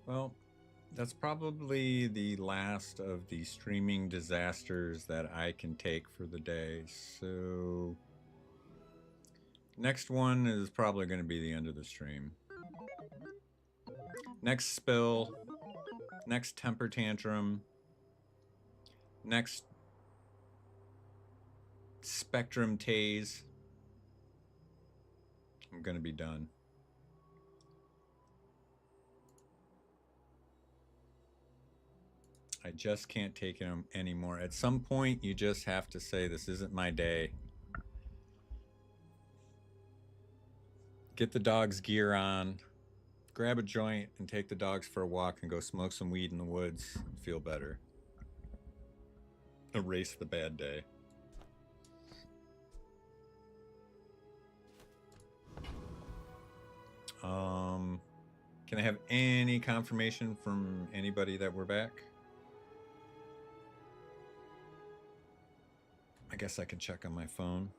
Well, that's probably the last of the streaming disasters that I can take for the day. So, next one is probably going to be the end of the stream. Next spill, next temper tantrum, next spectrum tase. I'm going to be done. I just can't take it anymore. At some point, you just have to say, this isn't my day. Get the dog's gear on, grab a joint, and take the dogs for a walk and go smoke some weed in the woods and feel better. Erase the bad day. Can I have any confirmation from anybody that we're back? I guess I can check on my phone.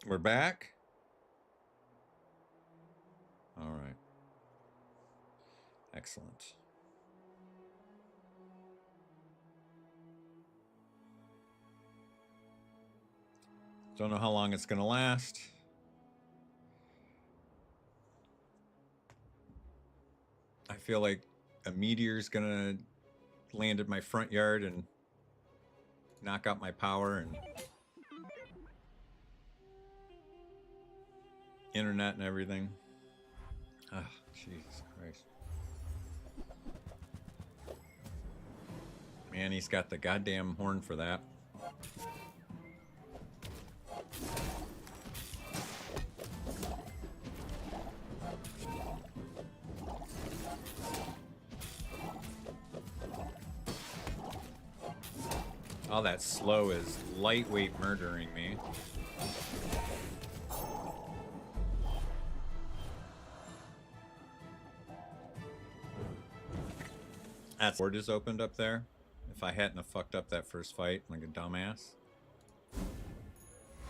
We're back? All right. Excellent. Don't know how long it's going to last. I feel like a meteor's going to land in my front yard and knock out my power and internet and everything. Ah, Jesus Christ. Man, he's got the goddamn horn for that. All that slow is lightweight murdering me. That board is opened up there. If I hadn't have fucked up that first fight like a dumbass,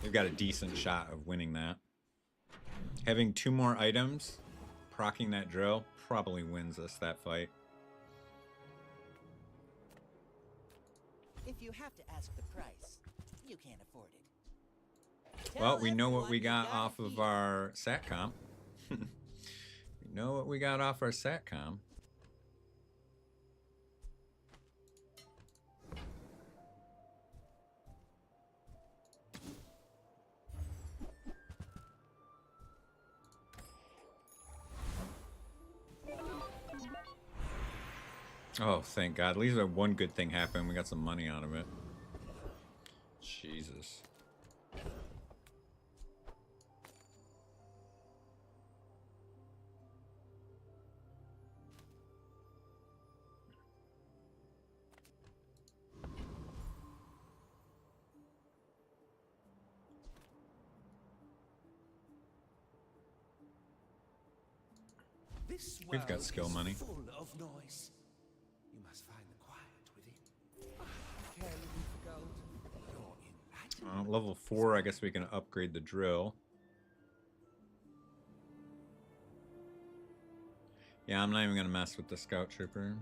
we've got a decent shot of winning that. Having 2 more items, proccing that drill, probably wins us that fight. If you have to ask the price, you can't afford it. Well, we know what we got off of our SATCOM. We know what we got off our SATCOM. Oh, thank God. At least one good thing happened. We got some money out of it. Jesus. We've got skill money. Full of noise. You must find the quiet within. Care living for gold. You're enlightened. Level 4, I guess we can upgrade the drill. Yeah, I'm not even going to mess with the scout trooper.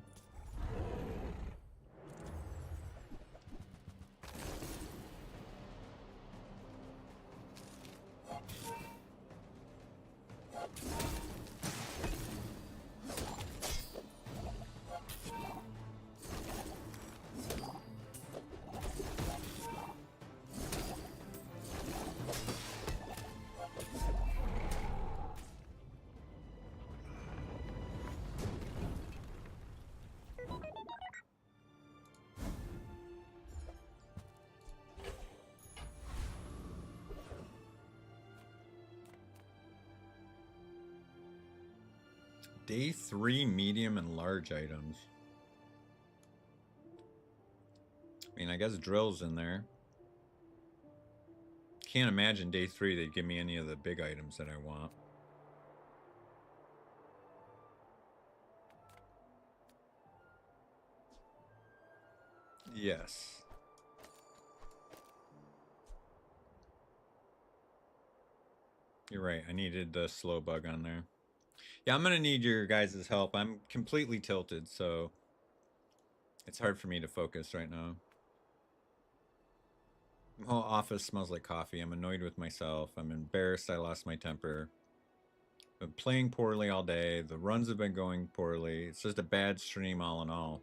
Day 3 medium and large items. I mean, I guess drill's in there. Can't imagine day 3 they'd give me any of the big items that I want. Yes. You're right. I needed the slow bug on there. Yeah, I'm gonna need your guys' help. I'm completely tilted, so it's hard for me to focus right now. The whole office smells like coffee. I'm annoyed with myself. I'm embarrassed I lost my temper. Been playing poorly all day. The runs have been going poorly. It's just a bad stream all in all.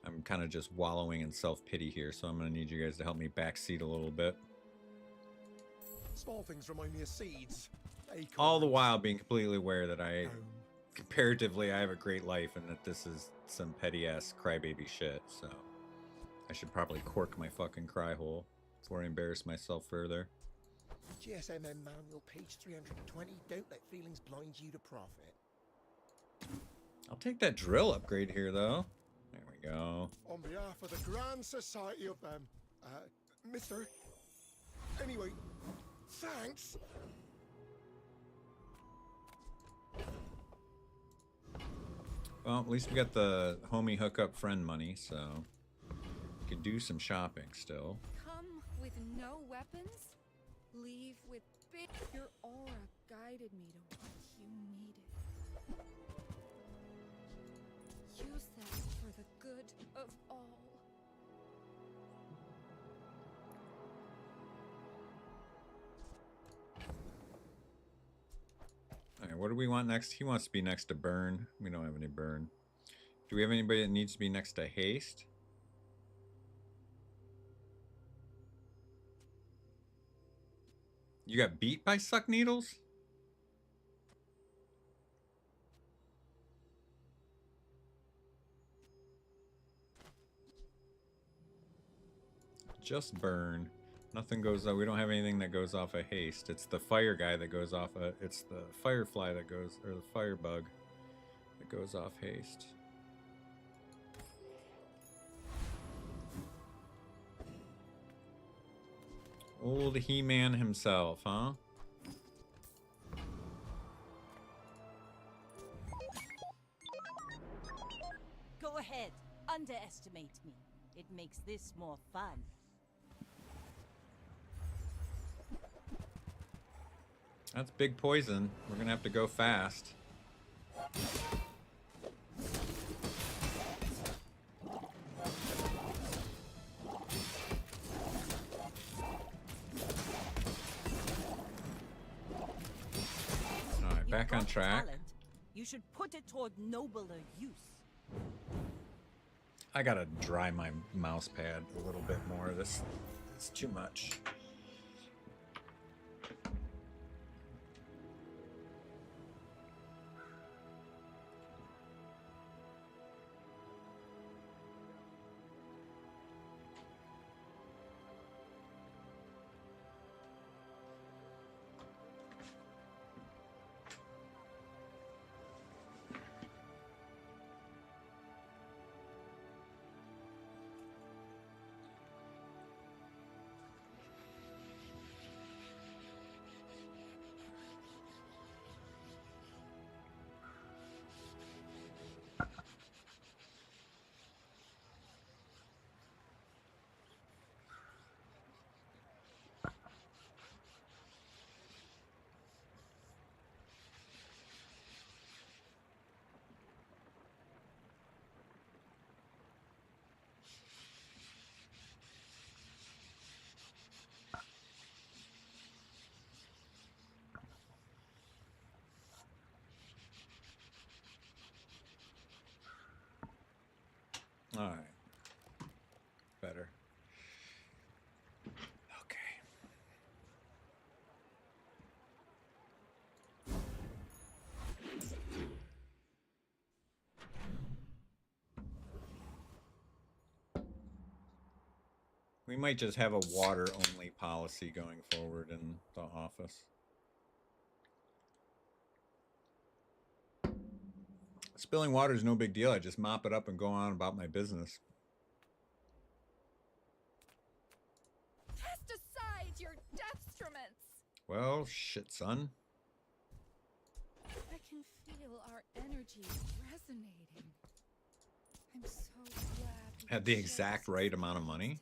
I'm kind of just wallowing in self-pity here, so I'm going to need you guys to help me backseat a little bit. Small things remind me of seeds. All the Acorns. while being completely aware that Home. comparatively, I have a great life and that this is some petty-ass crybaby shit, so I should probably cork my fucking cry hole before I embarrass myself further. GSMM manual, page 320. Don't let feelings blind you to profit. I'll take that drill upgrade here, though. There we go. On behalf of the Grand Society of Mister. Anyway, thanks. Well, at least we got the homie hookup friend money, so we could do some shopping still. Come with no weapons, leave with big. Your aura guided me to what you needed. Use that for the good of all. Alright, what do we want next? He wants to be next to Burn. We don't have any Burn. Do we have anybody that needs to be next to Haste? You got beat by Suck Needles? Just Burn. Nothing goes off. We don't have anything that goes off of Haste. It's the fire guy that goes off of. It's the firefly that goes, or the firebug that goes off Haste. Old He-Man himself, huh? Go ahead, underestimate me. It makes this more fun. That's big poison. We're gonna have to go fast. Alright, back on track. Talent. You should put it toward nobler use. I gotta dry my mouse pad a little bit more. This is too much. All right. Better. Okay. We might just have a water-only policy going forward in the office. Spilling water is no big deal. I just mop it up and go on about my business. Cast aside your destruments. Well, shit, son. I can feel our energies resonating. I'm so glad we Had the could exact share right this amount of money. today.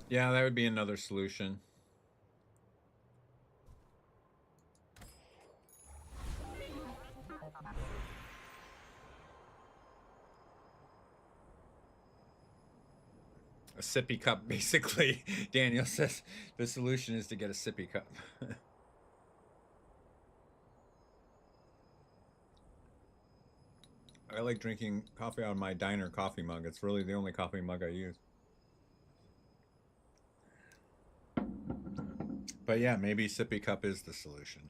Yeah, that would be another solution. A sippy cup, basically. Daniel says the solution is to get a sippy cup. I like drinking coffee out of my diner coffee mug. It's really the only coffee mug I use. But yeah, maybe sippy cup is the solution.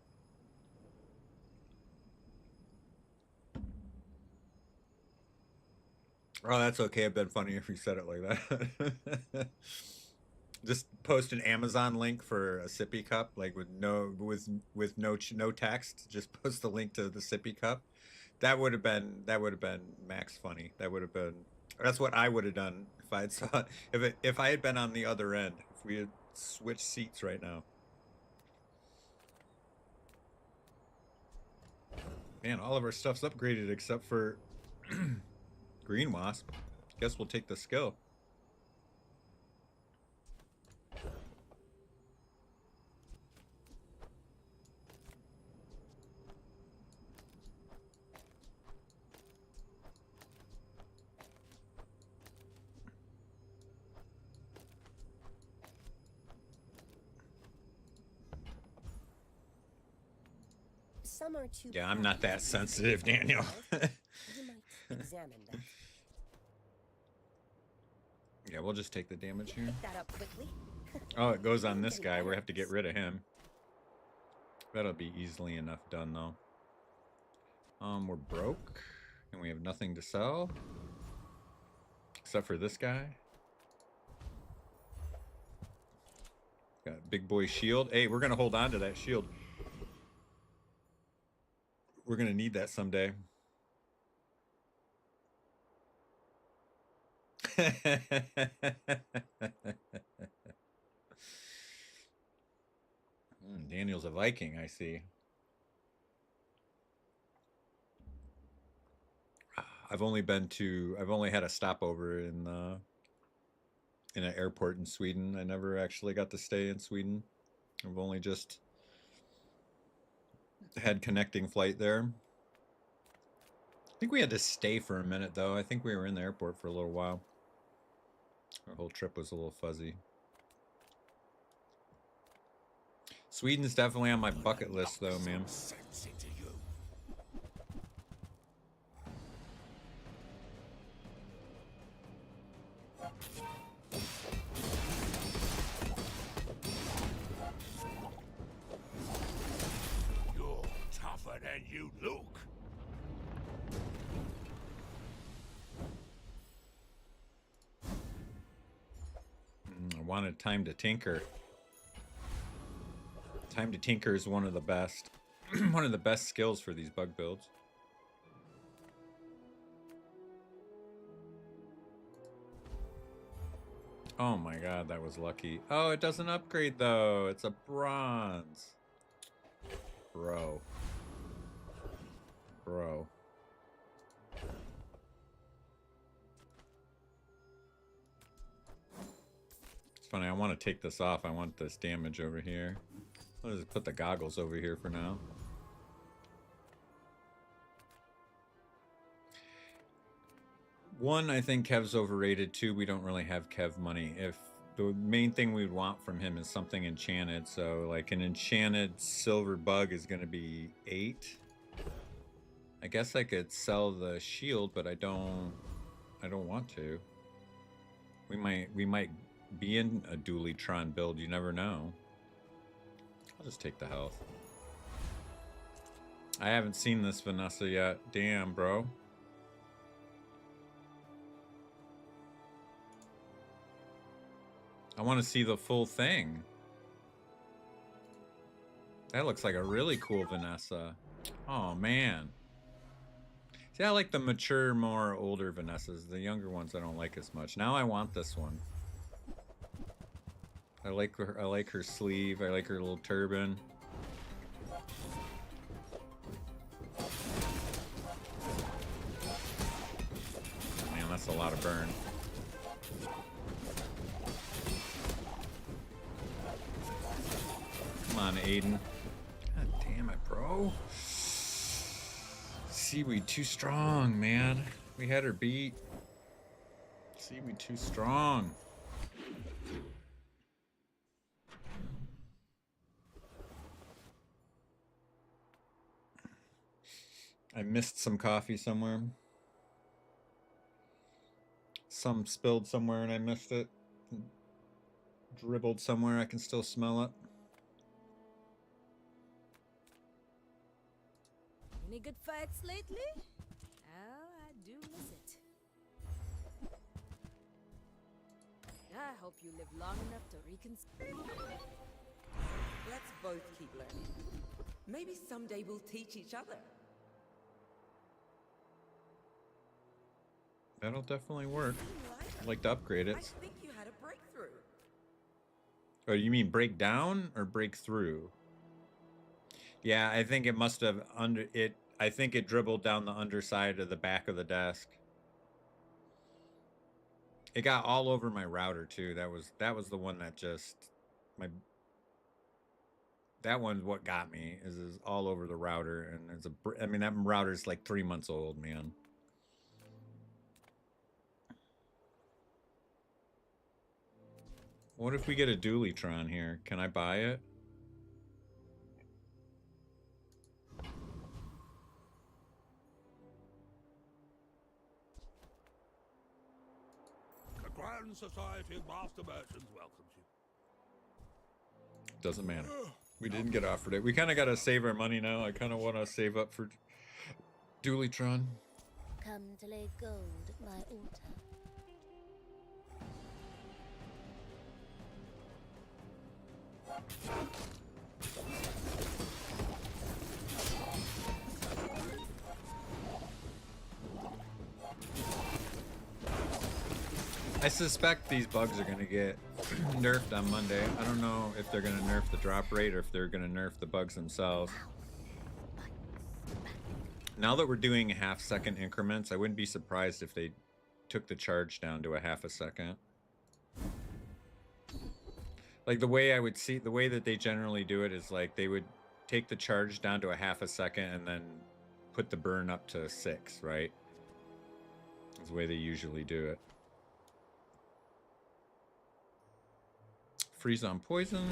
Oh, that's okay. It'd been funny if you said it like that. Just post an Amazon link for a sippy cup, like with no text. Just post the link to the sippy cup. That would have been max funny. That's what I would have done if I had saw if I had been on the other end. If we had switched seats right now. Man, all of our stuff's upgraded except for Green Wasp. Guess we'll take the skill. Some are too Yeah, I'm not that sensitive, Daniel. You might examine that. Yeah, we'll just take the damage here. Pick that up quickly. Oh, it goes on this guy. We have to get rid of him. That'll be easily enough done, though. We're broke, and we have nothing to sell. Except for this guy. Got a big boy shield. Hey, we're going to hold on to that shield. We're going to need that someday. Daniel's a Viking, I see. I've only had a stopover in an airport in Sweden. I never actually got to stay in Sweden. I've only just had connecting flight there. I think we had to stay for a minute, though. I think we were in the airport for a little while. Our whole trip was a little fuzzy. Sweden's definitely on my bucket list, though, man. You're tougher than you look. I wanted Time to Tinker. Time to Tinker is one of the best, one of the best skills for these bug builds. Oh my god, that was lucky. Oh, it doesn't upgrade though. It's a bronze. Bro. It's funny, I want to take this off. I want this damage over here. I'll just put the goggles over here for now. One, I think Kev's overrated. Two, we don't really have Kev money. If the main thing we'd want from him is something enchanted, so like an enchanted silver bug is going to be 8. I guess I could sell the shield, but I don't want to. We might be in a Dualytron build. You never know. I'll just take the health. I haven't seen this Vanessa yet. Damn, bro. I want to see the full thing. That looks like a really cool Vanessa. Oh, man. See, I like the mature, more older Vanessas. The younger ones I don't like as much. Now I want this one. I like her sleeve. I like her little turban. Man, that's a lot of burn. on, Aiden. God damn it, bro. Seaweed too strong, man. We had her beat. Seaweed too strong. I missed some coffee somewhere. Some spilled somewhere and I missed it. Dribbled somewhere, I can still smell it. Any good fights lately? Oh, I do miss it. I hope you live long enough to reconsider. Let's both keep learning. Maybe someday we'll teach each other. That'll definitely work. I'd like to upgrade it. I think you had a breakthrough. Oh, you mean break down or break through? Yeah, I think it must have I think it dribbled down the underside of the back of the desk. It got all over my router too. That was the one that just that one's what got me is all over the router, and I mean that router's like 3 months old, man. What if we get a Dualitron here? Can I buy it? The Grand Society of Master Merchants welcomes you. Doesn't matter. We didn't get offered it. We kind of got to save our money now. I kind of want to save up for Dualitron. Come to lay gold at my altar. I suspect these bugs are going to get nerfed on Monday. I don't know if they're going to nerf the drop rate or if they're going to nerf the bugs themselves. Now that we're doing half-second increments, I wouldn't be surprised if they took the charge down to a half a second. Like the way that they generally do it is like they would take the charge down to a half a second and then put the burn up to 6, right? That's the way they usually do it. Freeze on poison.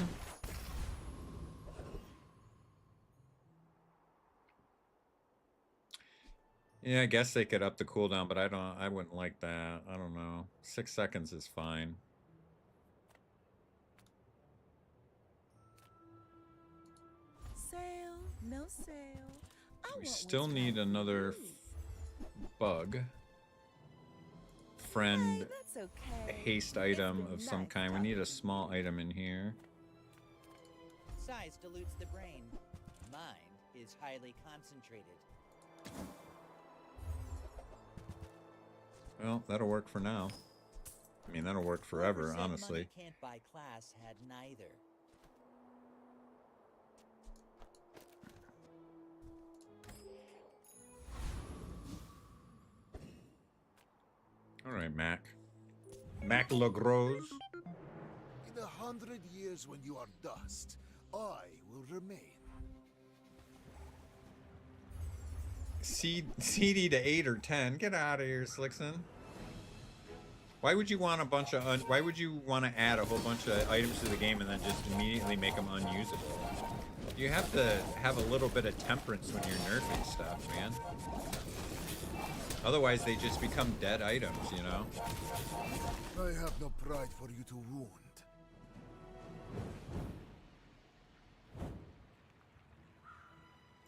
Yeah, I guess they could up the cooldown, but I wouldn't like that. I don't know. 6 seconds is fine. Sail, no sail. We still need another bug. Friend That's okay. haste item of some kind. We need a small item in here. Size dilutes the brain. Mine is highly concentrated. Well, that'll work for now. I mean, that'll work forever, Whoever said honestly. Money can't buy class had neither. All right, Mac. Mac Lagros. In 100 years when you are dust, I will remain. CD to 8 or 10. Get out of here, Slickson. Why would you want a bunch of why would you want to add a whole bunch of items to the game and then just immediately make them unusable? You have to have a little bit of temperance when you're nerfing stuff, man. Otherwise, they just become dead items, you know? I have no pride for you to wound.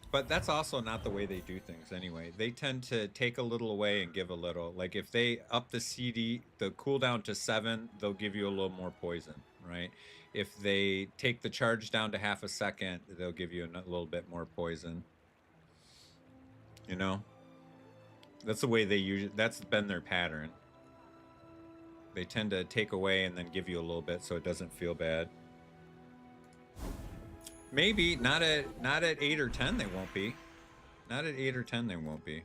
But that's also not the way they do things anyway. They tend to take a little away and give a little. Like if they up the cooldown to 7, they'll give you a little more poison, right? If they take the charge down to half a second, they'll give you a little bit more poison. You know? That's the way they usually, that's been their pattern. They tend to take away and then give you a little bit so it doesn't feel bad. Maybe not at 8 or 10 they won't be. Not at 8 or 10 they won't be.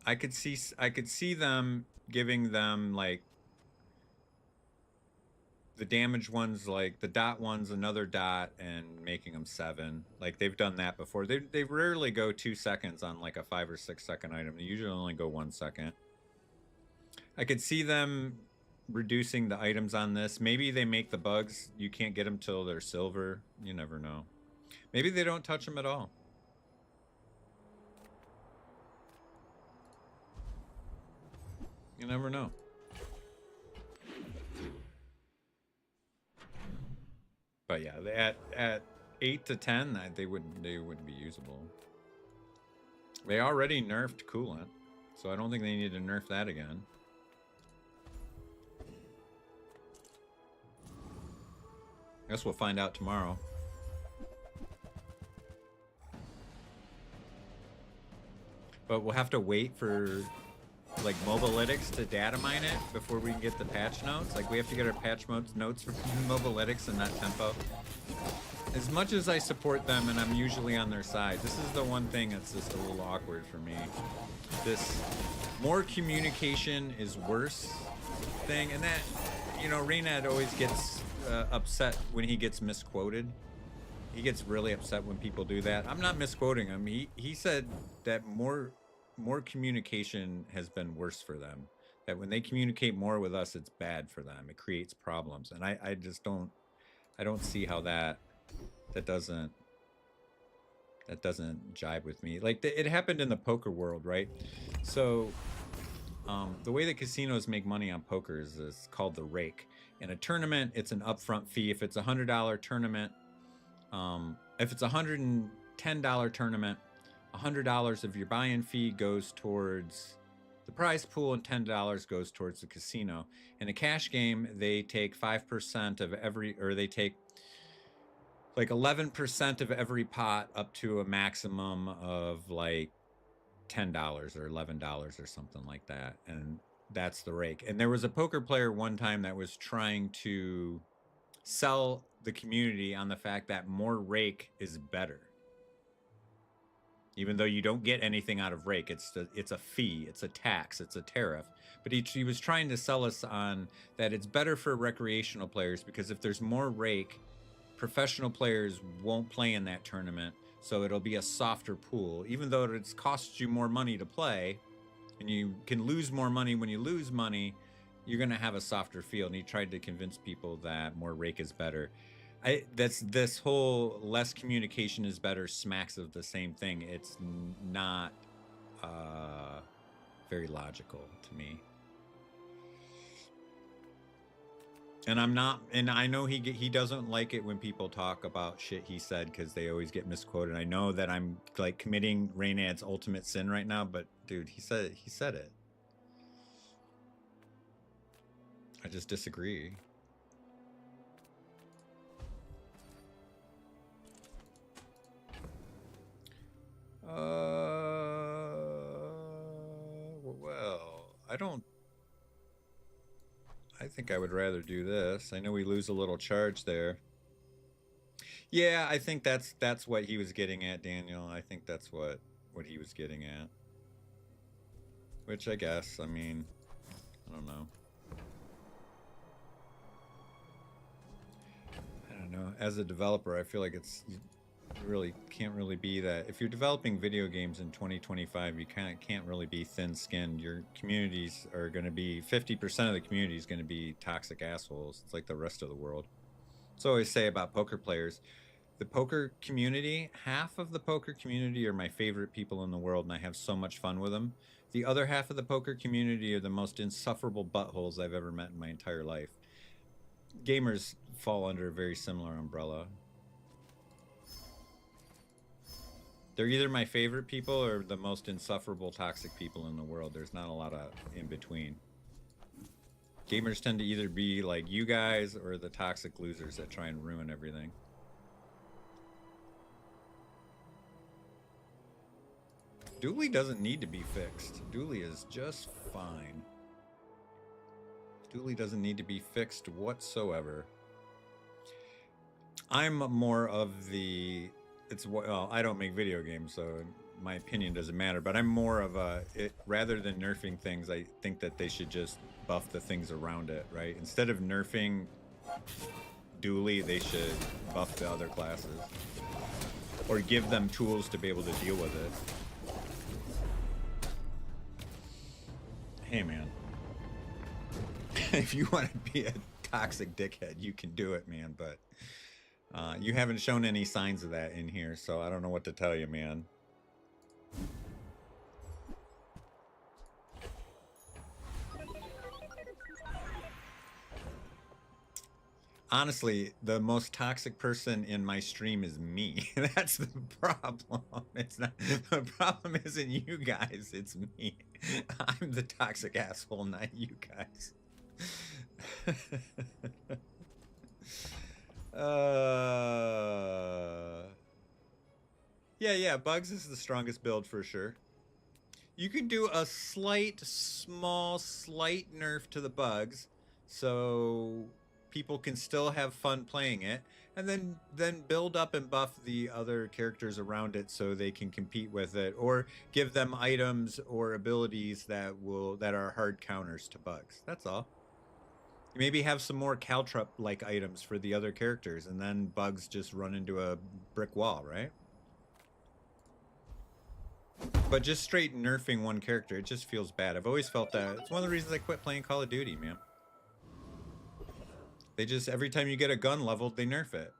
I could see them giving them like the damage ones, like the dot ones, another dot, and making them 7. Like they've done that before. They rarely go 2 seconds on like a 5 or 6 second item. They usually only go 1 second. I could see them reducing the items on this. Maybe they make the bugs, you can't get them till they're silver. You never know. Maybe they don't touch them at all. You never know. But yeah, at 8 to 10, they wouldn't be usable. They already nerfed coolant, so I don't think they need to nerf that again. Guess we'll find out tomorrow. But we'll have to wait for like Mobalytics to data mine it before we can get the patch notes. Like we have to get our patch notes from Mobalytics and not Tempo. As much as I support them and I'm usually on their side, this is the one thing that's just a little awkward for me. This more communication is worse thing, and that, you know, Reynad always gets upset when he gets misquoted. He gets really upset when people do that. I'm not misquoting him. He said that more communication has been worse for them. That when they communicate more with us, it's bad for them. It creates problems, and I just don't see how that doesn't jibe with me. Like it happened in the poker world, right? So the way that casinos make money on poker is called the rake. In a tournament, it's an upfront fee. If it's $100 tournament, if it's a $110 tournament, $100 of your buy-in fee goes towards the prize pool and $10 goes towards the casino. In a cash game, they take 5% of every, or they take like 11% of every pot up to a maximum of like $10 or $11 or something like that. And that's the rake. And there was a poker player one time that was trying to sell the community on the fact that more rake is better. Even though you don't get anything out of rake, it's a fee, it's a tax, it's a tariff. But he was trying to sell us on that it's better for recreational players because if there's more rake, professional players won't play in that tournament, so it'll be a softer pool. Even though it's costs you more money to play, and you can lose more money when you lose money, you're gonna have a softer field. And he tried to convince people that more rake is better. That's this whole less communication is better smacks of the same thing. It's not very logical to me. And I know he doesn't like it when people talk about shit he said because they always get misquoted. I know that I'm like committing Reynad's ultimate sin right now, but dude, he said it. I just disagree. Well, I think I would rather do this. I know we lose a little charge there. Yeah, I think that's what he was getting at, Daniel. I think that's what he was getting at. Which I guess, I mean, I don't know. I don't know. As a developer, I feel like you really can't really be that. If you're developing video games in 2025, you can't really be thin-skinned. Your communities are going to be 50% of the community is going to be toxic assholes. It's like the rest of the world. So I always say about poker players, the poker community, half of the poker community are my favorite people in the world, and I have so much fun with them. The other half of the poker community are the most insufferable buttholes I've ever met in my entire life. Gamers fall under a very similar umbrella. They're either my favorite people or the most insufferable toxic people in the world. There's not a lot of in between. Gamers tend to either be like you guys or the toxic losers that try and ruin everything. Dooley doesn't need to be fixed. Dooley is just fine. Dooley doesn't need to be fixed whatsoever. I'm more of the... well, I don't make video games, so my opinion doesn't matter, but I'm more of rather than nerfing things, I think that they should just buff the things around it, right? Instead of nerfing Dually, they should buff the other classes. Or give them tools to be able to deal with it. Hey, man. If you want to be a toxic dickhead, you can do it, man, but you haven't shown any signs of that in here, so I don't know what to tell you, man. Honestly, the most toxic person in my stream is me. That's the problem. It's not, the problem isn't you guys, it's me. I'm the toxic asshole, not you guys. Yeah, Bugs is the strongest build for sure. You can do a slight nerf to the Bugs, so people can still have fun playing it, and then build up and buff the other characters around it so they can compete with it, or give them items or abilities that are hard counters to Bugs. That's all. Maybe have some more Caltrop like items for the other characters, and then Bugs just run into a brick wall, right? But just straight nerfing one character, it just feels bad. I've always felt that. It's one of the reasons I quit playing Call of Duty, man. They just, every time you get a gun leveled, they nerf it.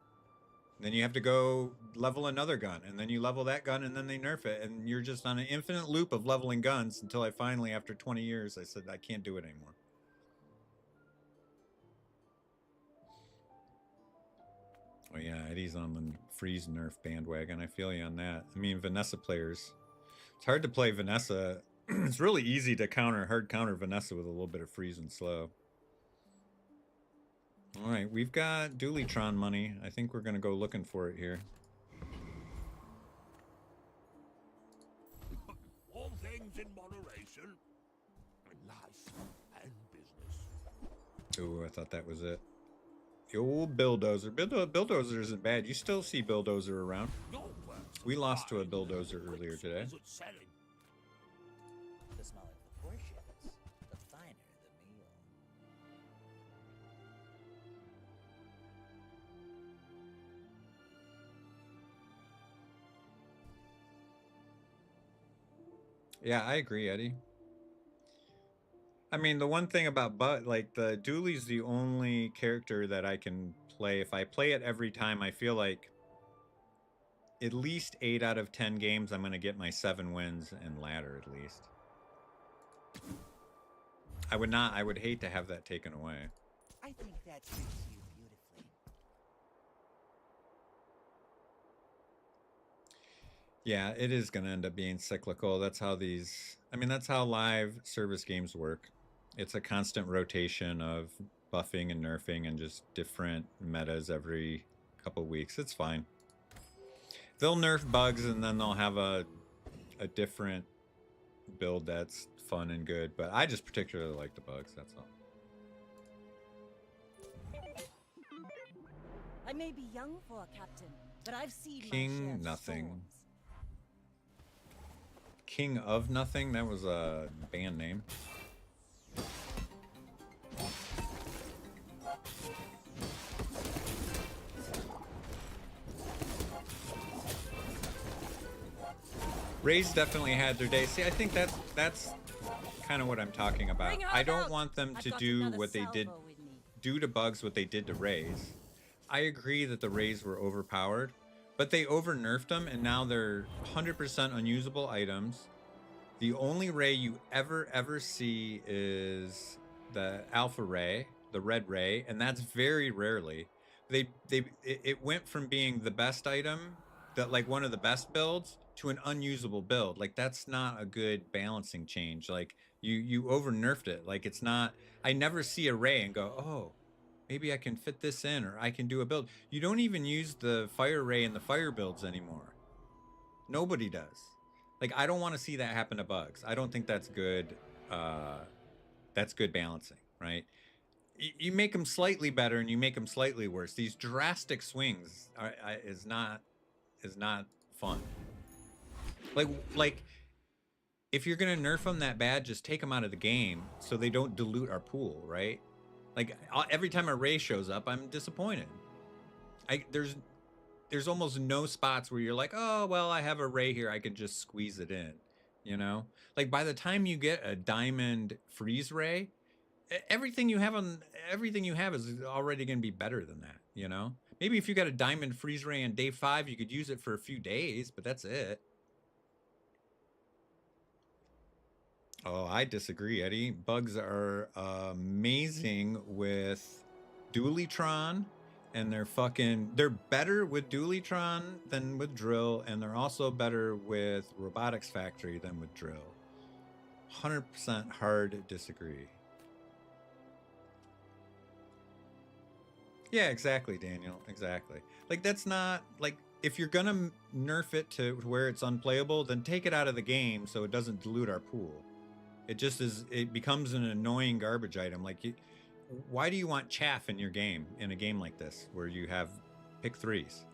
Then you have to go level another gun, and then you level that gun, and then they nerf it, and you're just on an infinite loop of leveling guns until I finally, after 20 years, I said, I can't do it anymore. Oh yeah, Eddie's on the freeze nerf bandwagon. I feel you on that. I mean, Vanessa players. It's hard to play Vanessa. It's really easy to hard counter Vanessa with a little bit of freeze and slow. All right, we've got Dualitron money. I think we're going to go looking for it here. All things in moderation. In life and business. Ooh, I thought that was it. The old Bulldozer. Bulldozer isn't bad. You still see Bulldozer around. We lost to a Bulldozer earlier today. The smaller the portions, the finer the meal. Yeah, I agree, Eddie. I mean, the one thing about like the Dooley's the only character that I can play. If I play it every time, I feel like at least 8 out of 10 games, I'm going to get my 7 wins and ladder at least. I would hate to have that taken away. I think that suits you beautifully. Yeah, it is going to end up being cyclical. That's how that's how live service games work. It's a constant rotation of buffing and nerfing and just different metas every couple weeks. It's fine. They'll nerf Bugs and then they'll have a different build that's fun and good. But I just particularly like the Bugs, that's all. I may be young for a captain, but I've seen King my share of Nothing. storms. King of Nothing? That was a band name. Rays definitely had their day. See, I think that's kind of what I'm talking about. Bring her I don't out. want them I've to got do another what they did, salvo with me. do to Bugs what they did to Rays. I agree that the Rays were overpowered, but they over nerfed them and now they're 100% unusable items. The only Ray you ever see is the Alpha Ray, the Red Ray, and that's very rarely. It went from being the best item, that like one of the best builds, to an unusable build. Like that's not a good balancing change. Like you over nerfed it. Like it's not. I never see a Ray and go, oh, maybe I can fit this in or I can do a build. You don't even use the Fire Ray in the fire builds anymore. Nobody does. Like I don't want to see that happen to Bugs. I don't think that's good. That's good balancing, right? You make them slightly better and you make them slightly worse. These drastic swings is not fun. Like if you're gonna nerf them that bad, just take them out of the game so they don't dilute our pool, right? Like every time a Ray shows up, I'm disappointed. There's almost no spots where you're like, oh well, I have a Ray here, I can just squeeze it in. You know, like by the time you get a diamond freeze Ray, everything you have is already going to be better than that. You know, maybe if you got a diamond freeze Ray on day 5, you could use it for a few days, but that's it. Oh, I disagree, Eddie. Bugs are amazing with Dualytron, and they're better with Dualytron than with Drill, and they're also better with Robotics Factory than with Drill. 100% hard disagree. Yeah, exactly, Daniel. Exactly. Like, that's not like, if you're gonna nerf it to where it's unplayable, then take it out of the game so it doesn't dilute our pool. It just is. It becomes an annoying garbage item. Like, why do you want chaff in your game, in a game like this where you have pick 3s?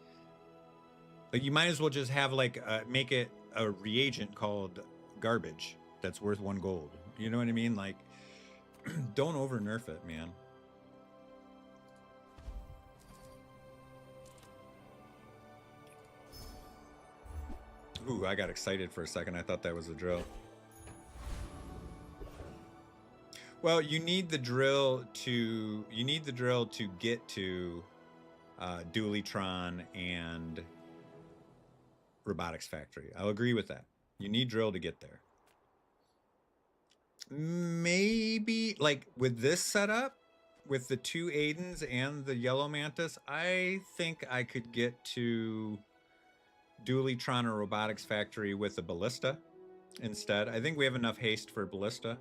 Like, you might as well just have like make it a reagent called garbage that's worth 1 gold. You know what I mean? Like, don't over nerf it, man. Ooh, I got excited for a second. I thought that was a drill. Well, you need the drill to get to Dualytron and Robotics Factory. I'll agree with that. You need drill to get there. Maybe like with this setup, with the 2 Aidens and the Yellow Mantis, I think I could get to Dualytron or Robotics Factory with a Ballista instead. I think we have enough haste for Ballista.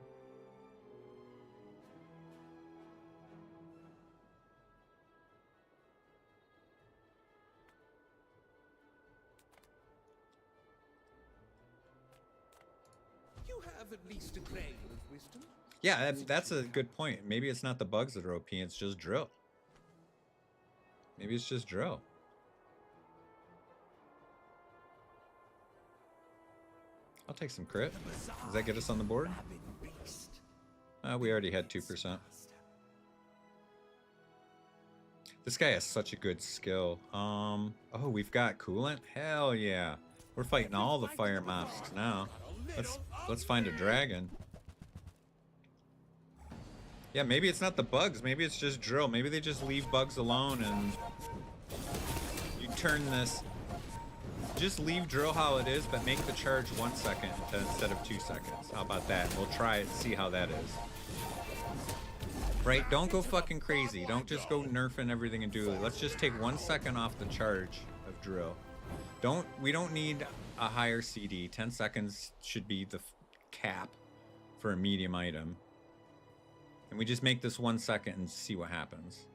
You have at least a grain of wisdom. Yeah, that's a good point. Maybe it's not the bugs that are OP, it's just drill. Maybe it's just drill. I'll take some crit. Does that get us on the board? We already had 2%. This guy has such a good skill. Oh, we've got coolant? Hell yeah. We're fighting all the fire mobs now. Let's find a dragon. Yeah, maybe it's not the bugs. Maybe it's just drill. Maybe they just leave bugs alone and you turn this. Just leave drill how it is, but make the charge 1 second instead of 2 seconds. How about that? We'll try it and see how that is. Right? Don't go fucking crazy. Don't just go nerfing everything in Dooley. Let's just take 1 second off the charge of drill. We don't need a higher CD. 10 seconds should be the cap for a medium item. And we just make this 1 second and see what happens.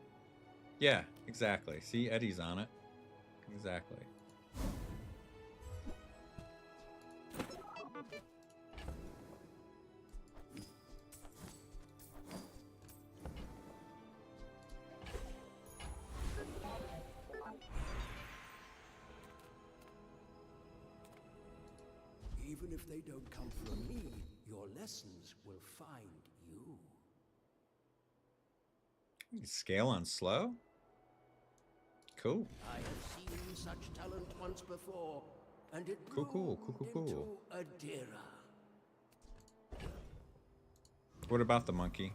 Yeah, exactly. See, Eddie's on it. Exactly. Even if they don't come from me, your lessons will find you. You can scale on slow? Cool. I have seen such talent once before, and it Cool. into a Dira. What about the monkey?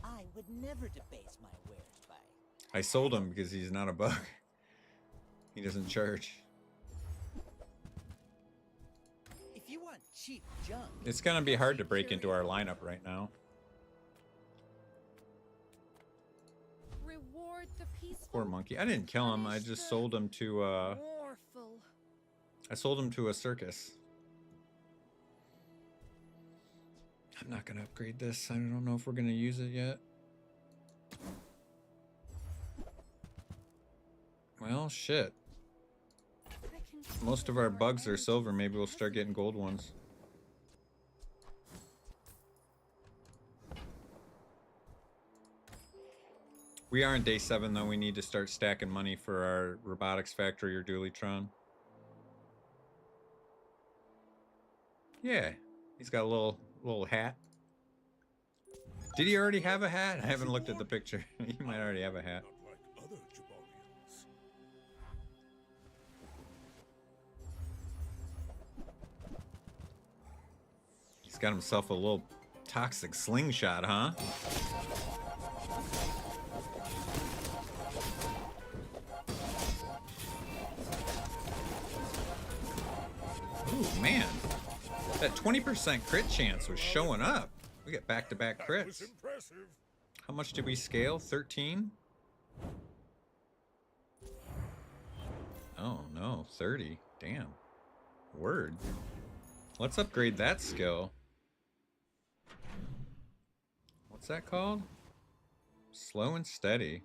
I would never debase my wares by. I sold him because he's not a bug. He doesn't charge. If you want cheap junk, It's gonna be hard to break into our lineup right now. Reward the peaceful. Poor monkey. I didn't kill him. I just sold him to Warful. I sold him to a circus. I'm not gonna upgrade this. I don't know if we're gonna use it yet. Well, shit. I can Most of our bugs are silver. Maybe we'll start getting gold ones. We are on day 7 though. We need to start stacking money for our Robotics Factory or Dualytron. Yeah, he's got a little hat. Did he already have a hat? I haven't looked at the picture. He might already have a hat. Not like other Jabarians. He's got himself a little toxic slingshot, huh? Ooh, man. That 20% crit chance was showing up. We get back-to-back That was crits. impressive. How much did we scale? 13? Oh, no. 30. Damn. Word. Let's upgrade that skill. What's that called? Slow and steady.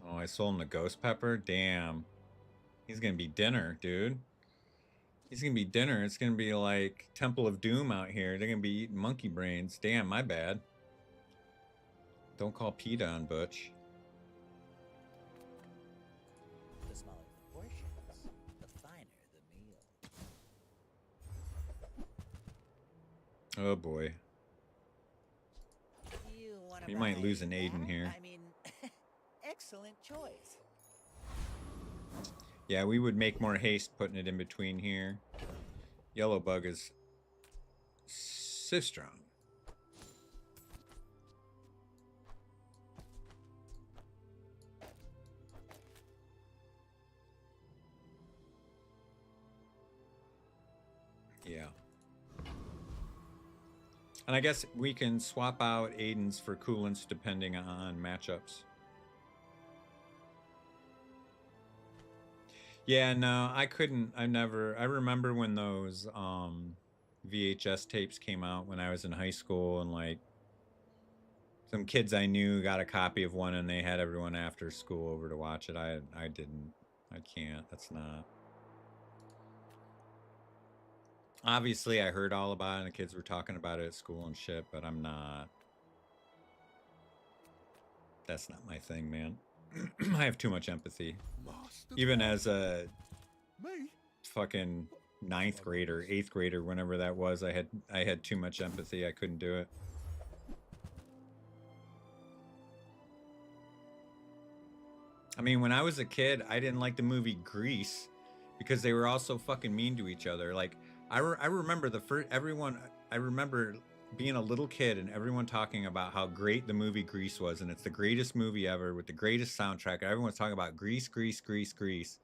Oh, I sold him the ghost pepper? Damn. He's gonna be dinner, dude. He's gonna be dinner. It's gonna be like Temple of Doom out here. They're gonna be eating monkey brains. Damn, my bad. Don't call PETA on Butch. The smaller the portions, the finer the meal. Oh boy. You wanna We might buy lose an Aiden that? here. I mean, excellent choice. Yeah, we would make more haste putting it in between here. Yellow bug is so strong. Yeah. And I guess we can swap out Aiden's for coolants depending on matchups. Yeah, no, I couldn't. I remember when those VHS tapes came out when I was in high school, and like some kids I knew got a copy of one and they had everyone after school over to watch it. I didn't. I can't. That's not. Obviously, I heard all about it and the kids were talking about it at school and shit, but I'm not. That's not my thing, man. I have too much empathy. Master Even as a me? fucking 9th grader, 8th grader, whenever that was, I had too much empathy. I couldn't do it. I mean, when I was a kid, I didn't like the movie Grease because they were all so fucking mean to each other. Like, I remember I remember being a little kid and everyone talking about how great the movie Grease was, and it's the greatest movie ever with the greatest soundtrack. Everyone's talking about Grease, Grease, Grease, Grease.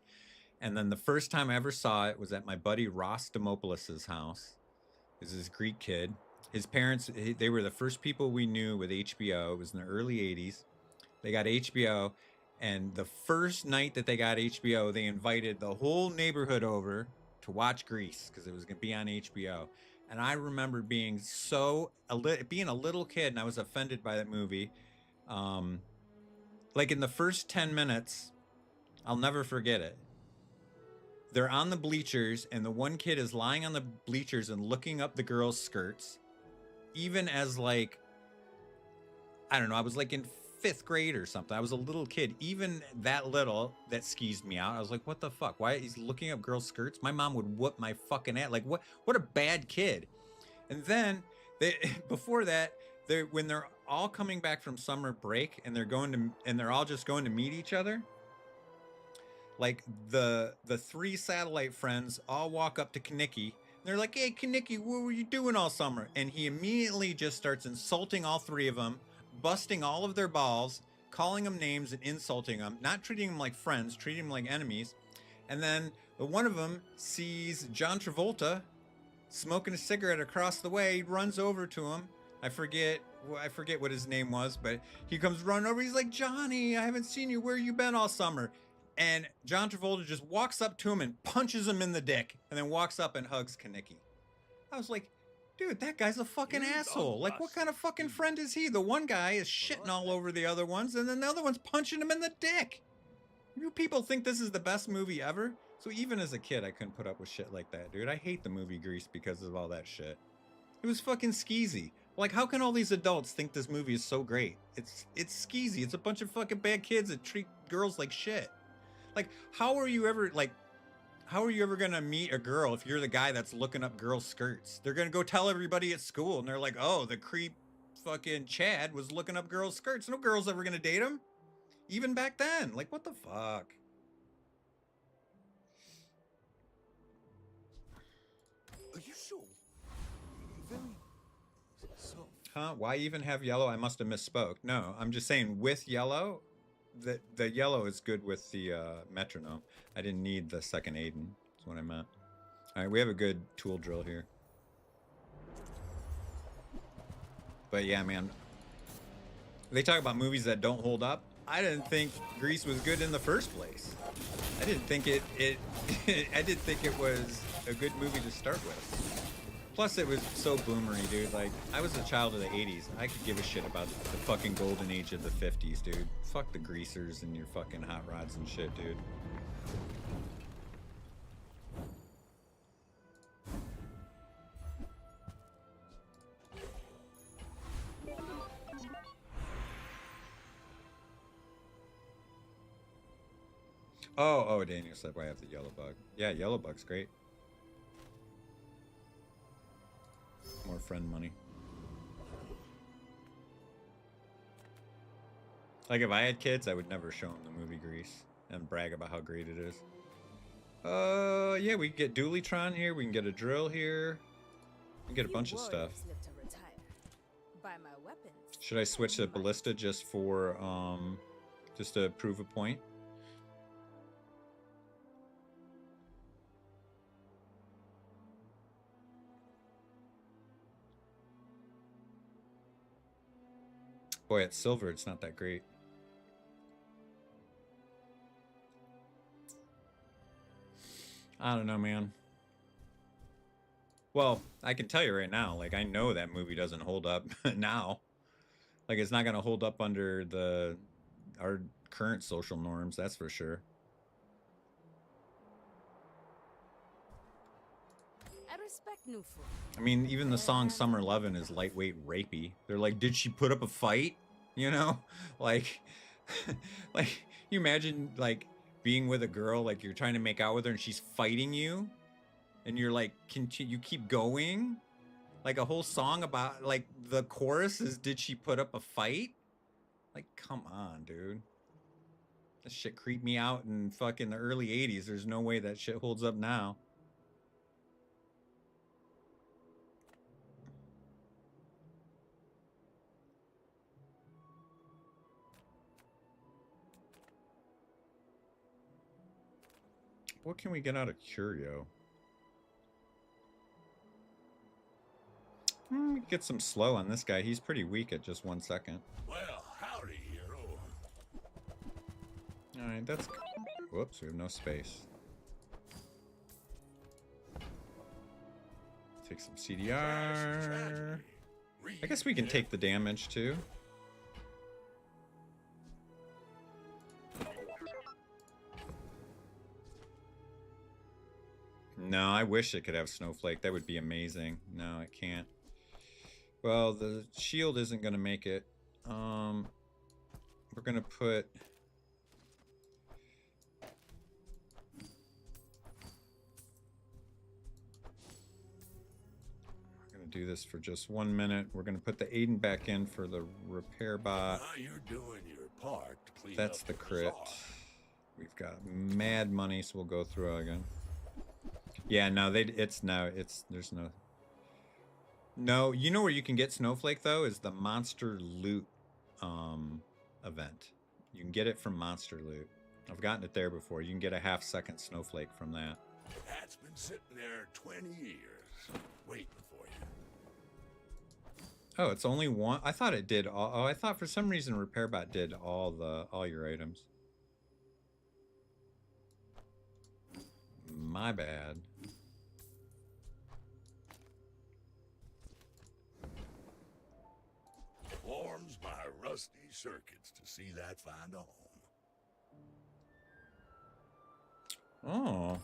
And then the first time I ever saw it was at my buddy Ross Demopoulos' house. This is this Greek kid. His parents, they were the first people we knew with HBO. It was in the early 80s. They got HBO, and the first night that they got HBO, they invited the whole neighborhood over to watch Grease because it was going to be on HBO. And I remember being being a little kid, and I was offended by that movie. Like in the first 10 minutes, I'll never forget it. They're on the bleachers, and the one kid is lying on the bleachers and looking up the girls' skirts. Even as like, I don't know, I was like in 5th grade or something. I was a little kid. Even that little, that skeezed me out. I was like, what the fuck? Why he's looking up girls' skirts? My mom would whoop my fucking ass. Like, what a bad kid. And then before that, when they're all coming back from summer break and they're all just going to meet each other. Like the 3 satellite friends all walk up to Kaneki. They're like, hey, Kaneki, what were you doing all summer? And he immediately just starts insulting all 3 of them, busting all of their balls, calling them names and insulting them, not treating them like friends, treating them like enemies. And then one of them sees John Travolta smoking a cigarette across the way, runs over to him. I forget what his name was, but he comes running over. He's like, Johnny, I haven't seen you. Where you been all summer? And John Travolta just walks up to him and punches him in the dick, and then walks up and hugs Kaneki. I was like, dude, that guy's a fucking asshole. Like, what kind of fucking friend is he? The one guy is shitting all over the other ones, and then the other one's punching him in the dick. You people think this is the best movie ever? So even as a kid, I couldn't put up with shit like that, dude. I hate the movie Grease because of all that shit. It was fucking skeezy. Like, how can all these adults think this movie is so great? It's skeezy. It's a bunch of fucking bad kids that treat girls like shit. Like, how are you ever, like, how are you ever gonna meet a girl if you're the guy that's looking up girls' skirts? They're gonna go tell everybody at school, and they're like, "Oh, the creep, fucking Chad was looking up girls' skirts." No girl's ever gonna date him, even back then. Like, what the fuck? Are you sure? Very soft. Huh? Why even have yellow? I must have misspoke. No, I'm just saying with yellow, the yellow is good with the metronome. I didn't need the second Aiden. That's what I meant. All right, we have a good tool drill here. But yeah, man. They talk about movies that don't hold up. I didn't think Grease was good in the first place. I didn't think it I didn't think it was a good movie to start with. Plus, it was so boomery, dude. Like, I was a child of the 80s. I could give a shit about the fucking golden age of the 50s, dude. Fuck the greasers and your fucking hot rods and shit, dude. Oh, Daniel said, why I have the yellow bug. Yeah, yellow bug's great. More friend money. Like, if I had kids, I would never show them the movie Grease and brag about how great it is. Yeah, we can get Dualitron here. We can get a drill here. We can get a bunch of stuff. Should I switch to Ballista just for, just to prove a point? Boy, at silver, it's not that great. I don't know, man. Well, I can tell you right now, like, I know that movie doesn't hold up now. Like, it's not gonna hold up under our current social norms, that's for sure. I respect new food. I mean, even the song Summer Lovin' is lightweight rapey. They're like, did she put up a fight? You know? Like, like, you imagine, like, being with a girl, like, you're trying to make out with her and she's fighting you? And you're like, you keep going? Like, a whole song about, like, the chorus is, did she put up a fight? Like, come on, dude. That shit creeped me out in fucking the early 80s. There's no way that shit holds up now. What can we get out of Curio? Get some slow on this guy. He's pretty weak at just 1 second. Well, howdy, hero. Alright, that's... Whoops, we have no space. Take some CDR. I guess we can take the damage, too. No, I wish it could have Snowflake. That would be amazing. No, it can't. Well, the shield isn't going to make it. We're going to put... We're going to do this for just 1 minute. We're going to put the Aiden back in for the repair bot. You're doing your part to clean That's up the crit. We've got mad money, so we'll go through again. Yeah, no, there's no, you know where you can get Snowflake though is the Monster Loot event. You can get it from Monster Loot. I've gotten it there before. You can get a half-second Snowflake from that. That's been sitting there 20 years, waiting for you. Oh, it's only one. I thought it did all. Oh, I thought for some reason RepairBot did all your items. My bad. Warms my rusty circuits to see that find a home. Oh.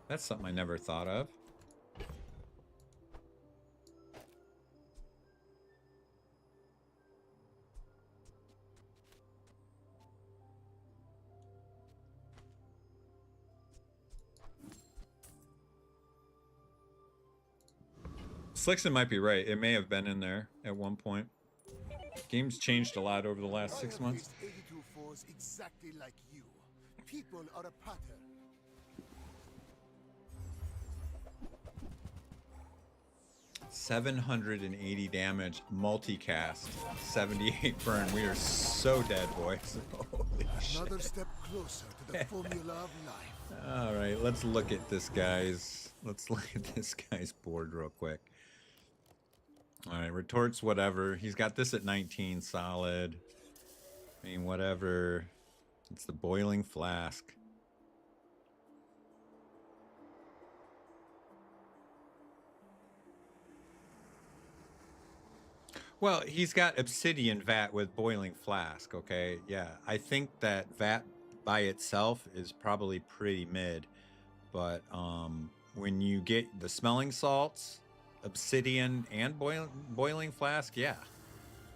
That's something I never thought of. Slickson might be right. It may have been in there at one point. Game's changed a lot over the last 6 months. 82 foes exactly like you. People are a pattern. $780 damage, multicast, 78 burn. We are so dead, boys. Holy Another shit. step closer to the formula of life. All right, let's look at this guy's. Let's look at this guy's board real quick. All right, retorts, whatever. He's got this at 19 solid. I mean, whatever. It's the boiling flask. Well, he's got obsidian vat with boiling flask, okay? Yeah, I think that vat by itself is probably pretty mid, but when you get the smelling salts, obsidian, and boiling flask, yeah,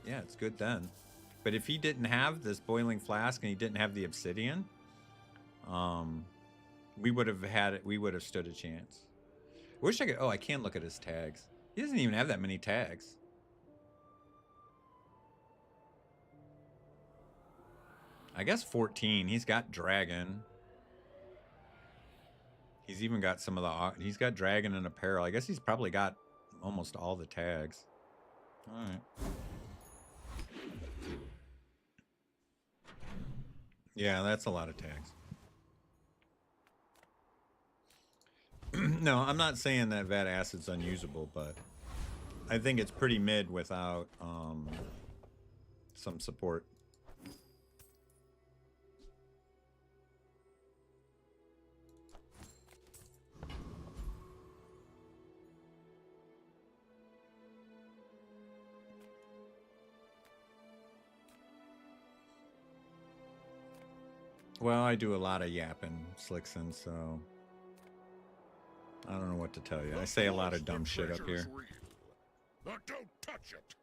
it's good then. But if he didn't have this boiling flask and he didn't have the obsidian, we would have had it. We would have stood a chance. I wish I could. Oh, I can look at his tags. He doesn't even have that many tags. I guess 14. He's got dragon. He's even got some of the. He's got dragon and apparel. I guess he's probably got almost all the tags. All right. Yeah, that's a lot of tags. No, I'm not saying that vat acid's unusable, but I think it's pretty mid without some support. Well, I do a lot of yapping, Slickson, so I don't know what to tell you. I say a lot of dumb shit up here. But don't touch it.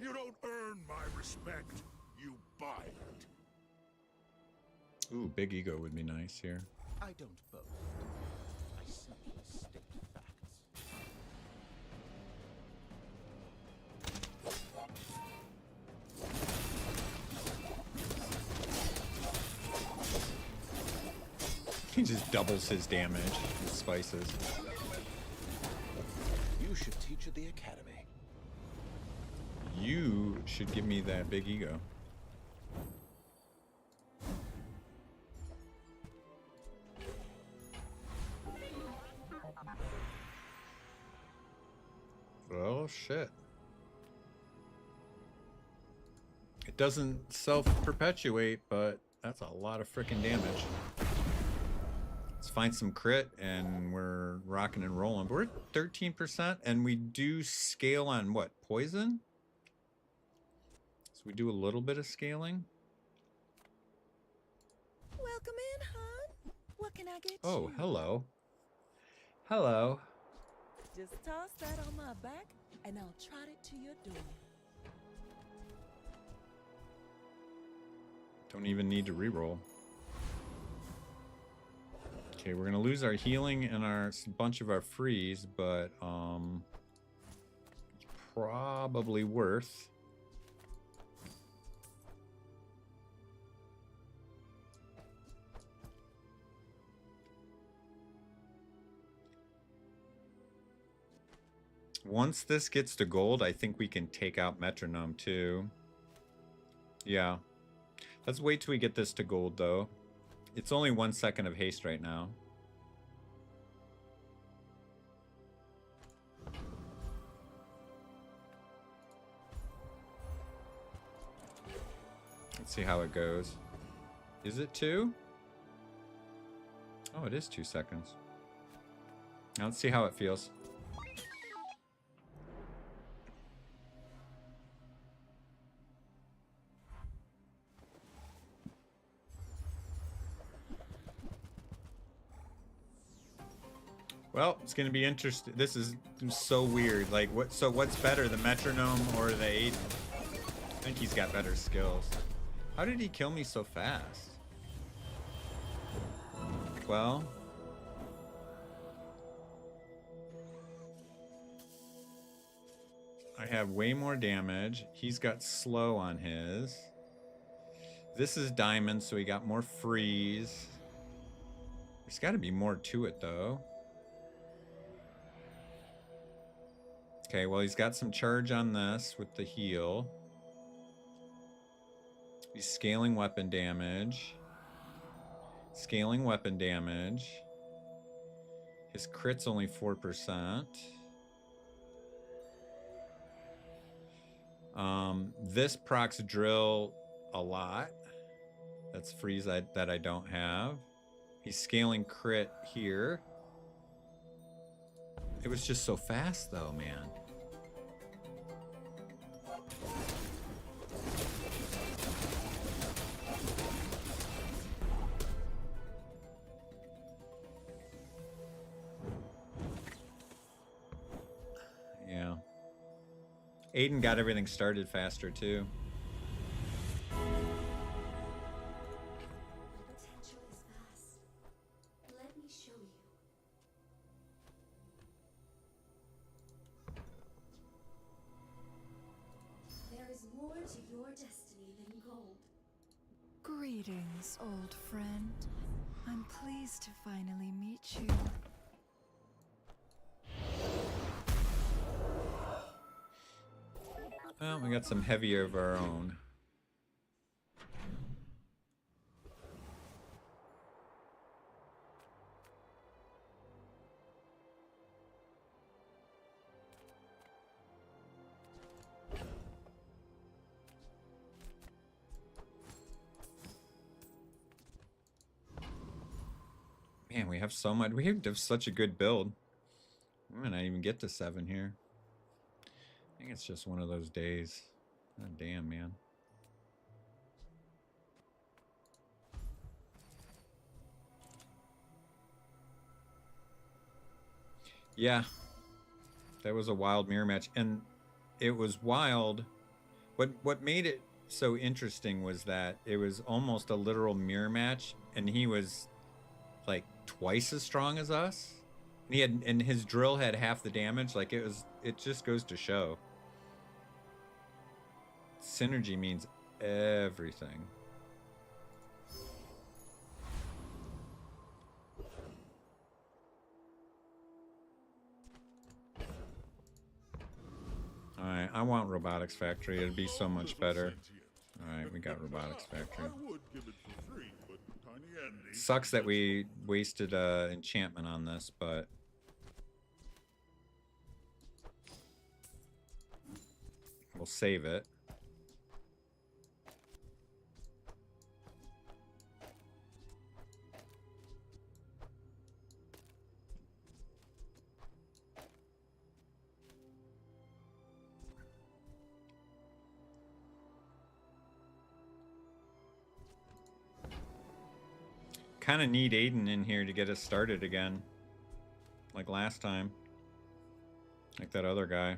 You don't earn my respect. You buy it. Ooh, big ego would be nice here. I don't boast. I simply state facts. He just doubles his damage with spices. You should teach at the academy. You should give me that big ego. Oh shit. It doesn't self-perpetuate, but that's a lot of freaking damage. Let's find some crit and we're rocking and rolling. But we're at 13% and we do scale on what? Poison? So we do a little bit of scaling. Welcome in, hon. What can I get you? Oh, hello. Hello. Just toss that on my back, and I'll trot it to your door. Don't even need to reroll. Okay, we're gonna lose our healing and our bunch of our freeze, but probably worth. Once this gets to gold, I think we can take out Metronome too. Yeah. Let's wait till we get this to gold though. It's only 1 second of haste right now. Let's see how it goes. Is it 2? Oh, it is 2 seconds. Now let's see how it feels. Well, it's gonna be interesting. This is so weird. Like, what? So what's better, the metronome or the Aiden? I think he's got better skills. How did he kill me so fast? Well, I have way more damage. He's got slow on his. This is diamond, so he got more freeze. There's got to be more to it, though. Okay, well, he's got some charge on this with the heal. He's scaling weapon damage. Scaling weapon damage. His crit's only 4%. This procs drill a lot. That's freeze that I don't have. He's scaling crit here. It was just so fast though, man. Yeah. Aiden got everything started faster too. Potential is vast. Let me show you. There is more to your destiny than gold. Greetings, old friend. I'm pleased to finally meet you. Well, we got some heavier of our own. Man, we have so much. We have such a good build. We might not even get to 7 here. I think it's just one of those days. Oh, damn, man. Yeah. That was a wild mirror match. And it was wild. What made it so interesting was that it was almost a literal mirror match, and he was like twice as strong as us. And his drill had half the damage. Like, it just goes to show. Synergy means everything. Alright, I want Robotics Factory. It'd be so much better. Alright, we got Robotics Factory. Sucks that we wasted enchantment on this, but we'll save it. Kind of need Aiden in here to get us started again, like last time, like that other guy.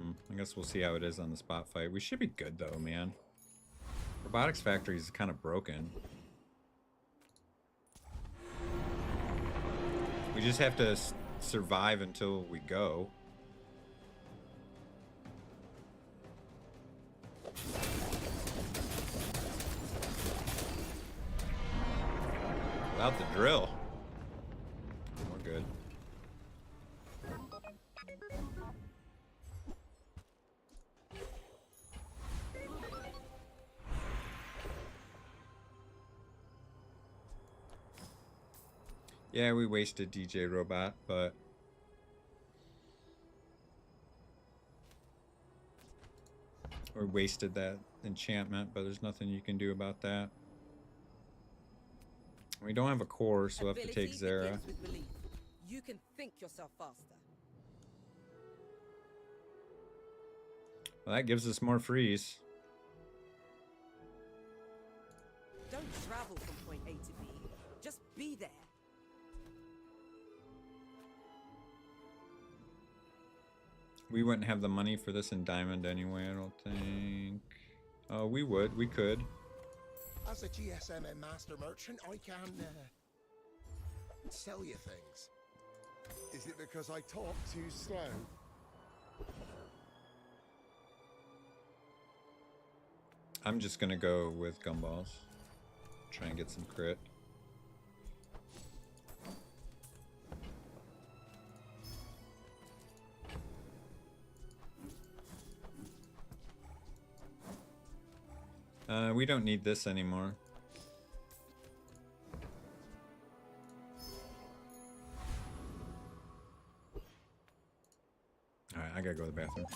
I guess we'll see how it is on the spot fight. We should be good though, man. Robotics Factory is kind of broken. We just have to survive until we go. Without the drill, we're good. Yeah, we wasted DJ Robot, but or wasted that enchantment, but there's nothing you can do about that. We don't have a core, so we'll have to take Zera. You can think yourself faster. Well, that gives us more freeze. Don't travel from point A to B. Just be there. We wouldn't have the money for this in diamond anyway, I don't think. Oh, we would. We could. As a GSMN master merchant, I can sell you things. Is it because I talk too slow? I'm just gonna go with gumballs. Try and get some crit. We don't need this anymore. Alright, I gotta go to the bathroom.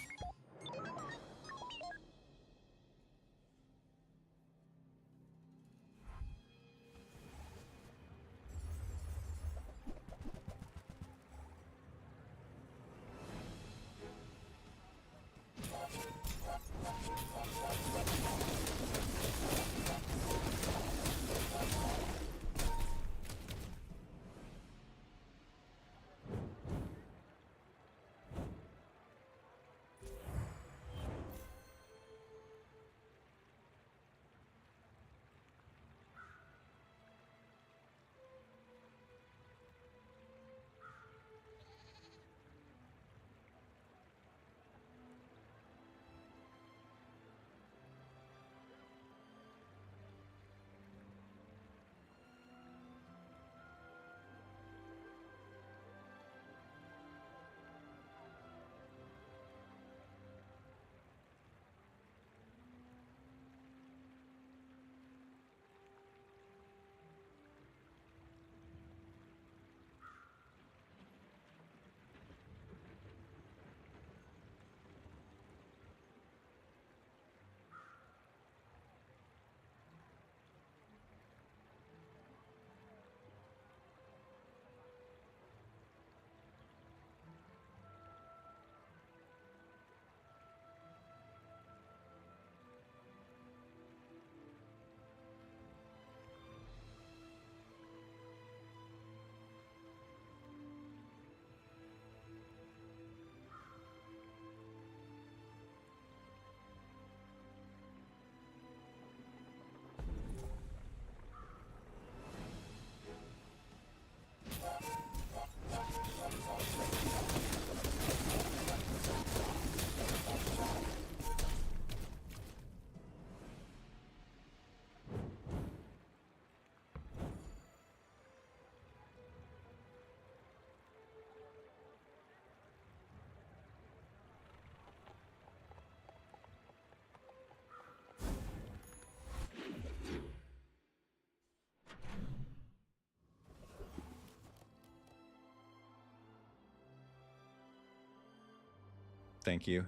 Thank you.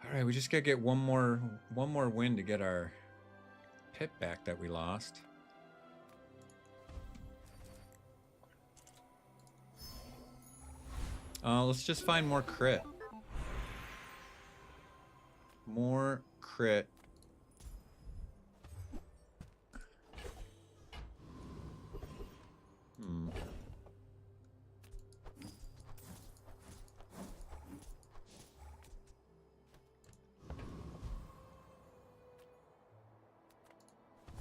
All right, we just gotta get one more win to get our pit back that we lost. Let's just find more crit. More crit.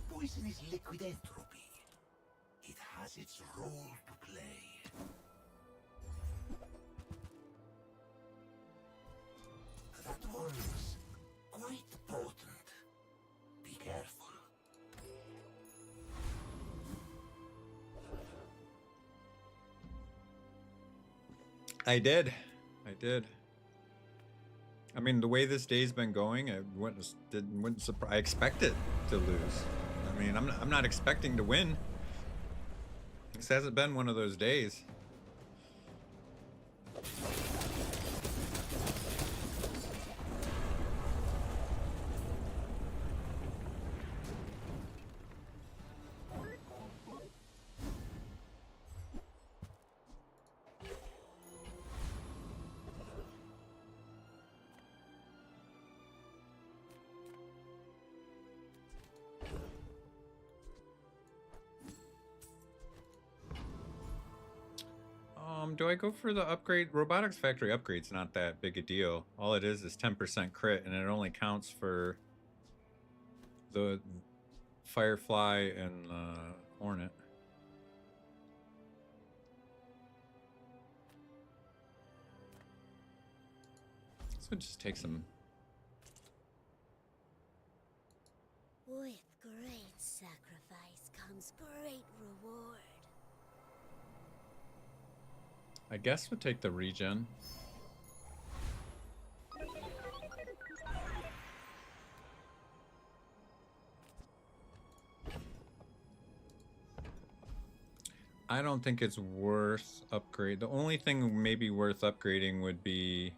Poison is liquid entropy. It has its role to play. That one's quite potent. Be careful. I did. I mean, the way this day's been going, I wouldn't surprise. I expected to lose. I mean, I'm not expecting to win. This hasn't been one of those days. do I go for the upgrade? Robotics Factory upgrade's not that big a deal. All it is 10% crit, and it only counts for the Firefly and Hornet. So just take some. With great sacrifice comes great reward. I guess we'll take the regen. I don't think it's worth upgrade. The only thing maybe worth upgrading would be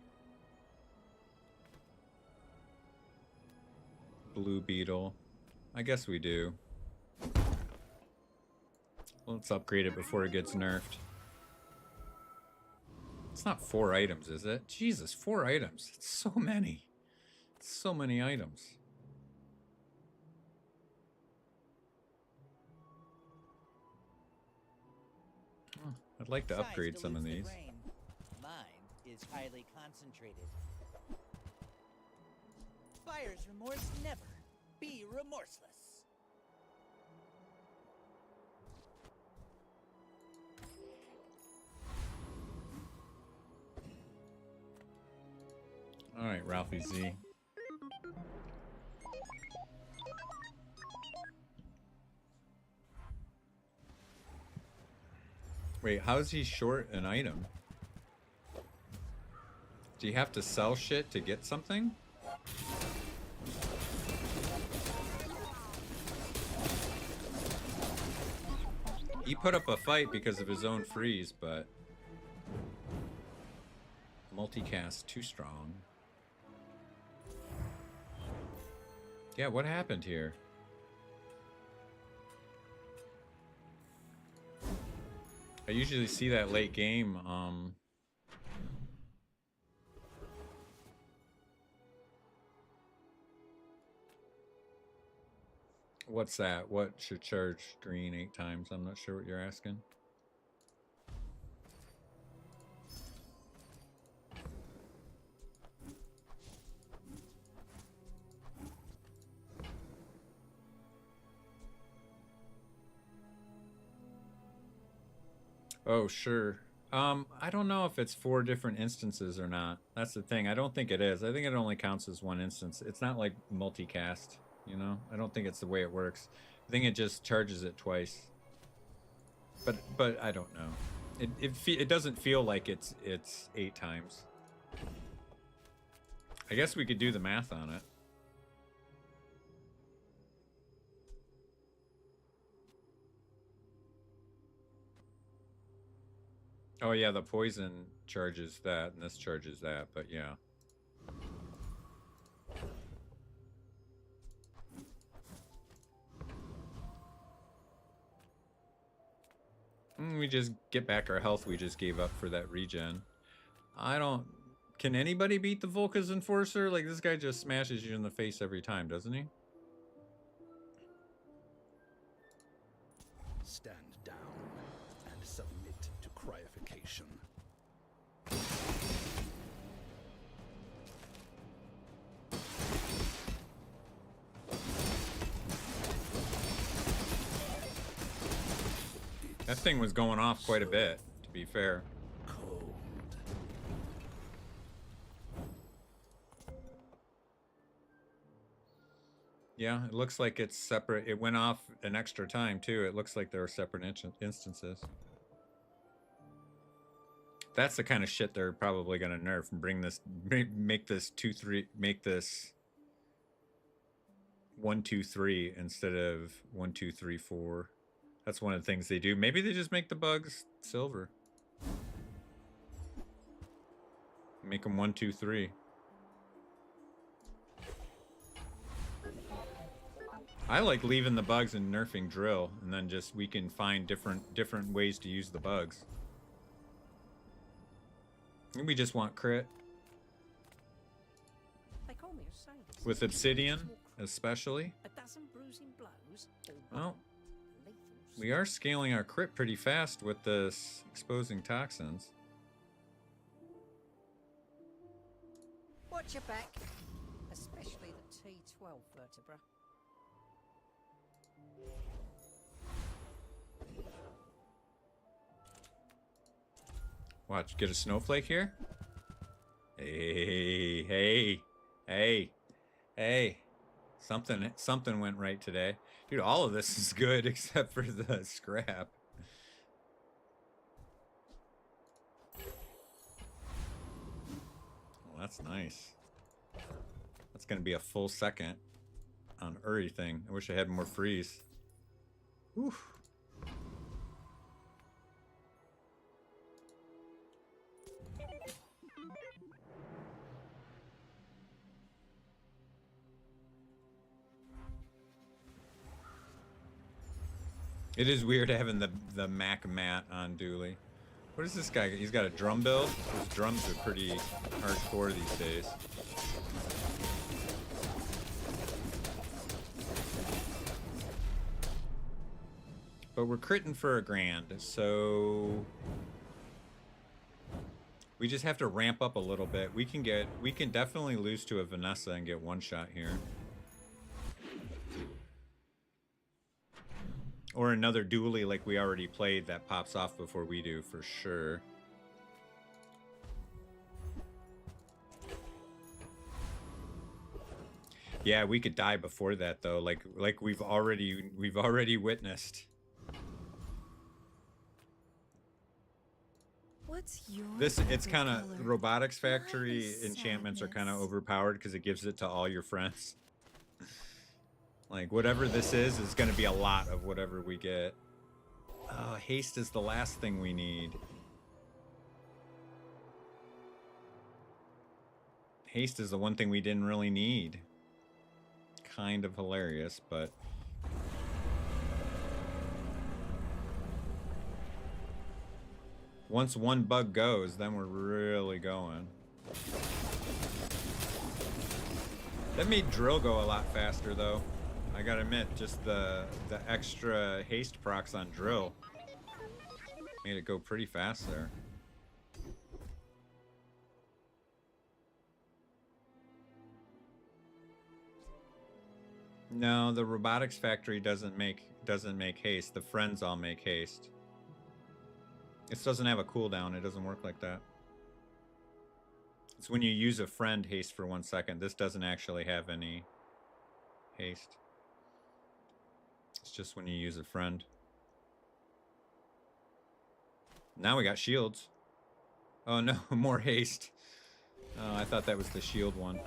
Blue Beetle. I guess we do. Let's upgrade it before it gets nerfed. It's not 4 items, is it? Jesus, 4 items. It's so many. It's so many items. Oh, I'd like to upgrade some of these. Mine is highly concentrated. Buyer's remorse never. Be remorseless. All right, Ralphie Z. Wait, how is he short an item? Do you have to sell shit to get something? He put up a fight because of his own freeze, but multicast too strong. Yeah, what happened here? I usually see that late game, what's that? What should charge green 8 times? I'm not sure what you're asking. Oh, sure. I don't know if it's 4 different instances or not. That's the thing. I don't think it is. I think it only counts as 1 instance. It's not like multicast, you know? I don't think it's the way it works. I think it just charges it twice. But I don't know. It doesn't feel like it's 8 times. I guess we could do the math on it. Oh yeah, the poison charges that, and this charges that, but yeah. We just get back our health we just gave up for that regen. I don't... Can anybody beat the Volca's Enforcer? Like, this guy just smashes you in the face every time, doesn't he? Stand down and submit to cryification. That thing was going off quite a bit, to be fair. Cold. Yeah, it looks like it's separate. It went off an extra time, too. It looks like there are separate instances. That's the kind of shit they're probably going to nerf and bring this, make this 2-3, make this 1-2-3 instead of 1-2-3-4. That's one of the things they do. Maybe they just make the bugs silver. Make them 1-2-3. I like leaving the bugs and nerfing drill, and then just we can find different ways to use the bugs. And we just want crit. They call me a saint. With Obsidian, especially. A dozen bruising blows. Well, we are scaling our crit pretty fast with this exposing toxins. Watch your back, especially the T12 vertebra. Watch, get a snowflake here. Hey, hey, hey, hey. Something went right today. Dude, all of this is good except for the scrap. Well, that's nice. That's gonna be a full second on everything. I wish I had more freeze. Whew. It is weird having the Mac mat on Dooley. What is this guy? He's got a drum build? His drums are pretty hardcore these days. But we're critting for a grand, so we just have to ramp up a little bit. We can definitely lose to a Vanessa and get one shot here. Or another Dooley like we already played that pops off before we do, for sure. Yeah, we could die before that though, like we've already witnessed. What's your It's kind of color? Robotics Why Factory the enchantments are kind of sadness? overpowered because it gives it to all your friends. Like whatever this is going to be a lot of whatever we get. Oh, haste is the last thing we need. Haste is the one thing we didn't really need. Kind of hilarious, but once one bug goes, then we're really going. That made drill go a lot faster though. I gotta admit, just the extra haste procs on drill made it go pretty fast there. No, the Robotics Factory doesn't make haste. The friends all make haste. This doesn't have a cooldown. It doesn't work like that. It's when you use a friend haste for 1 second. This doesn't actually have any haste. It's just when you use a friend. Now we got shields. Oh no, more haste. Oh, I thought that was the shield one.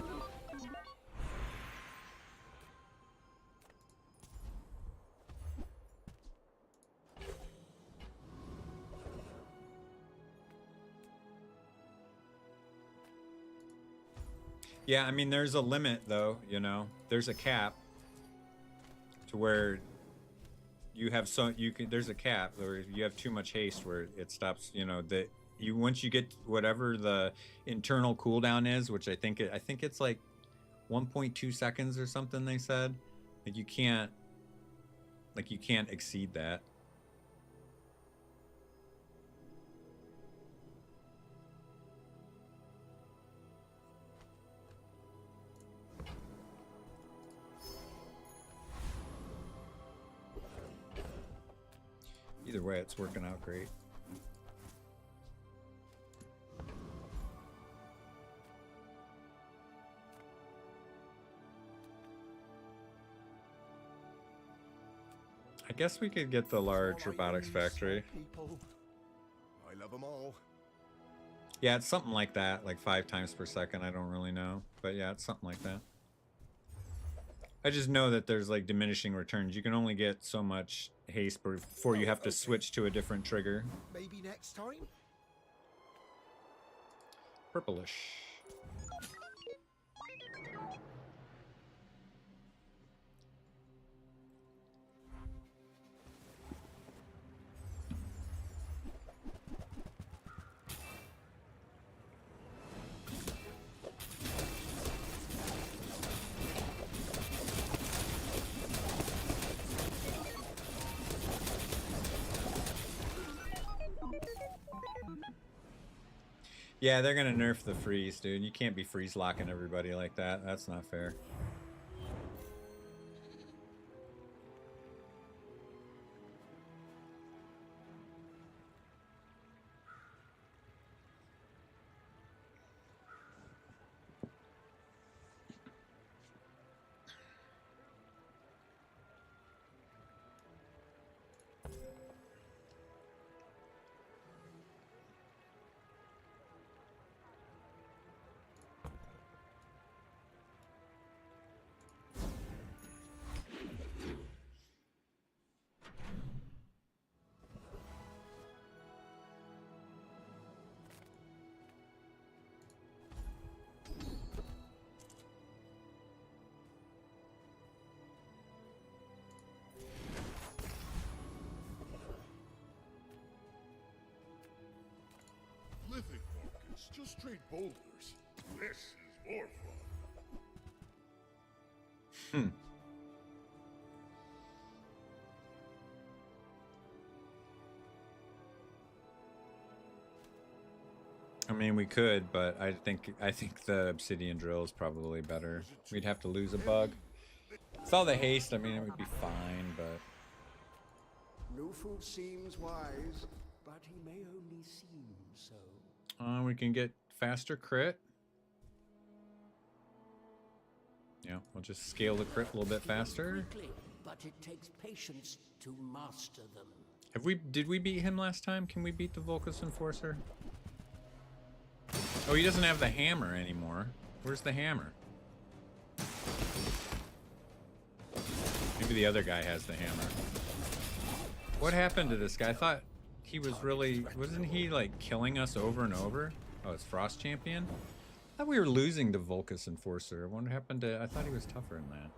Yeah, I mean, there's a limit though, you know. There's a cap to where you have there's a cap where you have too much haste where it stops, you know, that you once you get whatever the internal cooldown is, which I think it's like 1.2 seconds or something they said. Like you can't exceed that. Either way, it's working out great. I guess we could get the large Robotics Factory. People. I love them all. Yeah, it's something like that, like 5 times per second. I don't really know, but yeah, it's something like that. I just know that there's like diminishing returns. You can only get so much haste before you have to switch to a different trigger. Maybe next time? Purplish. Yeah, they're gonna nerf the freeze, dude. You can't be freeze locking everybody like that. That's not fair. Lithic markets, just straight boulders. This is more fun. Hmm. I mean, we could, but I think the obsidian drill is probably better. We'd have to lose a bug. With all the haste, I mean, it would be fine, but Nufu seems wise, but he may only seem so. we can get faster crit. Yeah, we'll just scale the crit a little bit faster. Quickly, but it takes patience to master them. Did we beat him last time? Can we beat the Volcus Enforcer? Oh, he doesn't have the hammer anymore. Where's the hammer? Maybe the other guy has the hammer. What happened to this guy? I thought he was really... Wasn't he, like, killing us over and over? Oh, it's Frost Champion? I thought we were losing to Volcus Enforcer. What happened to... I thought he was tougher than that.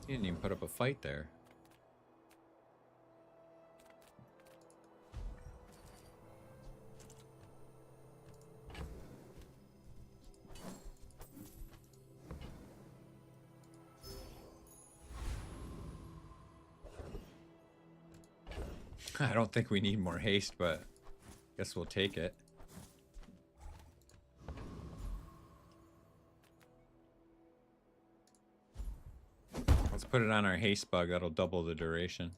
He didn't even put up a fight there. I don't think we need more haste, but I guess we'll take it. Let's put it on our haste bug. That'll double the duration.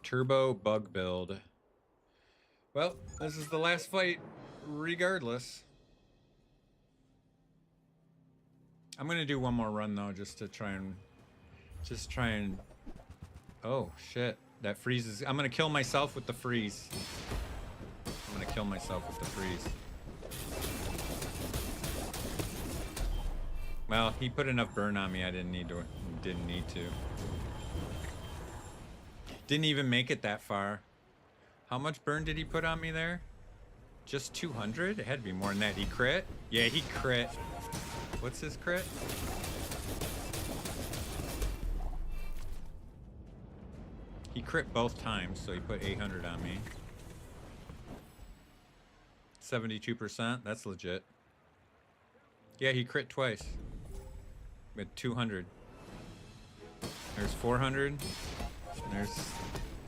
Turbo bug build. Well, this is the last fight regardless. I'm gonna do one more run though, just to try and oh shit, that freezes. I'm gonna kill myself with the freeze. I'm gonna kill myself with the freeze. Well, he put enough burn on me. I didn't need to. Didn't even make it that far. How much burn did he put on me there? Just 200? It had to be more than that. He crit? Yeah, he crit. What's his crit? He crit both times, so he put 800 on me. 72%, that's legit. Yeah, he crit twice. With 200. There's 400. There's...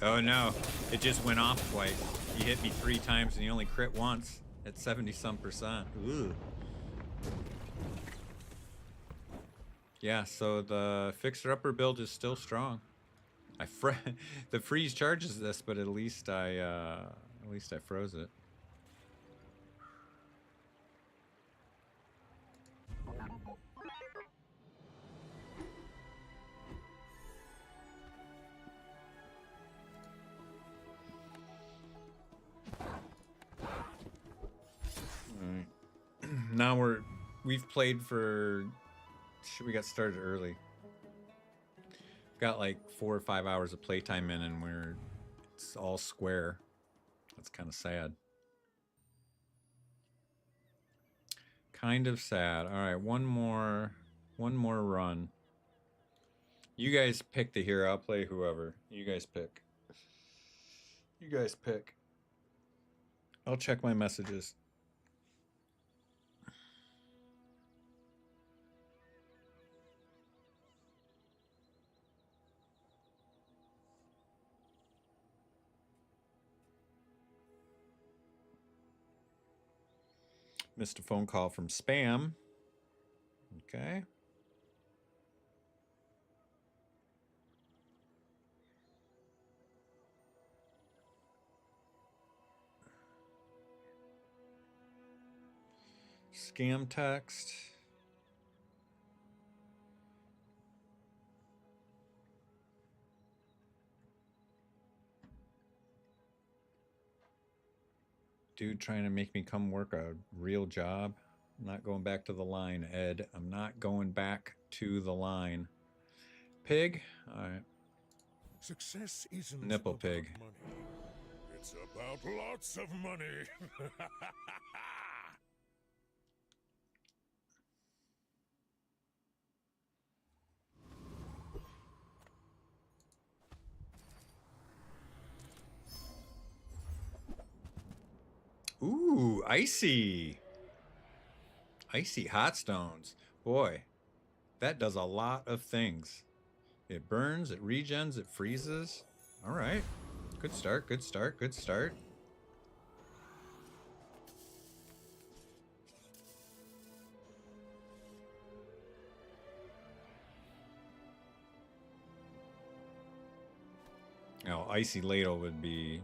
Oh no, it just went off twice. He hit me 3 times and he only crit once at 70-some%. Ooh. Yeah, so the fixer-upper build is still strong. The freeze charges this, but at least I froze it. Alright. Now we've played for... Shit, we got started early. Got like 4 or 5 hours of playtime in, and it's all square. That's kind of sad. Kind of sad. All right, one more run. You guys pick the hero. I'll play whoever. You guys pick. I'll check my messages. Missed a phone call from spam. Okay. Scam text. Dude trying to make me come work a real job. I'm not going back to the line, Ed. I'm not going back to the line. Pig? All right. Success isn't Nipple about pig. money. It's about lots of money. Ooh, icy. Icy hot stones. Boy, that does a lot of things. It burns, it regens, it freezes. All right. Good start, good start, good start. Oh, icy ladle would be...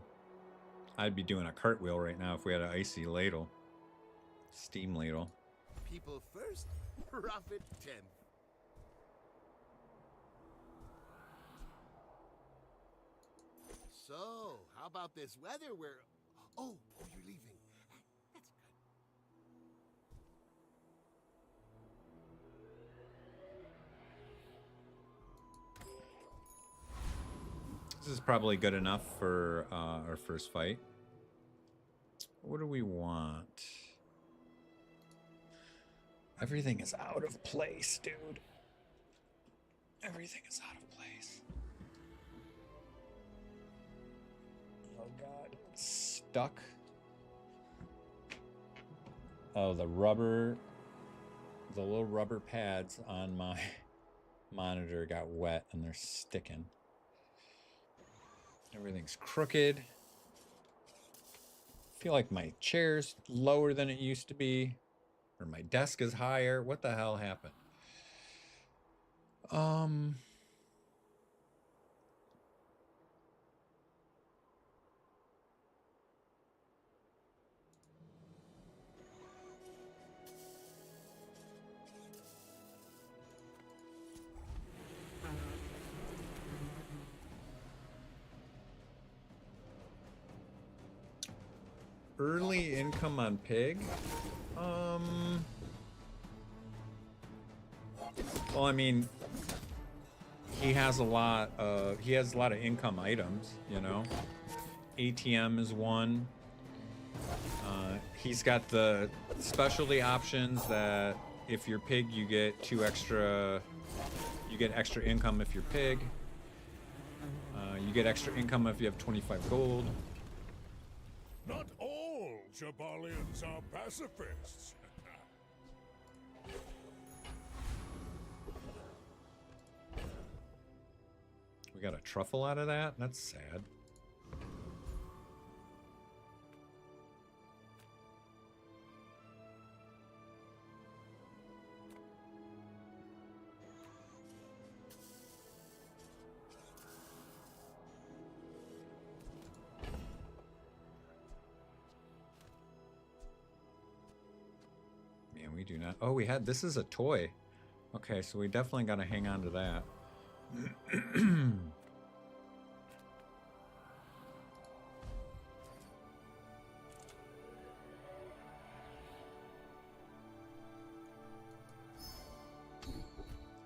I'd be doing a cartwheel right now if we had an icy ladle. Steam ladle. People first, profit 10th. So, how about this weather where... Oh, you're leaving. That's good. This is probably good enough for our first fight. What do we want? Everything is out of place, dude. Everything is out of place. Oh god, it's stuck. Oh, the little rubber pads on my monitor got wet and they're sticking. Everything's crooked. I feel like my chair's lower than it used to be. Or my desk is higher. What the hell happened? Early income on pig? Well, I mean, he has a lot of income items, you know. ATM is one. He's got the specialty options that if you're pig, you get extra income if you're pig. You get extra income if you have 25 gold. Not all Jabalians are pacifists. We got a truffle out of that? That's sad. Man, we do not... Oh, we had... This is a toy. Okay, so we definitely got to hang on to that.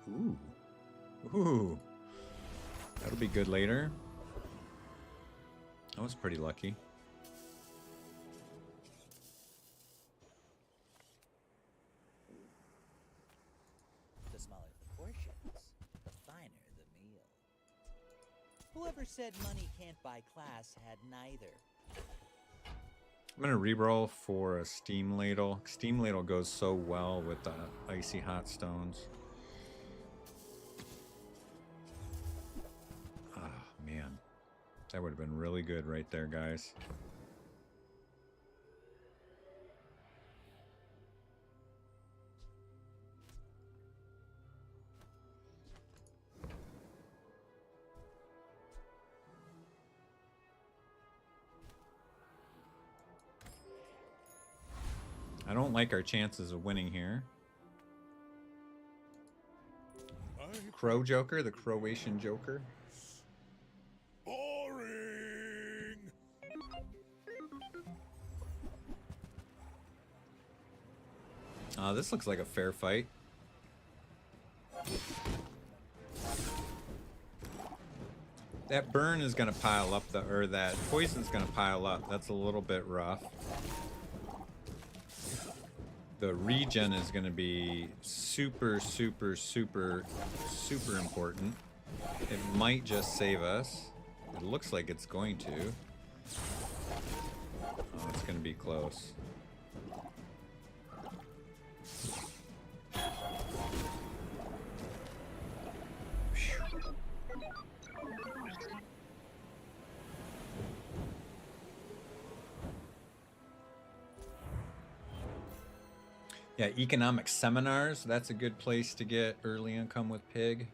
Ooh. Ooh. That'll be good later. I was pretty lucky. The smaller the portions, the finer the meal. Whoever said money can't buy class had neither. I'm gonna reroll for a steam ladle. Steam ladle goes so well with the icy hot stones. Ah, man. That would have been really good right there, guys. I don't like our chances of winning here. Crow Joker, the Croatian Joker. Boring. This looks like a fair fight. That burn is gonna pile up, or that poison's gonna pile up. That's a little bit rough. The regen is gonna be super, super, super, super important. It might just save us. It looks like it's going to. Oh, it's gonna be close. Yeah, economic seminars. That's a good place to get early income with Pig.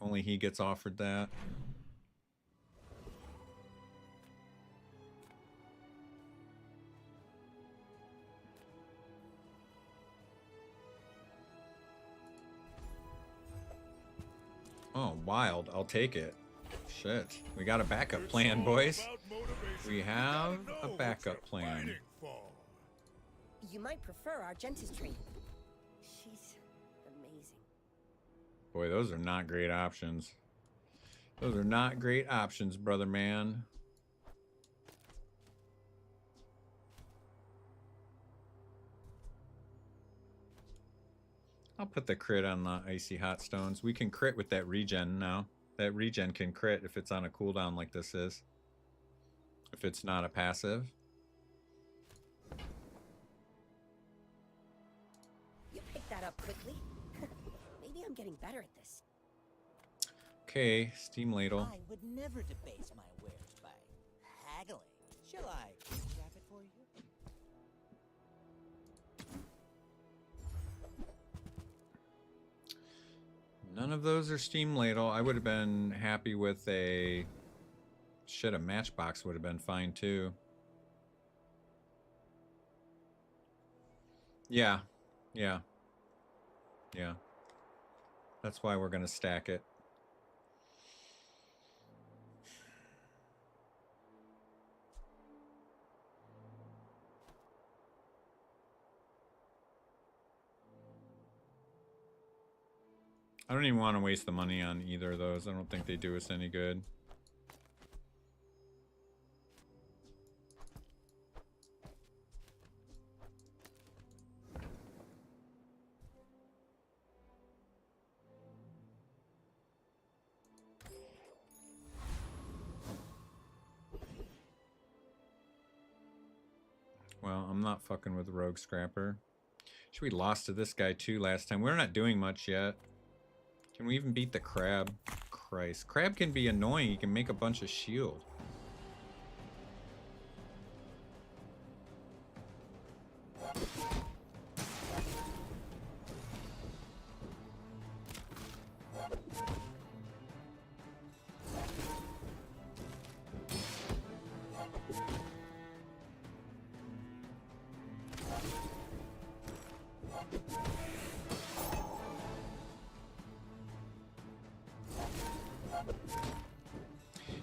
Only he gets offered that. Oh, wild. I'll take it. Shit. We got a backup plan, boys. We have a backup plan. You might prefer our dentistry. She's amazing. Boy, those are not great options. Those are not great options, brother man. I'll put the crit on the Icy Hot Stones. We can crit with that regen now. That regen can crit if it's on a cooldown like this is. If it's not a passive. You picked that up quickly. Maybe I'm getting better at this. Okay, Steam Ladle. I would never debase my wares by haggling. Shall I grab it for you? None of those are Steam Ladle. I would have been happy with a... Shit, a Matchbox would have been fine too. Yeah. Yeah. Yeah. That's why we're going to stack it. I don't even want to waste the money on either of those. I don't think they do us any good. Well, I'm not fucking with Rogue Scrapper. Should we lost to this guy too last time? We're not doing much yet. Can we even beat the Crab? Christ. Crab can be annoying. He can make a bunch of shield.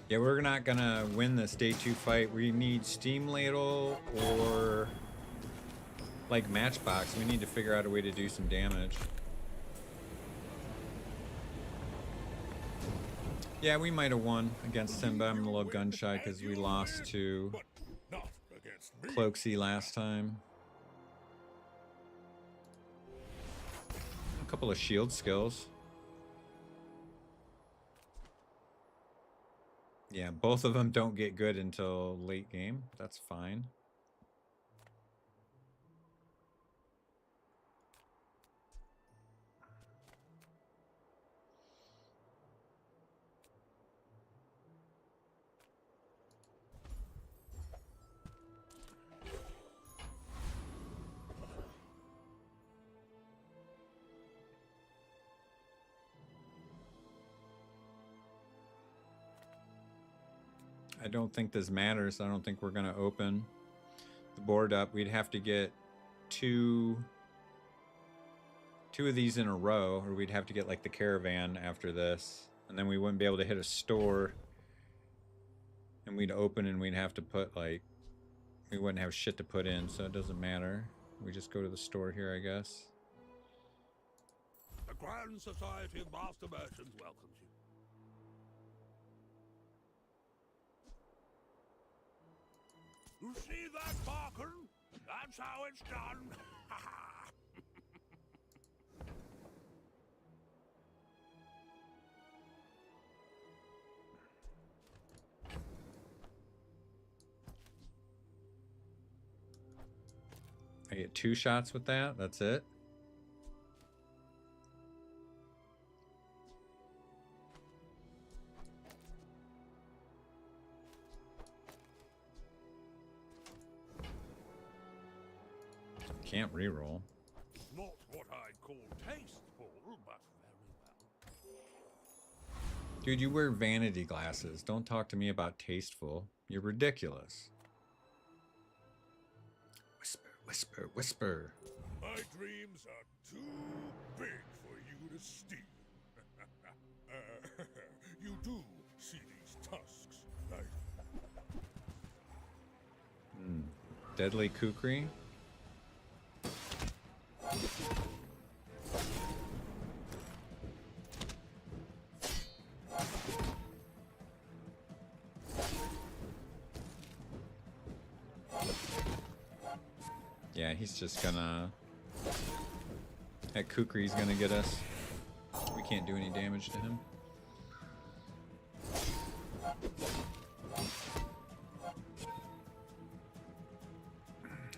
Yeah, we're not gonna win this day 2 fight. We need Steam Ladle or like Matchbox. We need to figure out a way to do some damage. Yeah, we might have won against him, but I'm a little gun shy because we lost to Cloaksy last time. A couple of shield skills. Yeah, both of them don't get good until late game. That's fine. I don't think this matters. I don't think we're going to open. the board up, we'd have to get two of these in a row, or we'd have to get like the caravan after this, and then we wouldn't be able to hit a store, and we'd open and we'd have to put like, we wouldn't have shit to put in, so it doesn't matter. We just go to the store here, I guess. The Grand Society of Master Merchants welcomes you. You see that, Barkin? That's how it's done. I get 2 shots with that. That's it. Can't reroll. Not what I'd call tasteful, but very well. Dude, you wear vanity glasses. Don't talk to me about tasteful. You're ridiculous. Whisper, whisper, whisper. My dreams are too big for you to steal. You do see these tusks, right? Deadly kukri. Yeah, he's just gonna... That kukri's gonna get us. We can't do any damage to him.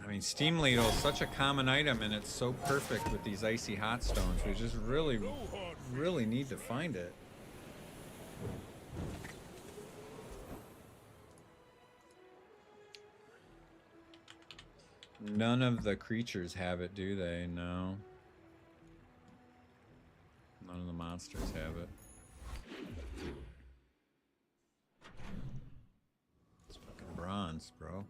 I mean, Steam Ladle is such a common item, and it's so perfect with these icy hot stones. We just really, really need to find it. None of the creatures have it, do they? No. None of the monsters have it. It's fucking bronze, bro.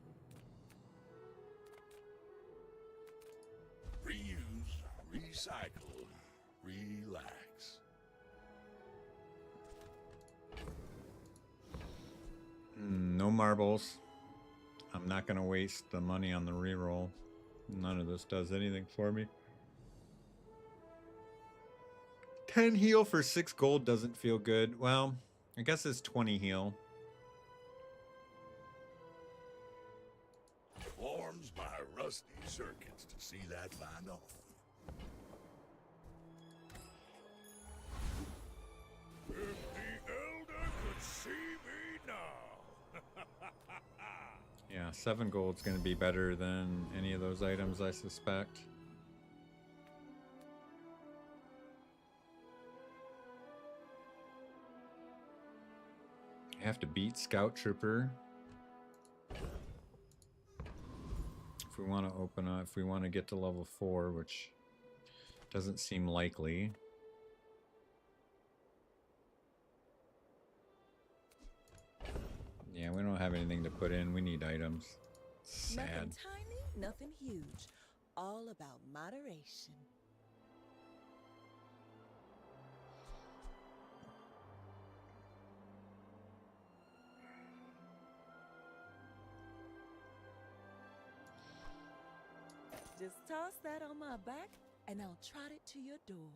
Reuse, recycle, relax. No marbles. I'm not gonna waste the money on the reroll. None of this does anything for me. 10 heal for 6 gold doesn't feel good. Well, I guess it's 20 heal. Warms my rusty circuits to see that find off. If the Elder could see me now. Yeah, 7 gold's gonna be better than any of those items, I suspect. I have to beat Scout Trooper. If we want to open up, if we want to get to level 4, which doesn't seem likely. Yeah, we don't have anything to put in. We need items. Sad. Nothing tiny, nothing huge. All about moderation. Just toss that on my back, and I'll trot it to your door.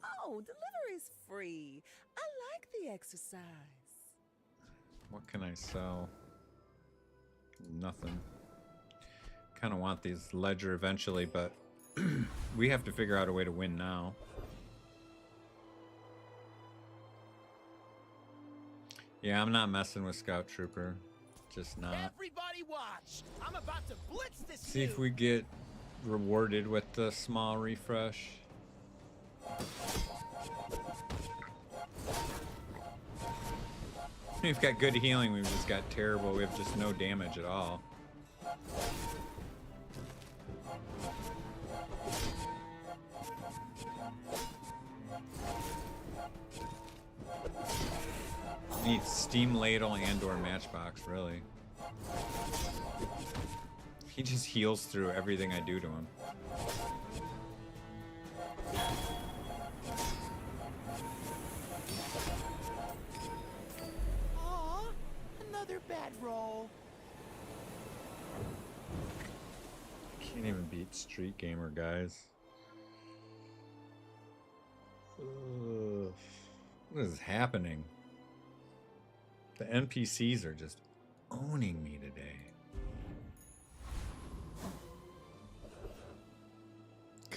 Oh, delivery's free. I like the exercise. What can I sell? Nothing. Kind of want these ledger eventually, but we have to figure out a way to win now. Yeah, I'm not messing with Scout Trooper. Just not. Everybody watch! I'm about to blitz this. See if we get rewarded with the small refresh. We've got good healing, we've just got terrible, we have just no damage at all. Need Steam Ladle and or Matchbox, really. He just heals through everything I do to him. Aw, another bad roll. Can't even beat Street Gamer, guys. Ugh. What is happening? The NPCs are just owning me today.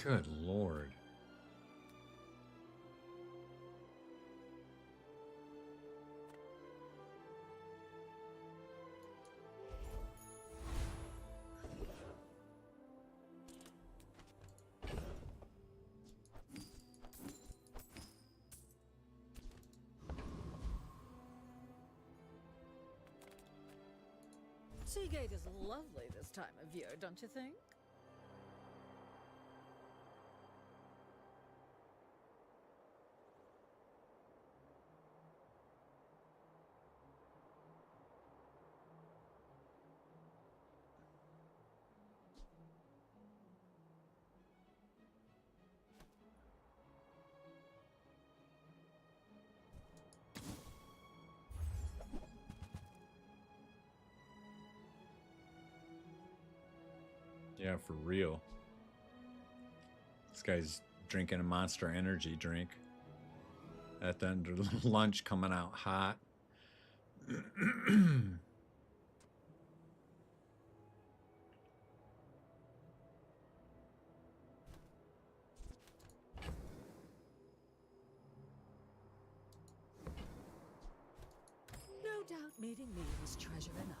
Good lord. Seagate is lovely this time of year, don't you think? Yeah, for real. This guy's drinking a Monster Energy drink at the end of lunch, coming out hot. No doubt meeting me was treasure enough.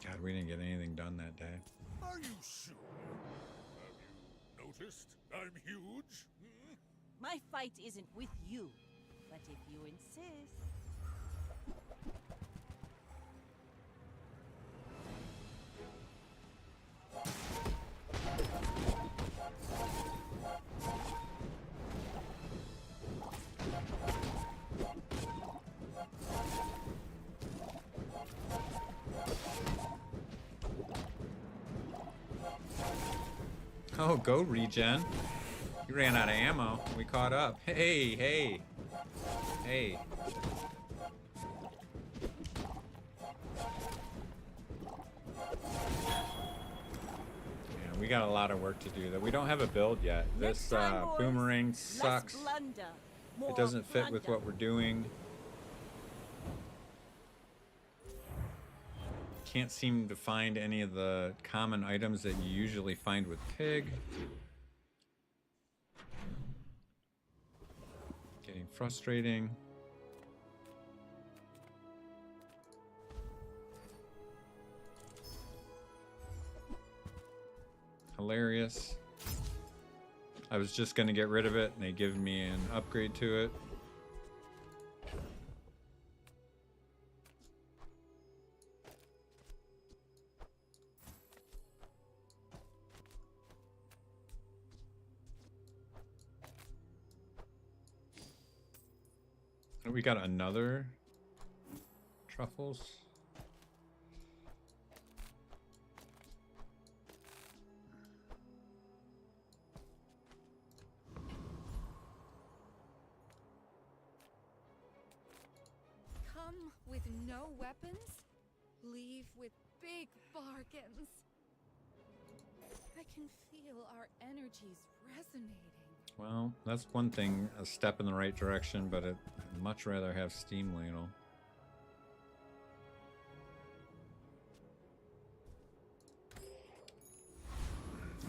God, we didn't get anything done that day. Are you sure? Have you noticed I'm huge? Hmm? My fight isn't with you, but if you insist. Oh, go regen. You ran out of ammo. We caught up. Hey, hey. Hey. Yeah, we got a lot of work to do. That we don't have a build yet. This boomerang sucks. It doesn't fit with what we're doing. Can't seem to find any of the common items that you usually find with Pig. Getting frustrating. Hilarious. I was just gonna get rid of it and they give me an upgrade to it. We got another truffles. Come with no weapons, leave with big bargains. I can feel our energies resonating. Well, that's one thing, a step in the right direction, but I'd much rather have Steam Ladle.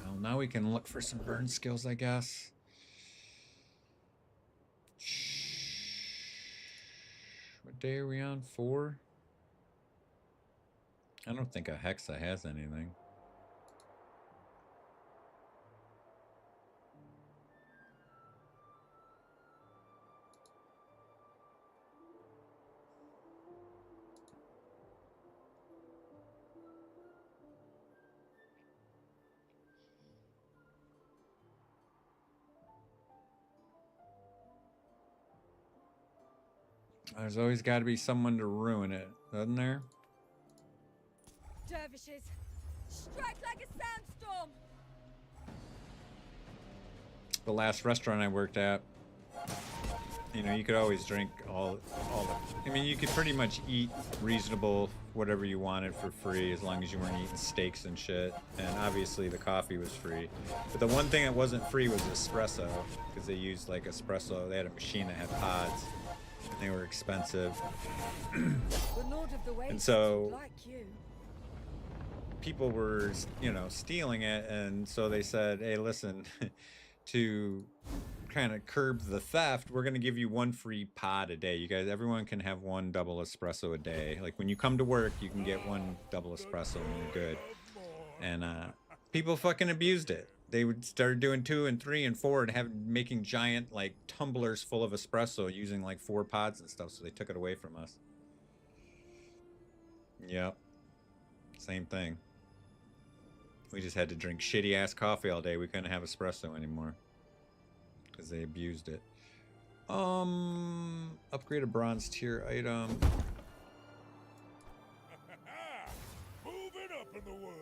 Well, now we can look for some burn skills, I guess. What day are we on? 4? I don't think a Hexa has anything. There's always got to be someone to ruin it, doesn't there? Dervishes, strike like a sandstorm. The last restaurant I worked at, you know, you could always drink all the, I mean, you could pretty much eat reasonable whatever you wanted for free as long as you weren't eating steaks and shit. And obviously the coffee was free. But the one thing that wasn't free was espresso, because they used like espresso. They had a machine that had pods. And they were expensive. And so people were, you know, stealing it. And so they said, hey, listen, to kind of curb the theft, we're going to give you one free pod a day. You guys, everyone can have one double espresso a day. Like when you come to work, you can get one double espresso and you're good. And people fucking abused it. They would start doing 2 and 3 and 4 and making giant like tumblers full of espresso using like 4 pods and stuff. So they took it away from us. Yep. Same thing. We just had to drink shitty ass coffee all day. We couldn't have espresso anymore because they abused it. Upgrade a bronze tier item. Moving up in the world.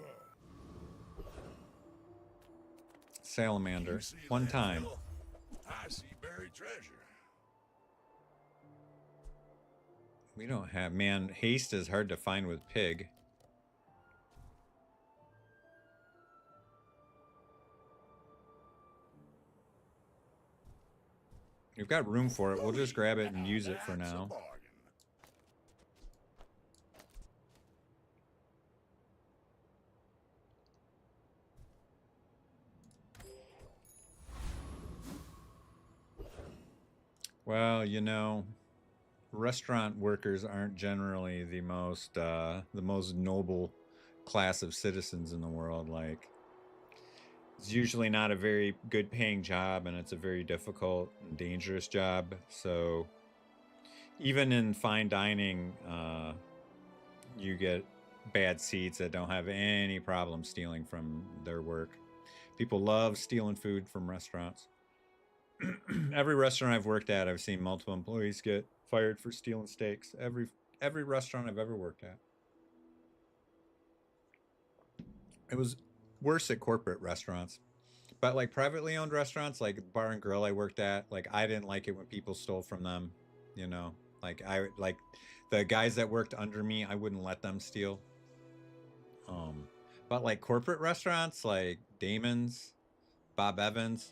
Salamander. One time. I see buried treasure. We don't have, man, haste is hard to find with pig. We've got room for it. We'll just grab it and use it for now. Well, you know, restaurant workers aren't generally the most noble class of citizens in the world. Like, it's usually not a very good paying job, and it's a very difficult and dangerous job. So even in fine dining, you get bad seats that don't have any problem stealing from their work. People love stealing food from restaurants. Every restaurant I've worked at, I've seen multiple employees get fired for stealing steaks. Every restaurant I've ever worked at. It was worse at corporate restaurants, but like privately owned restaurants, like bar and grill I worked at, like I didn't like it when people stole from them. You know, like the guys that worked under me, I wouldn't let them steal. But like corporate restaurants, like Damon's, Bob Evans,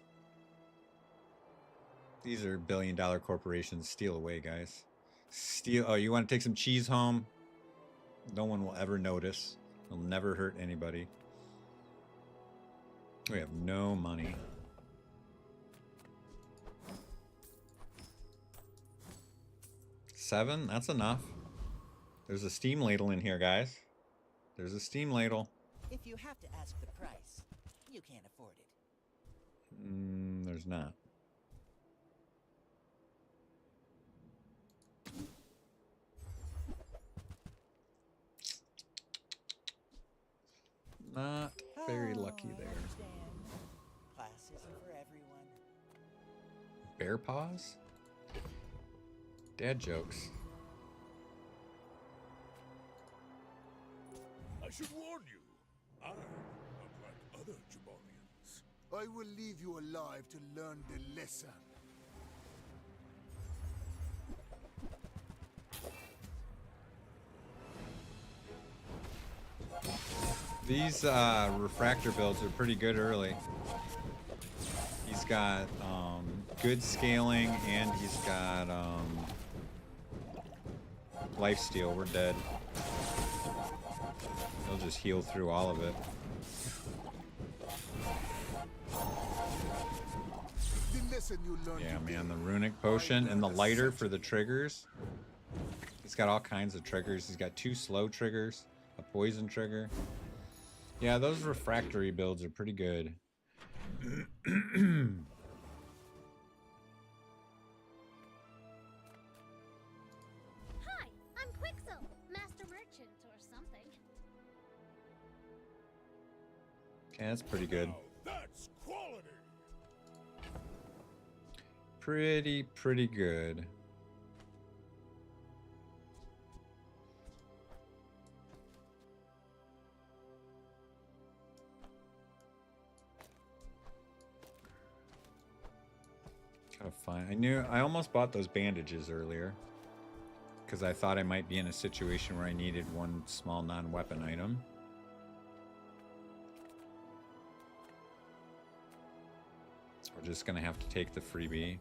these are billion-dollar corporations. Steal away, guys. Steal. Oh, you want to take some cheese home? No one will ever notice. It'll never hurt anybody. We have no money. $7? That's enough. There's a steam ladle in here, guys. There's a steam ladle. If you have to ask the price, you can't afford it. There's not. Not very lucky there. Class isn't for everyone. Bear paws? Dad jokes. I should warn you, I'm not like other Jabarians. I will leave you alive to learn the lesson. These refractor builds are pretty good early. He's got good scaling, and he's got lifesteal. We're dead. He'll just heal through all of it. Yeah, man, the runic potion and the lighter for the triggers. He's got all kinds of triggers. He's got 2 slow triggers, a poison trigger. Yeah, those refractory builds are pretty good. Hi, I'm Quixel, Master Merchant or something. Okay, that's pretty good. That's quality. Pretty good. Gotta find. I almost bought those bandages earlier because I thought I might be in a situation where I needed one small non-weapon item. We're just gonna have to take the freebie.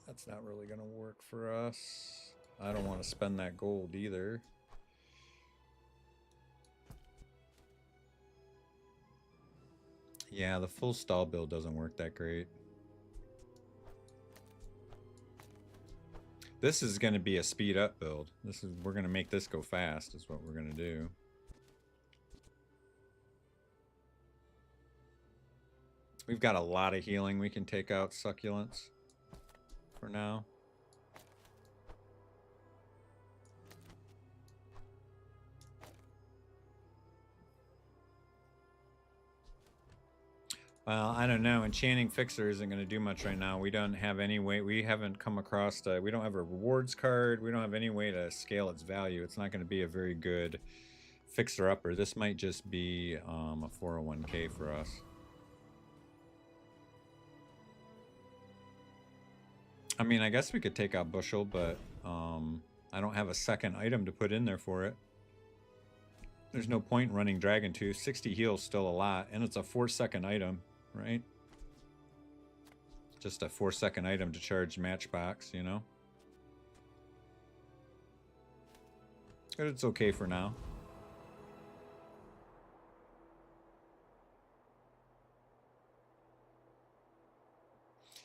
That's not really gonna work for us. I don't want to spend that gold either. Yeah, the full stall build doesn't work that great. This is going to be a speed up build. We're going to make this go fast is what we're going to do. We've got a lot of healing we can take out succulents for now. Well, I don't know. Enchanting Fixer isn't going to do much right now. We don't have any way. We haven't come across. We don't have a rewards card. We don't have any way to scale its value. It's not going to be a very good fixer-upper. This might just be a 401k for us. I mean, I guess we could take out Bushel, but I don't have a second item to put in there for it. There's no point in running Dragon Tooth. 60 heals still a lot, and it's a 4-second item, right? Just a 4-second item to charge Matchbox, you know? But it's okay for now.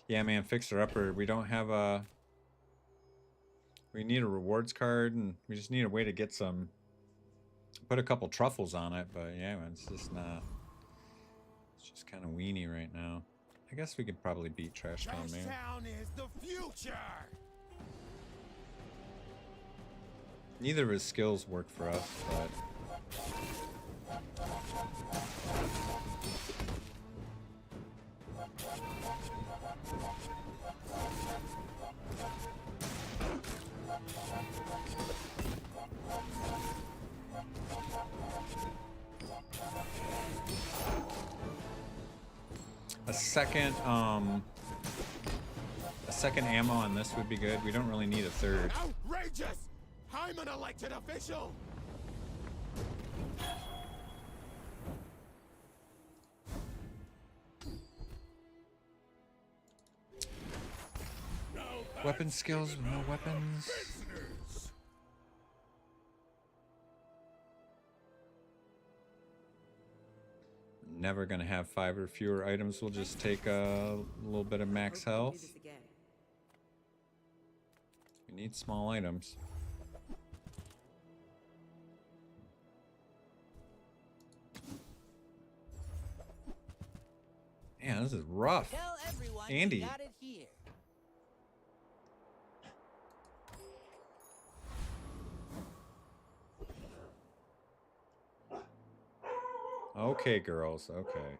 Yeah, man, Fixer-Upper. We don't have a... We need a rewards card, and we just need a way to get some... Put a couple truffles on it, but yeah, it's just not... It's just kind of weenie right now. I guess we could probably beat Trash Town Man. Trash Town is the future! Neither of his skills work for us, but... A second ammo on this would be good. We don't really need a third. Outrageous! I'm an elected official! Weapon skills with no weapons. Never gonna have 5 or fewer items. We'll just take a little bit of max health. We need small items. Man, this is rough. Tell everyone Andy. you got it here. Okay, girls. Okay.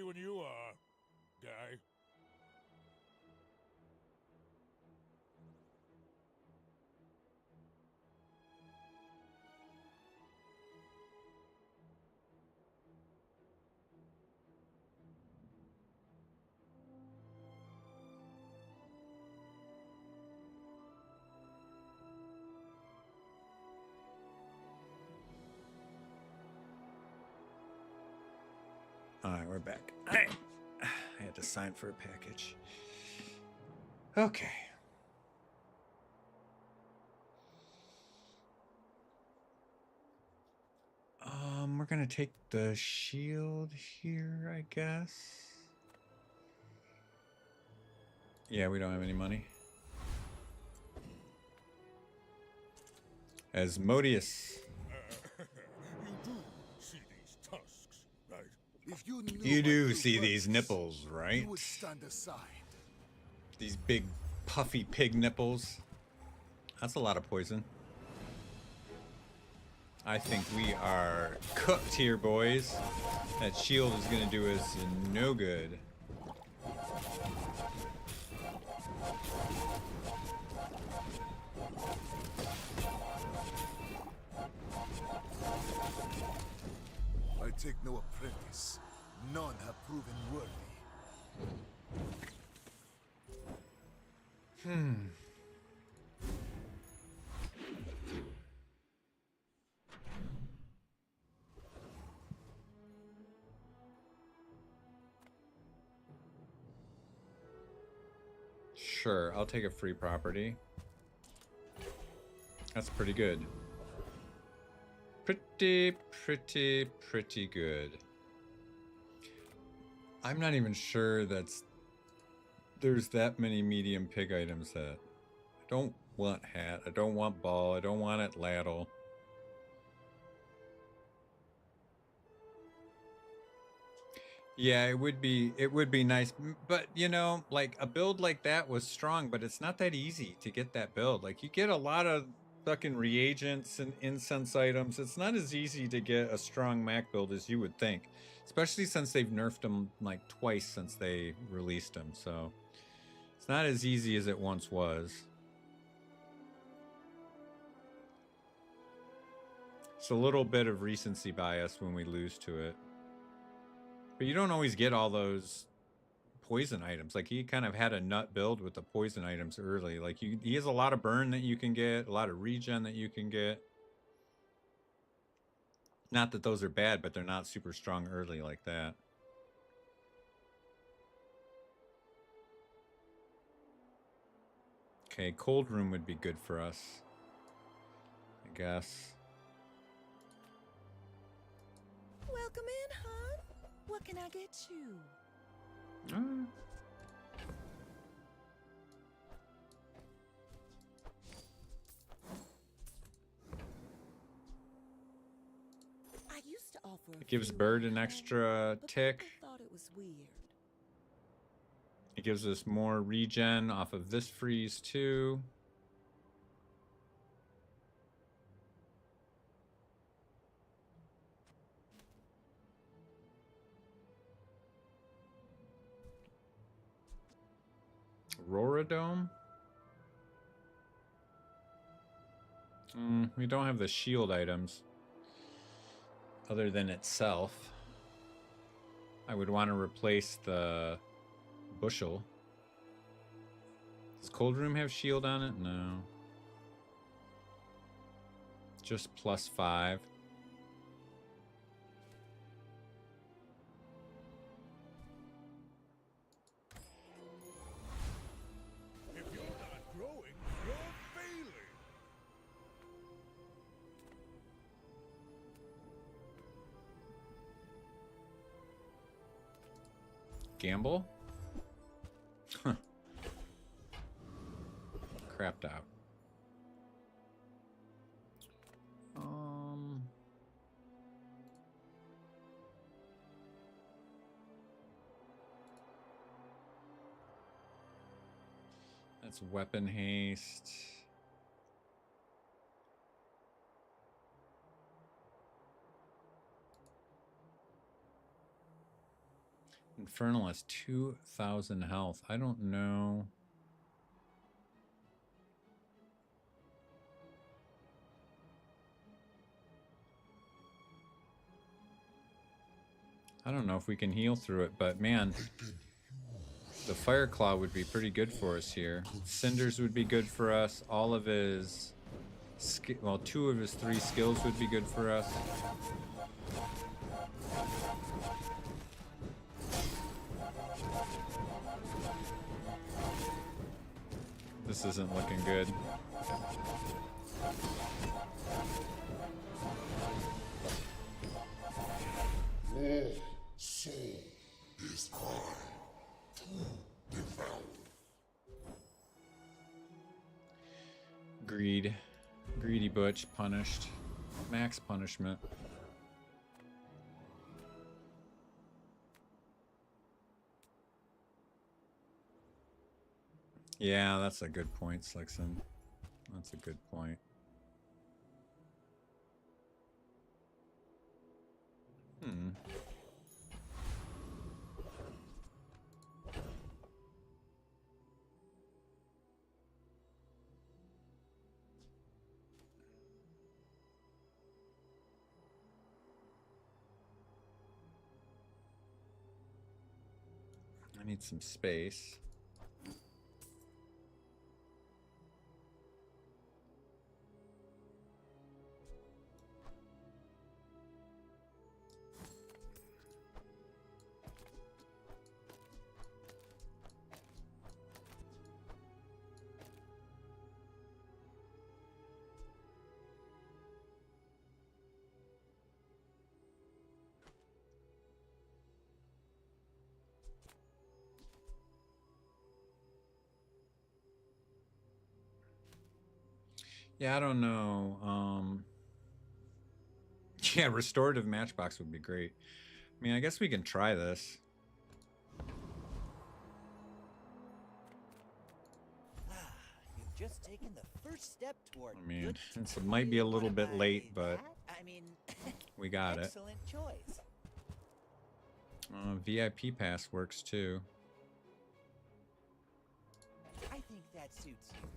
when you are, guy. All right, we're back. I had to sign for a package. Okay. We're gonna take the shield here, I guess. Yeah, we don't have any money. Asmodeus. You do see these tusks, right? If you knew You my do true see these purpose, nipples, right? You would stand aside. These big puffy pig nipples. That's a lot of poison. I think we are cooked here, boys. That shield is gonna do us no good. I take no apprentice. None have proven worthy. Sure, I'll take a free property. That's pretty good. Pretty good. I'm not even sure there's that many medium pig items that I don't want hat, I don't want ball, I don't want atlatl. Yeah, it would be nice, but you know, like a build like that was strong, but it's not that easy to get that build. Like you get a lot of fucking reagents and incense items. It's not as easy to get a strong Mac build as you would think, especially since they've nerfed them like twice since they released them. So it's not as easy as it once was. It's a little bit of recency bias when we lose to it. But you don't always get all those poison items. Like he kind of had a nut build with the poison items early. Like he has a lot of burn that you can get, a lot of regen that you can get. Not that those are bad, but they're not super strong early like that. Okay, cold room would be good for us, I guess. Welcome in, hon. What can I get you? I used to offer It gives Bird an extra tick. thought it was weird. It gives us more regen off of this freeze too. Aurora Dome? We don't have the shield items other than itself. I would want to replace the bushel. Does Cold Room have shield on it? No. Just +5. If you're not growing, you're failing. Gamble? Huh. Crapped out. That's weapon haste. Infernal has 2,000 health. I don't know. I don't know if we can heal through it, but man, the Fire Claw would be pretty good for us here. Cinders would be good for us. All of his, well, 2 of his 3 skills would be good for us. This isn't looking good. Your soul is mine to devour. Greed. Greedy Butch punished. Max punishment. Yeah, that's a good point, Slixon. That's a good point. I need some space. Yeah, I don't know. Yeah, restorative matchbox would be great. I mean, I guess we can try this. You've just taken the first step toward. I mean, it might be a little bit late, but I mean, we got it. excellent choice. VIP pass works too. I think that suits you beautifully.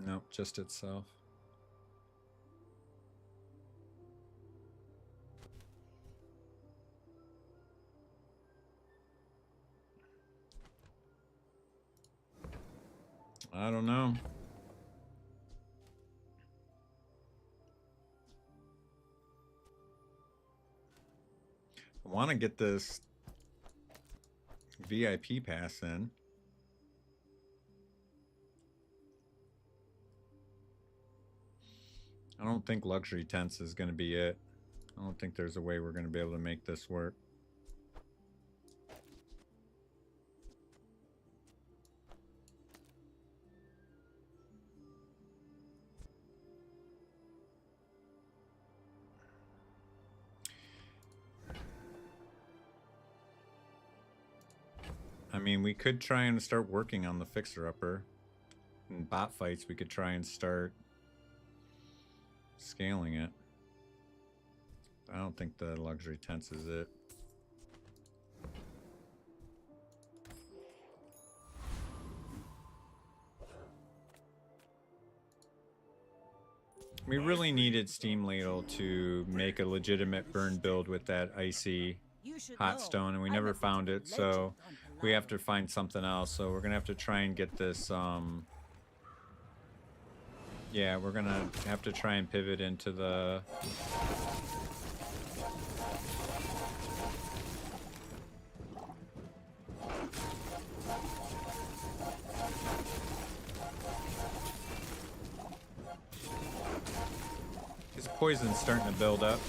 Nope, just itself. I don't know. I want to get this VIP pass in. I don't think luxury tents is going to be it. I don't think there's a way we're going to be able to make this work. I mean, we could try and start working on the fixer-upper. In bot fights, we could try and start scaling it. I don't think the luxury tents is it. We really needed Steam Ladle to make a legitimate burn build with that icy hot stone, and we never found it, so we have to find something else. So we're gonna have to try and get this yeah, we're gonna have to try and pivot into the his poison's starting to build up.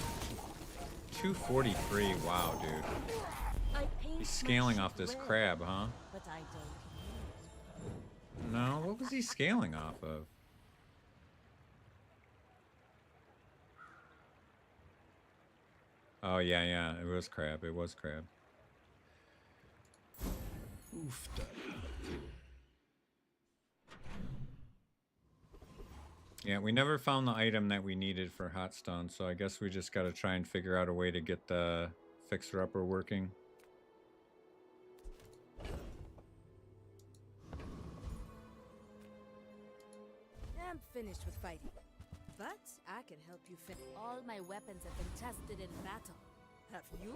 243, wow, dude. I paint He's my scaling ship off this red, crab, huh? But I don't. No, what was he scaling off of? Oh, yeah, it was crab. It was crab. Oof. Yeah, we never found the item that we needed for hot stone, so I guess we just gotta try and figure out a way to get the fixer-upper working. I'm finished with fighting, but I can help you finish. All my weapons have been tested in battle. Have you?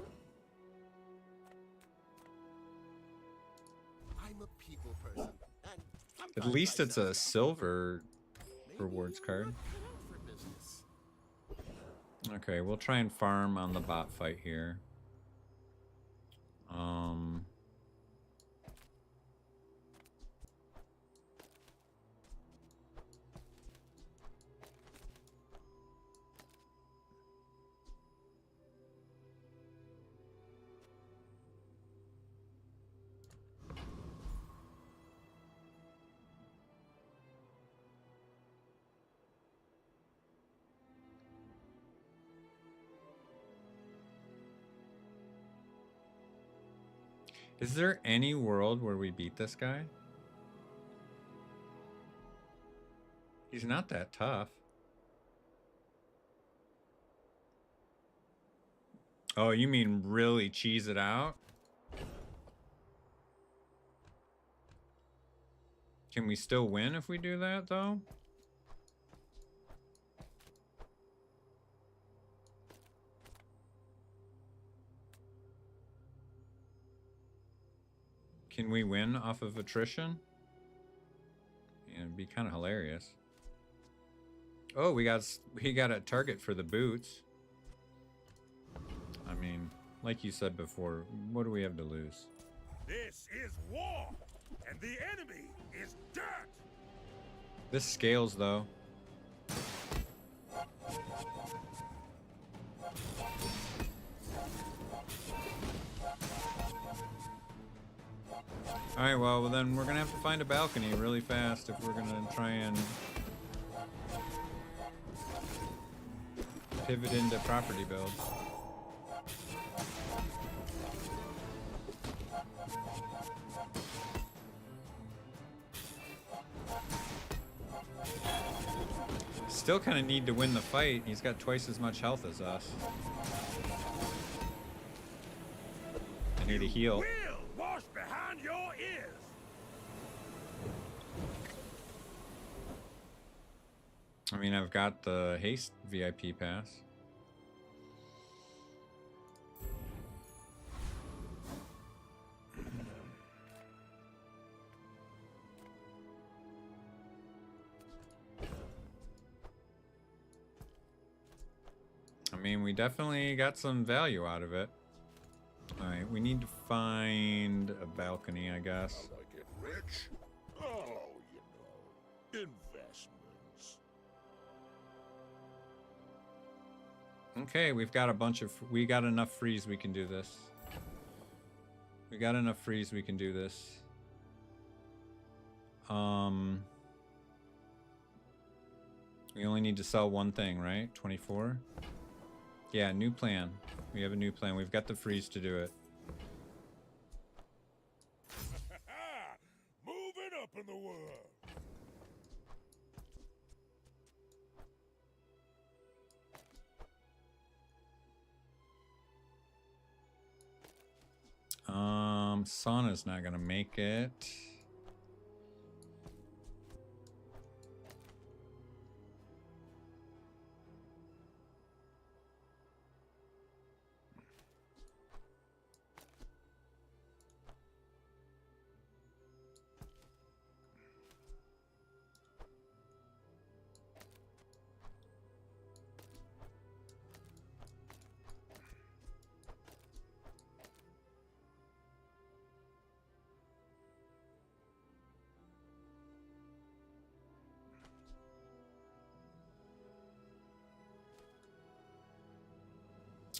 I'm a people person, and At least it's a silver rewards card. Okay, we'll try and farm on the bot fight here. Is there any world where we beat this guy? He's not that tough. Oh, you mean really cheese it out? Can we still win if we do that, though? Can we win off of attrition? Yeah, it'd be kind of hilarious. Oh, we got a target for the boots. I mean, like you said before, what do we have to lose? This is war, and the enemy is dirt. This scales, though. Alright, well then we're gonna have to find a balcony really fast if we're gonna try and pivot into property build. Still kind of need to win the fight. He's got twice as much health as us. I need to heal. Wash behind your ears. I mean, I've got the haste VIP pass. I mean, we definitely got some value out of it. Alright, we need to find a balcony, I guess. How do I get rich? Oh, you know, investments. Okay, we got enough freeze we can do this. We got enough freeze we can do this. We only need to sell one thing, right? 24? Yeah, new plan. We have a new plan. We've got the freeze to do it. Moving up in the world. Sauna's not gonna make it.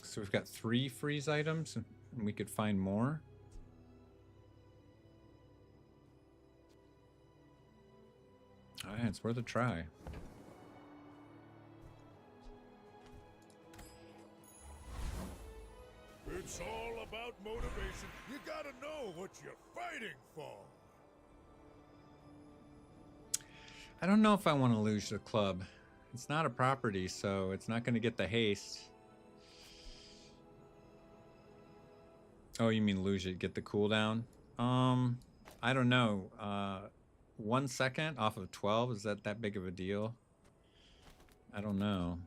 So we've got 3 freeze items. and we could find more. Oh, yeah, it's worth a try. It's all about motivation. You gotta know what you're fighting for. I don't know if I want to lose the club. It's not a property, so it's not going to get the haste. Oh, you mean lose it, get the cooldown? I don't know. 1 second off of 12, is that big of a deal? I don't know.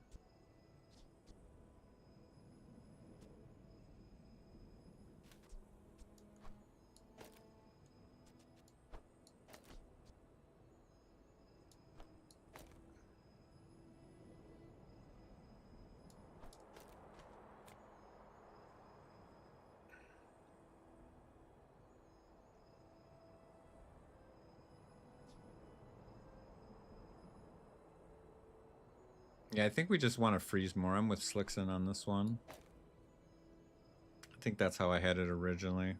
Yeah, I think we just want to freeze more. I'm with Slickson on this one. I think that's how I had it originally.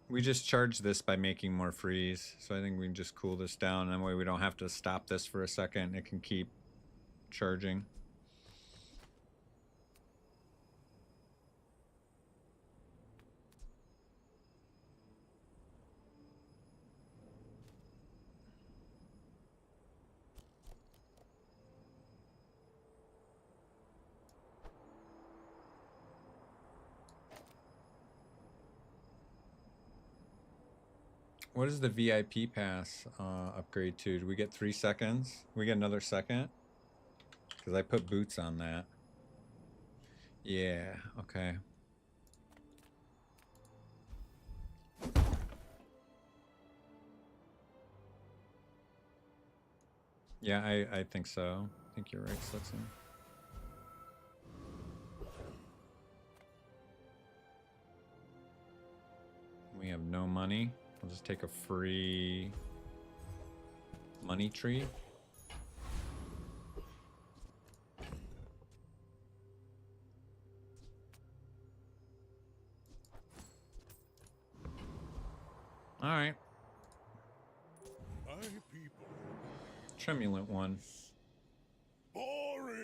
We just charge this by making more freeze. So I think we can just cool this down. That way we don't have to stop this for a second. It can keep charging. What is the VIP pass upgrade to? Do we get 3 seconds? We get another second? Because I put boots on that. Yeah, okay. Yeah, I think so. I think you're right, Slickson. We have no money. I'll just take a free money tree. All right. My people. Tremulant one. Boring.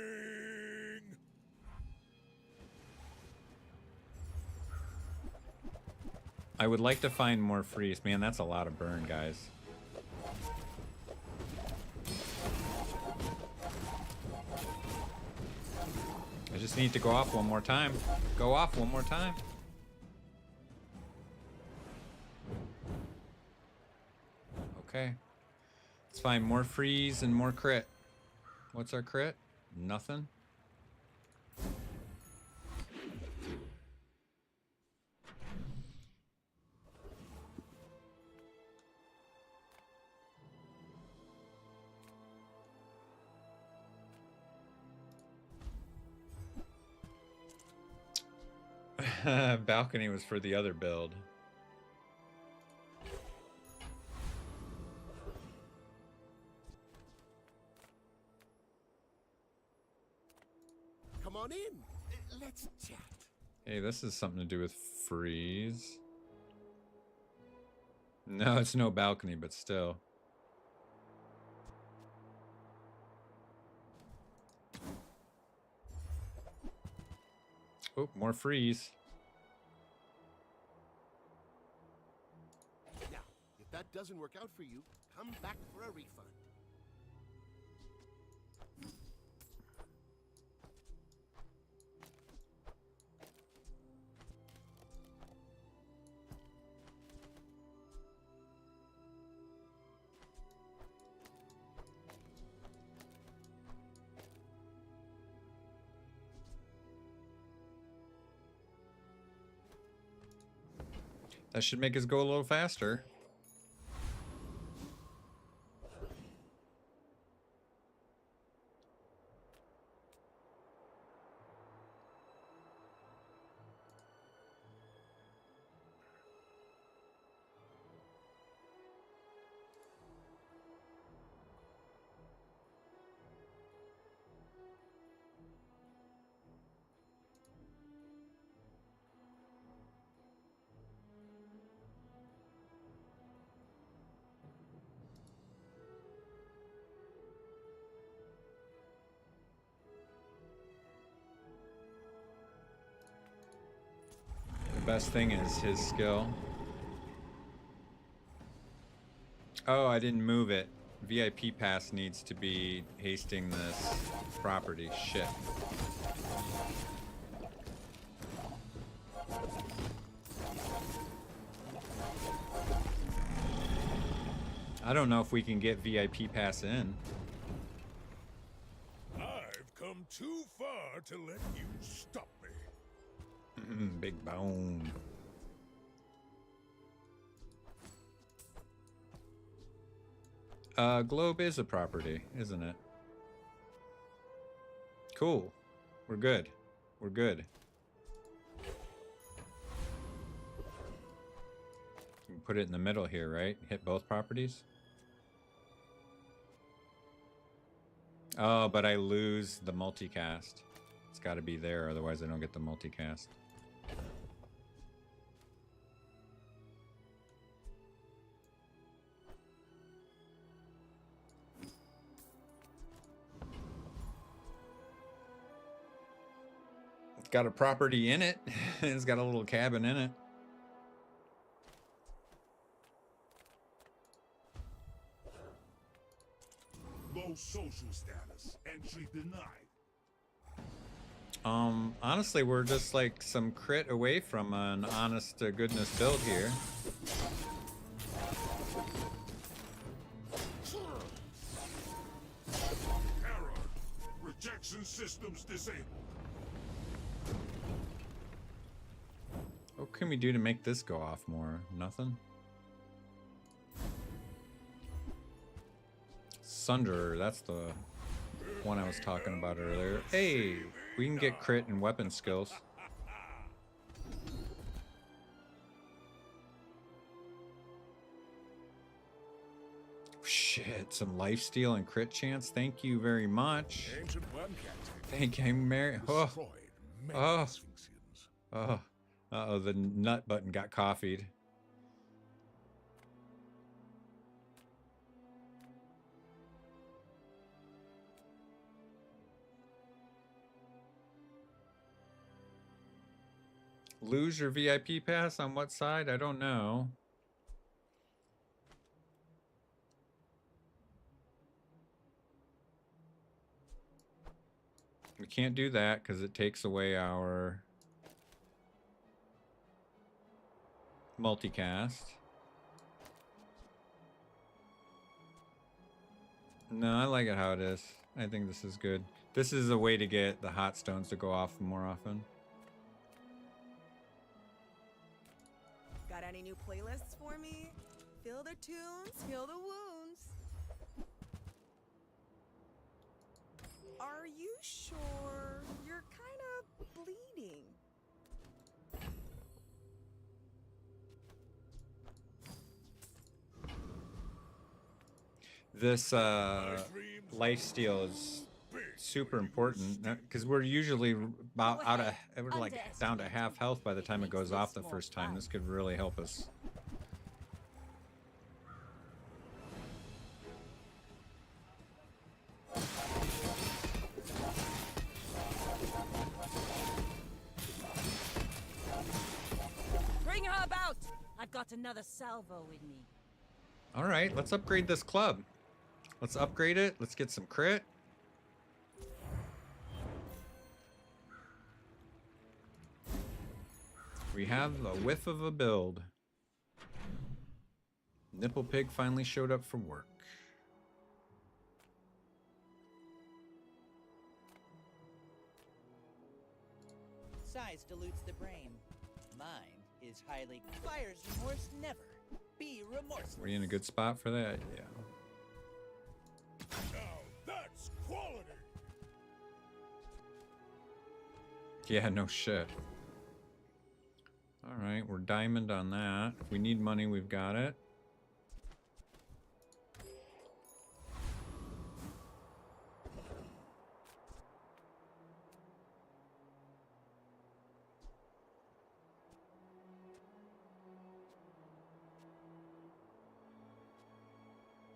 I would like to find more freeze. Man, that's a lot of burn, guys. I just need to go off one more time. Go off one more time. Okay. Let's find more freeze and more crit. What's our crit? Nothing. Balcony was for the other build. Come on in. Let's chat. Hey, this is something to do with freeze. No, it's no balcony, but still. Oh, more freeze. Now, if that doesn't work out for you, come back for a refund. That should make us go a little faster. Best thing is his skill. Oh, I didn't move it. VIP pass needs to be hasting this property. Shit. I don't know if we can get VIP pass in. I've come too far to let you stop me. Big bone. Globe is a property, isn't it? Cool. We're good. We're good. You can put it in the middle here, right? Hit both properties. Oh, but I lose the multicast. It's got to be there, otherwise I don't get the multicast. It's got a property in it. It's got a little cabin in it. Low social status. Entry denied. Honestly, we're just like some crit away from an honest to goodness build here. Error. Rejection systems disabled. What can we do to make this go off more? Nothing? Sunderer, that's the one I was talking about earlier. Hey, we can get crit and weapon skills. Shit, some lifesteal and crit chance. Thank you very much. Thank you, Mary. Oh, oh, oh. Uh-oh, the nut button got coffeeed. Lose your VIP pass on what side? I don't know. We can't do that because it takes away our multicast. No, I like it how it is. I think this is good. This is a way to get the hot stones to go off more often. Got any new playlists for me? Feel the tunes, heal the wounds. Are you sure you're kind of bleeding? This lifesteal is super important because we're usually about we're like down to half health by the time it goes off the first time. This could really help us. Bring her about! I've got another salvo in me. All right, let's upgrade this club. Let's upgrade it. Let's get some crit. We have a whiff of a build. Nipple Pig finally showed up for work. Size dilutes the brain. Mind is highly... Buyer's remorse never. Be remorseless. Were you in a good spot for that? Yeah. Now that's quality. Yeah, no shit. All right, we're diamond on that. If we need money, we've got it.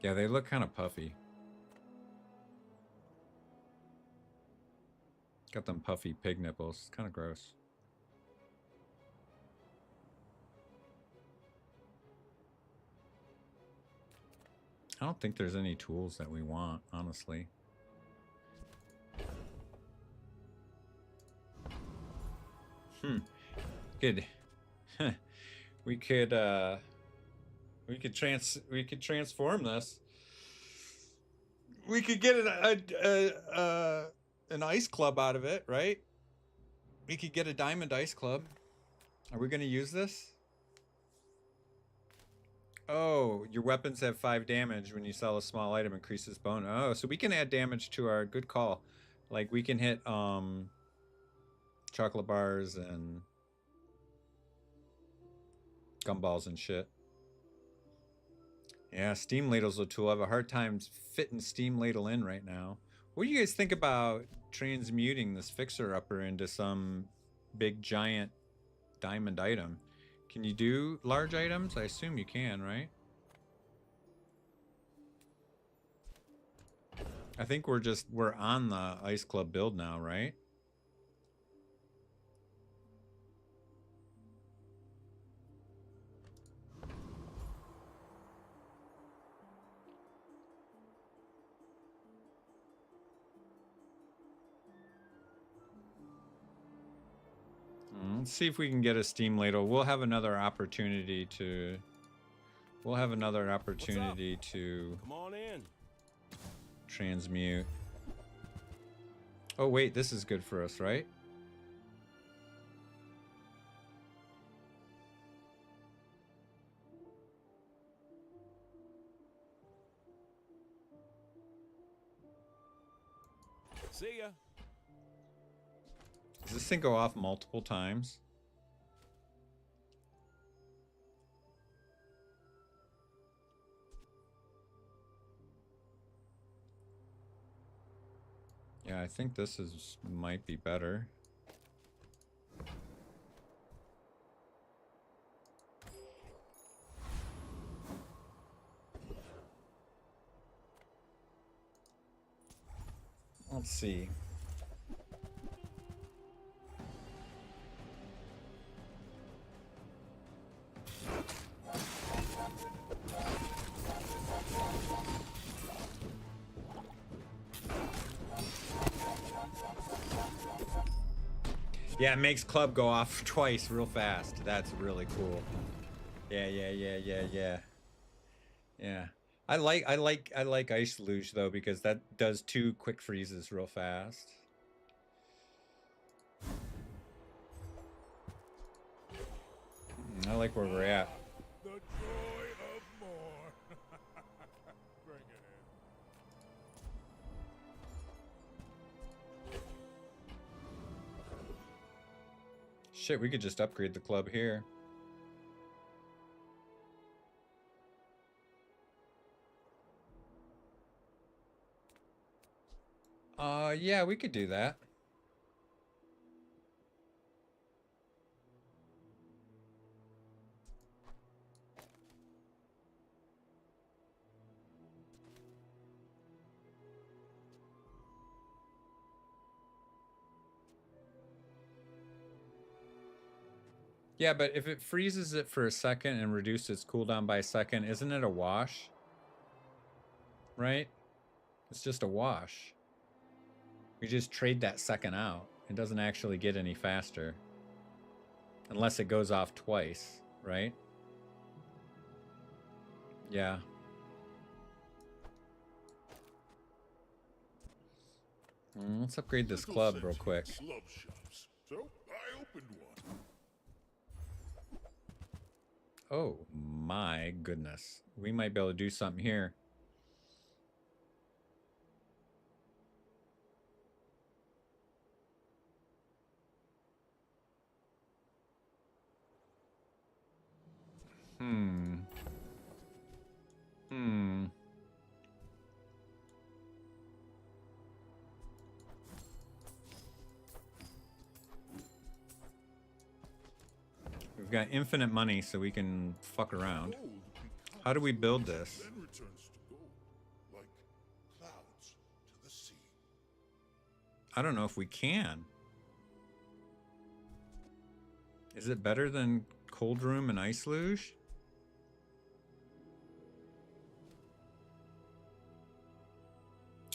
Yeah, they look kind of puffy. Got them puffy pig nipples. Kind of gross. I don't think there's any tools that we want, honestly. Good. we could transform this. We could get an ice club out of it, right? We could get a diamond ice club. Are we going to use this? Oh, your weapons have 5 damage when you sell a small item, increases bone. Oh, so we can add damage to our good call. Like we can hit chocolate bars and gumballs and shit. Yeah, steam ladle's a tool. I have a hard time fitting steam ladle in right now. What do you guys think about transmuting this fixer-upper into some big giant diamond item? Can you do large items? I assume you can, right? I think we're on the Ice Club build now, right? Let's see if we can get a steam ladle. We'll have another opportunity to Come on in. Transmute. Oh wait, this is good for us, right? See ya. Does this thing go off multiple times? Yeah, I think this might be better. Let's see. Yeah, it makes club go off twice real fast. That's really cool. Yeah. I like Ice Luge though, because that does 2 quick freezes real fast. I like where we're at. The joy of more. Bring it in. Shit, we could just upgrade the club here. Yeah, we could do that. Yeah, but if it freezes it for a second and reduces its cooldown by a second, isn't it a wash? Right? It's just a wash. We just trade that second out. It doesn't actually get any faster. Unless it goes off twice, right? Yeah. Let's upgrade this club real quick. Love shops. So I opened one. Oh my goodness. We might be able to do something here. We've got infinite money, so we can fuck around. How do we build this? Then returns to gold, like clouds to the sea. I don't know if we can. Is it better than Cold Room and Ice Luge?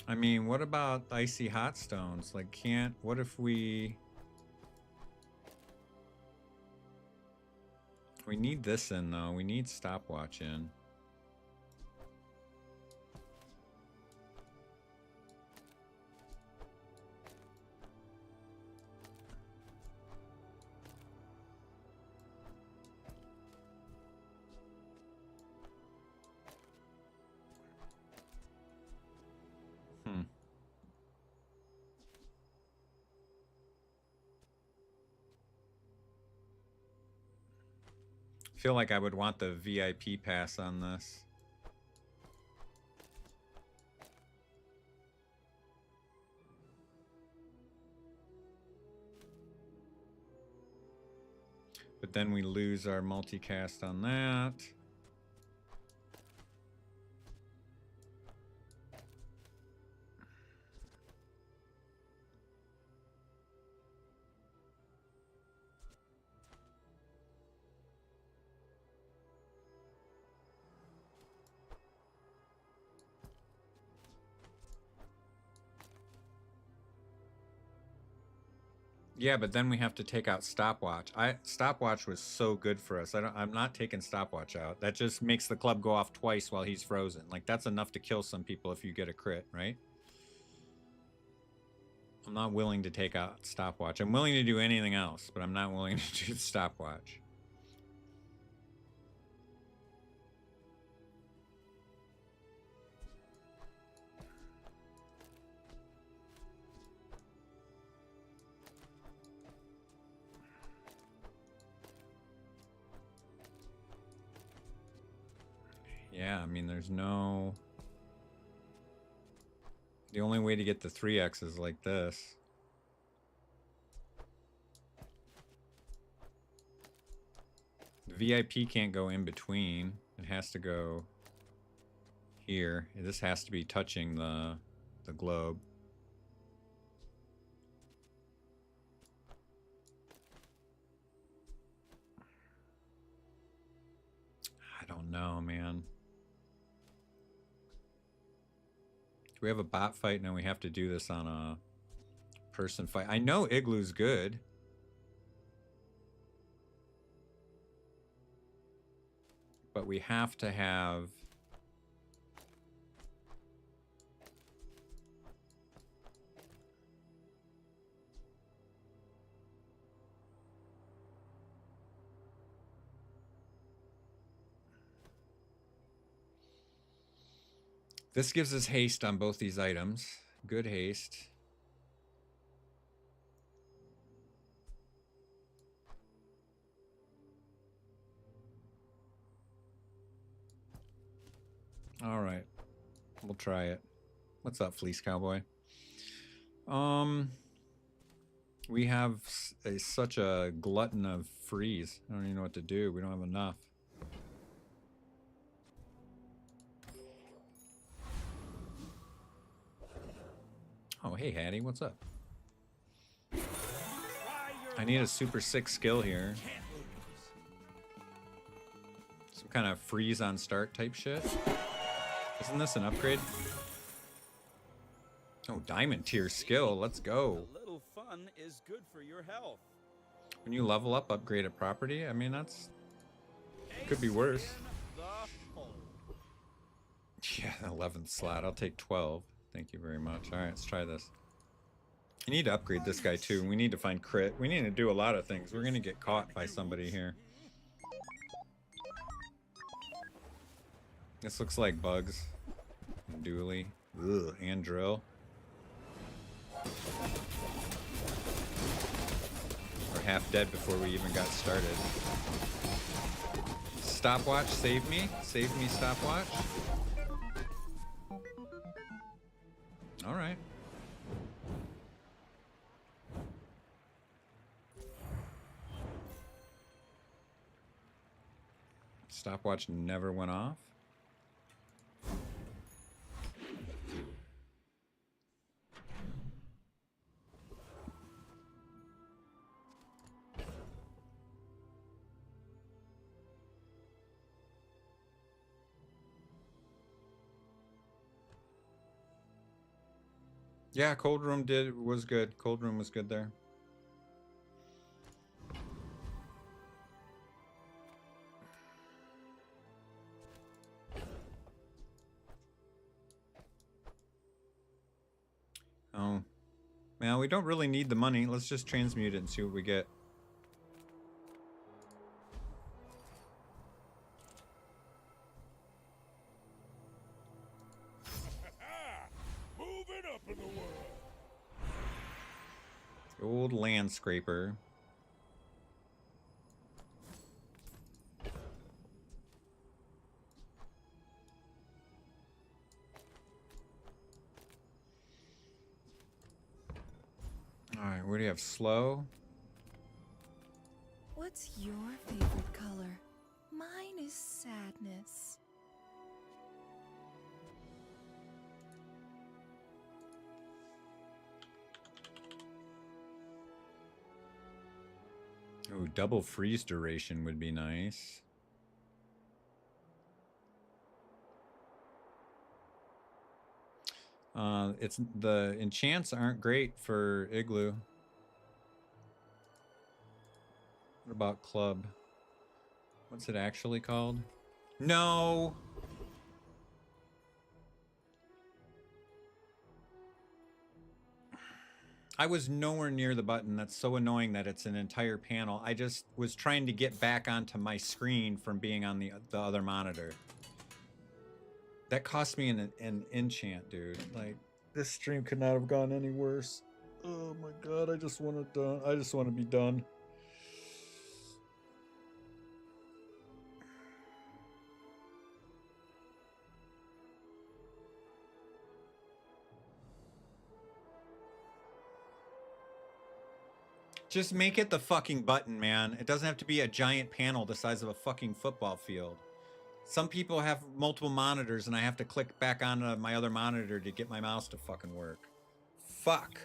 I mean, what about icy hot stones? Like, what if we need this in, though. We need stopwatch in. I feel like I would want the VIP pass on this. But then we lose our multicast on that. Yeah, but then we have to take out stopwatch. Stopwatch was so good for us. I'm not taking stopwatch out. That just makes the club go off twice while he's frozen. Like, that's enough to kill some people if you get a crit, right? I'm not willing to take out stopwatch. I'm willing to do anything else, but I'm not willing to do the stopwatch. Yeah, I mean, there's no... The only way to get the 3x is like this. The VIP can't go in between. It has to go here. This has to be touching the globe. I don't know, man. Do we have a bot fight? No, we have to do this on a person fight. I know Igloo's good. But we have to have... This gives us haste on both these items. Good haste. All right. We'll try it. What's up, Fleece Cowboy? We have such a glutton of freeze. I don't even know what to do. We don't have enough. Oh, hey, Hattie, what's up? I need a super sick skill here. Some kind of freeze on start type shit. Isn't this an upgrade? Oh, diamond tier skill. Let's go. A little fun is good for your health. When you level up, upgrade a property. I mean, that's... Could be worse. Yeah, 11th slot. I'll take 12. Thank you very much. All right, let's try this. I need to upgrade this guy too. We need to find crit. We need to do a lot of things. We're gonna get caught by somebody here. This looks like bugs. And Dooley. Ugh, and drill. We're half dead before we even got started. Stopwatch, save me. Save me, stopwatch. All right. Stopwatch never went off. Yeah, Cold Room was good. Cold Room was good there. Oh. Well, we don't really need the money. Let's just transmute it and see what we get. Moving up in the world. The old land scraper. Alright, what do you have? Slow? What's your favorite color? Mine is sadness. Oh, double freeze duration would be nice. It's the enchants aren't great for Igloo. What about Club? What's it actually called? No! I was nowhere near the button. That's so annoying that it's an entire panel. I just was trying to get back onto my screen from being on the other monitor. That cost me an enchant, dude. Like, this stream could not have gone any worse. Oh my god, I just want it done. I just want to be done. Just make it the fucking button, man. It doesn't have to be a giant panel the size of a fucking football field. Some people have multiple monitors and I have to click back onto my other monitor to get my mouse to fucking work. Fuck.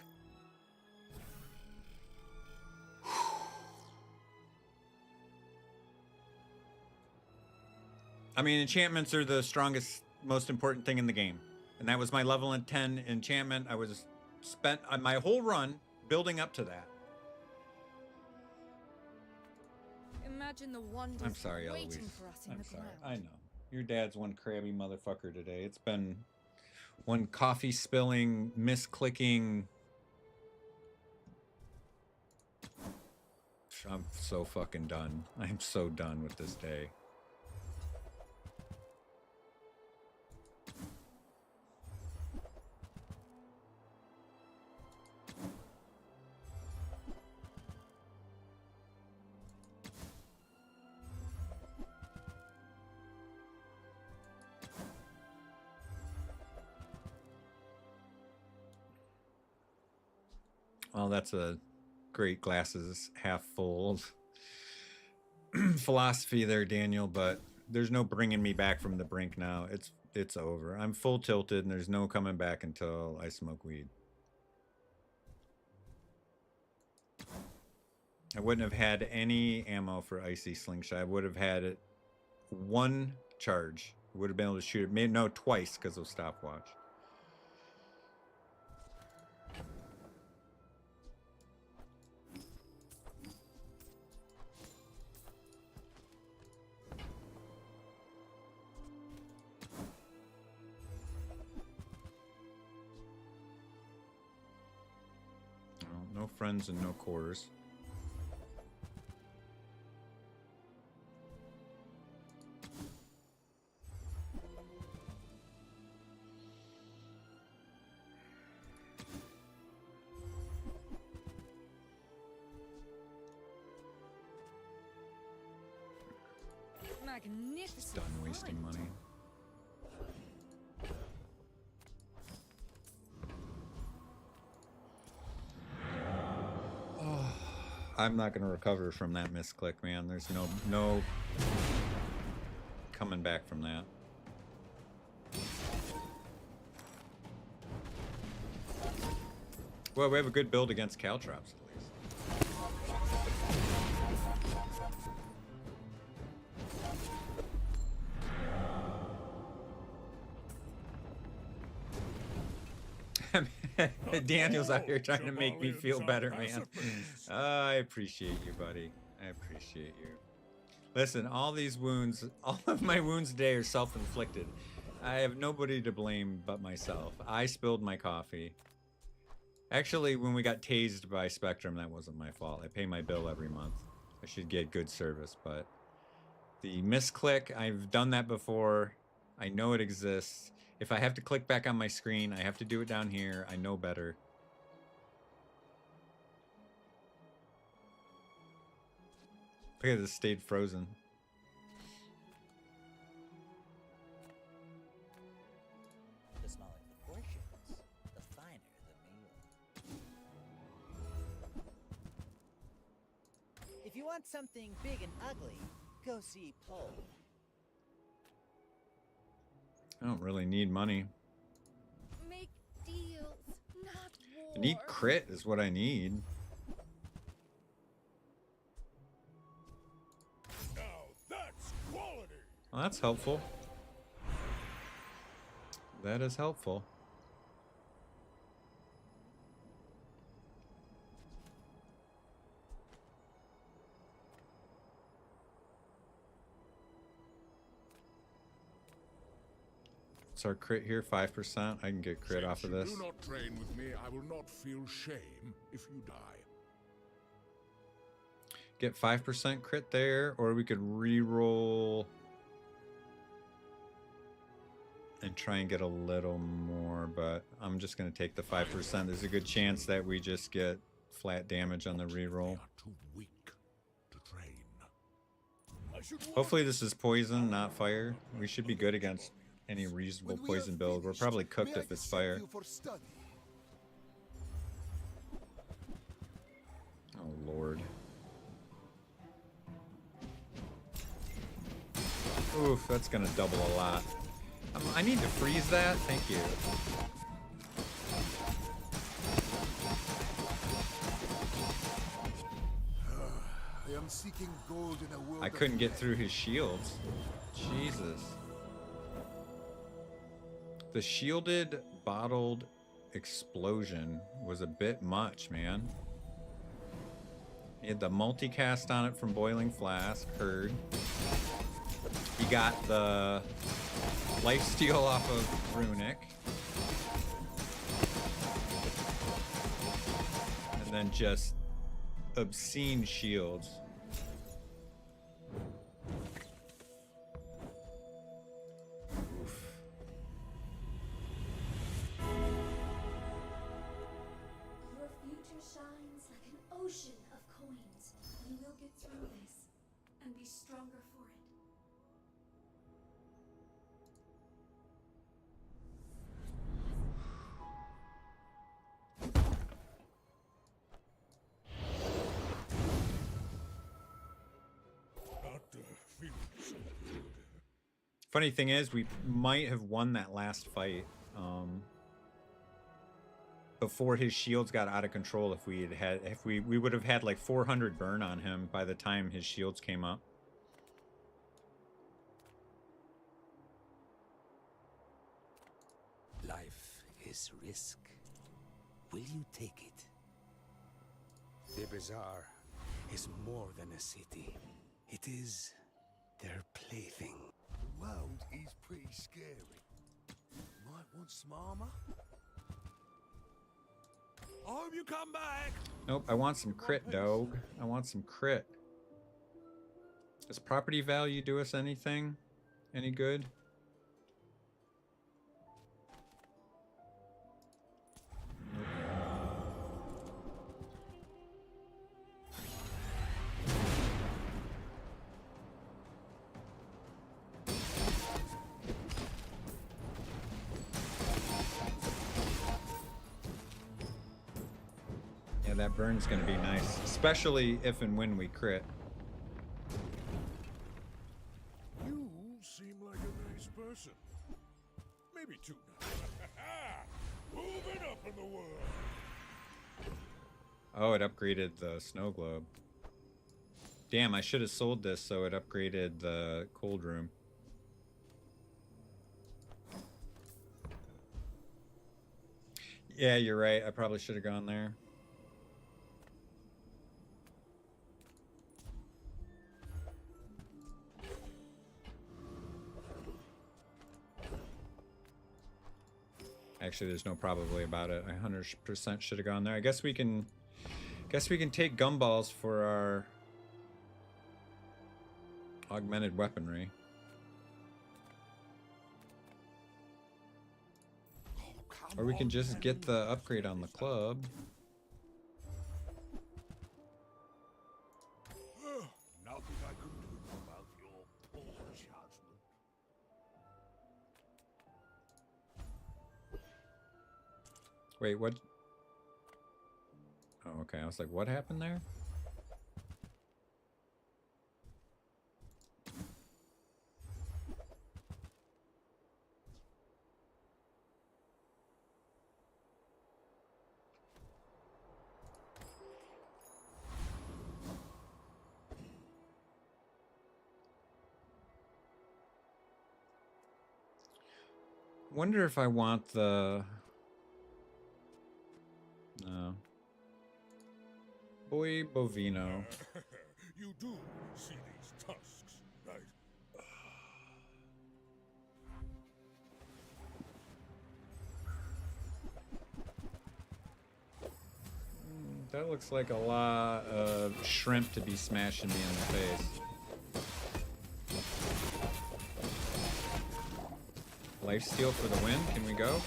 I mean, enchantments are the strongest, most important thing in the game. And that was my level 10 enchantment. I was spent my whole run building up to that. Imagine the wonders I'm sorry, waiting Eloise. for us in I'm the sorry. ground. I know. Your dad's one crabby motherfucker today. It's been one coffee spilling, misclicking. I'm so fucking done. I'm so done with this day. Well, that's a great glasses half full philosophy there, Daniel, but there's no bringing me back from the brink now. It's over. I'm full tilted and there's no coming back until I smoke weed. I wouldn't have had any ammo for Icy Slingshot. I would have had it one charge. I would have been able to shoot it. Maybe no, twice because of stopwatch. No friends and no cores. Magnificent. Done wasting money. I'm not gonna recover from that misclick, man. There's no coming back from that. Well, we have a good build against Caltrops at least. Daniel's out here trying to make me feel better, man. I appreciate you, buddy. I appreciate you. Listen, all these wounds, all of my wounds today are self-inflicted. I have nobody to blame but myself. I spilled my coffee. Actually, when we got tased by Spectrum, that wasn't my fault. I pay my bill every month. I should get good service, but the misclick, I've done that before. I know it exists. If I have to click back on my screen, I have to do it down here. I know better. Look at this, stayed frozen. The smaller the portions, the finer the meal. If you want something big and ugly, go see Pole. I don't really need money. Make deals, not war. I need crit is what I need. Now that's quality. Well, that's helpful. That is helpful. What's our crit here? 5%. I can get crit off of this. Do not train with me. I will not feel shame if you die. Get 5% crit there, or we could re-roll and try and get a little more, but I'm just going to take the 5%. There's a good chance that we just get flat damage on the re-roll. Too weak to train. Hopefully this is poison, not fire. We should be good against any reasonable poison build. We're probably cooked if it's fire. Oh lord. Oof, that's gonna double a lot. I need to freeze that. Thank you. I am seeking gold in a world I couldn't get through his shields. Jesus. The shielded bottled explosion was a bit much, man. He had the multicast on it from Boiling Flask, heard. He got the lifesteal off of Runic. And then just obscene shields. Your future shines like an ocean of coins. You will get through this and be stronger for it. Funny thing is, we might have won that last fight before his shields got out of control. If we would have had like 400 burn on him by the time his shields came up. Life is risk. Will you take it? The bazaar is more than a city. It is their plaything. The world is pretty scary. Might want some armor? I hope you come back. Nope, I want some crit, dog. I want some crit. Does property value do us anything? Any good? That burn's gonna be nice, especially if and when we crit. You seem like a nice person. Maybe too nice. Moving up in the world. Oh, it upgraded the snow globe. Damn, I should have sold this so it upgraded the cold room. Yeah, you're right. I probably should have gone there. Actually, there's no probably about it. I 100% should have gone there. I guess we can take gumballs for our augmented weaponry. Or we can just get the upgrade on the club. Nothing I can do about your poor judgment. Wait, what? Oh, okay. I was like, what happened there? Wonder if I want the... No. Boy Bovino. You do see these tusks, right? That looks like a lot of shrimp to be smashing me in the face. Lifesteal for the win. Can we go?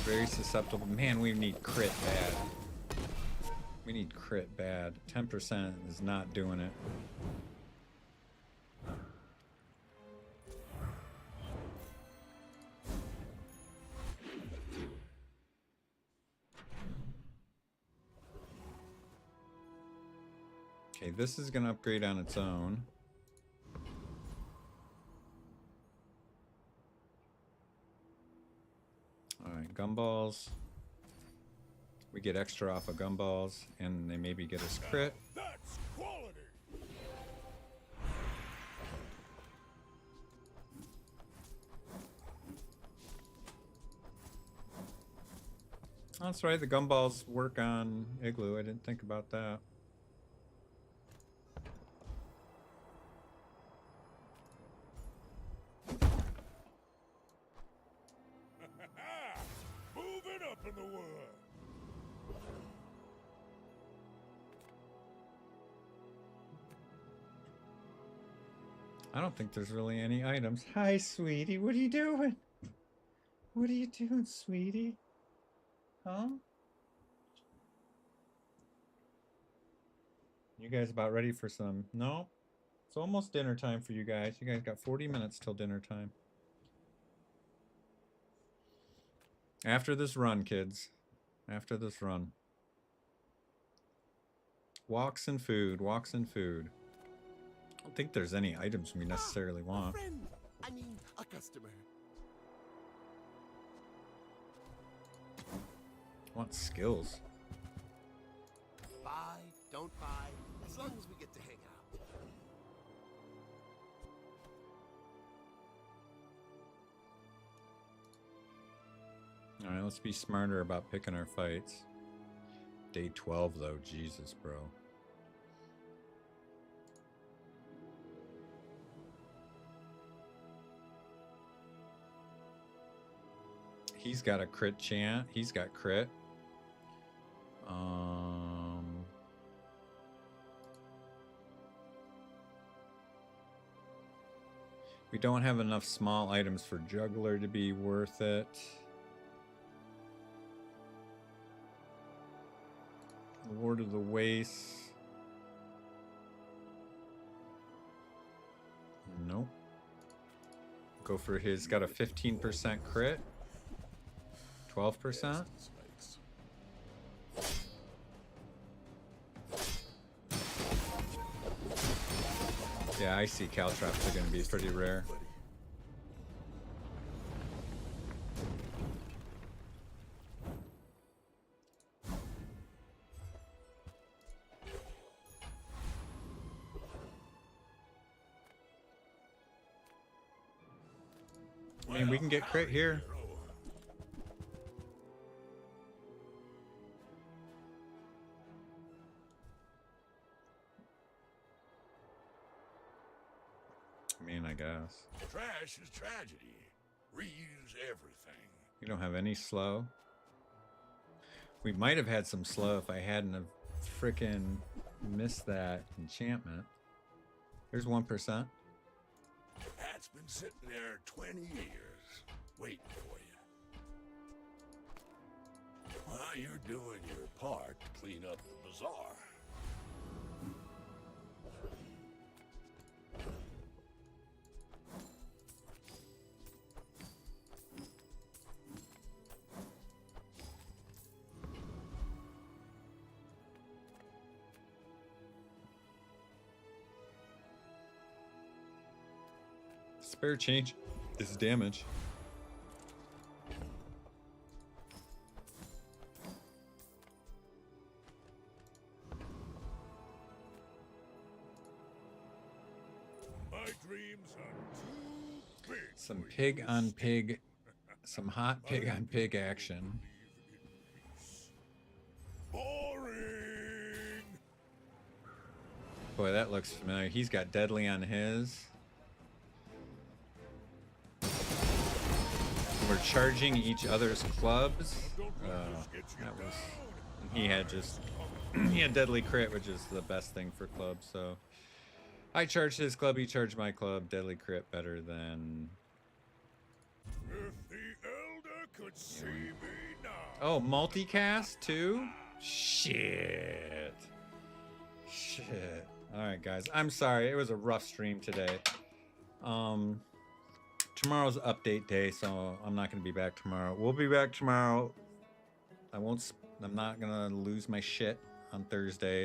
Very susceptible. Man, we need crit bad. We need crit bad. 10% is not doing it. Okay, this is gonna upgrade on its own. Alright, gumballs. We get extra off of gumballs, and they maybe get us crit. That's quality. That's right, the gumballs work on Igloo. I didn't think about that. Moving up in the world. I don't think there's really any items. Hi, sweetie. What are you doing? What are you doing, sweetie? Huh? You guys about ready for some? No? It's almost dinner time for you guys. You guys got 40 minutes till dinner time. After this run, kids. After this run. Walks and food. Walks and food. I don't think there's any items we necessarily want. Friend. I mean, a customer. Want skills. Buy, don't buy, as long as we get to hang out. Alright, let's be smarter about picking our fights. Day 12 though, Jesus, bro. He's got a crit chant. He's got crit. We don't have enough small items for Juggler to be worth it. Lord of the Waste. Nope. Go for his, got a 15% crit. 12%. Yeah, I see Caltrops are going to be pretty rare. I mean, we can get crit here. mean, I guess. Trash is tragedy. Reuse everything. You don't have any slow? We might have had some slow if I hadn't have frickin' missed that enchantment. There's 1%. That's been sitting there 20 years, waiting for you. While you're doing your part to clean up the bazaar. Spare change is damage. My dreams are too big. Some pig on pig, some hot pig on pig action. Boring. Boy, that looks familiar. He's got deadly on his. We're charging each other's clubs. That was. He had just. He had deadly crit, which is the best thing for clubs. So I charged his club. He charged my club. Deadly crit better than. If the elder could see me now. Oh, multicast too? Shit. Shit. All right, guys. I'm sorry. It was a rough stream today. Tomorrow's update day, so I'm not going to be back tomorrow. We'll be back tomorrow. I'm not going to lose my shit on Thursday.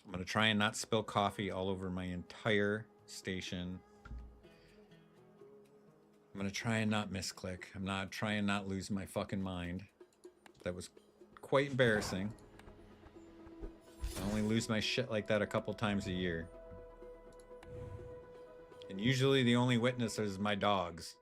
I'm going to try and not spill coffee all over my entire station. I'm going to try and not misclick. I'm not trying not lose my fucking mind. That was quite embarrassing. I only lose my shit like that a couple times a year. And usually the only witness is my dogs.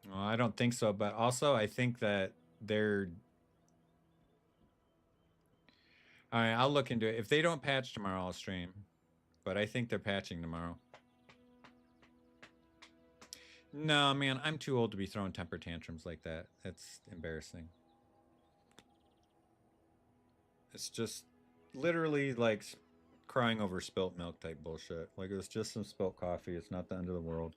Well, I don't think so, but also I think that they're... Alright, I'll look into it. If they don't patch tomorrow, I'll stream. But I think they're patching tomorrow. No, man, I'm too old to be throwing temper tantrums like that. That's embarrassing. It's just literally like crying over spilt milk type bullshit. Like, it was just some spilt coffee. It's not the end of the world.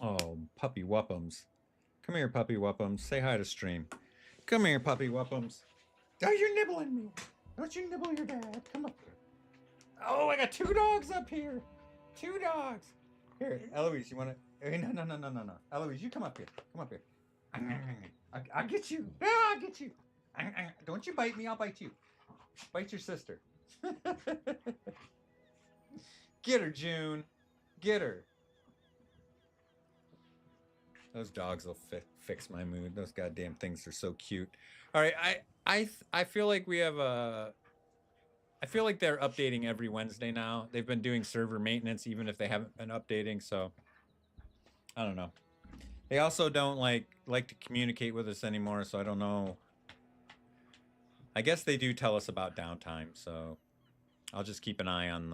Oh, puppy wuppums. Come here, puppy wuppums. Say hi to stream. Come here, puppy wuppums. Oh, you're nibbling me. Don't you nibble your dad. Come up here. Oh, I got 2 dogs up here. 2 dogs. Here, Eloise, you want to... Hey, no. Eloise, you come up here. Come up here. I'll get you. Ah, I'll get you. Don't you bite me, I'll bite you. Bite your sister. Get her, June. Get her. Those dogs will fix my mood. Those goddamn things are so cute. All right, I feel like we have a... I feel like they're updating every Wednesday now. They've been doing server maintenance even if they haven't been updating, so... I don't know. They also don't like to communicate with us anymore, so I don't know... I guess they do tell us about downtime, so I'll just keep an eye on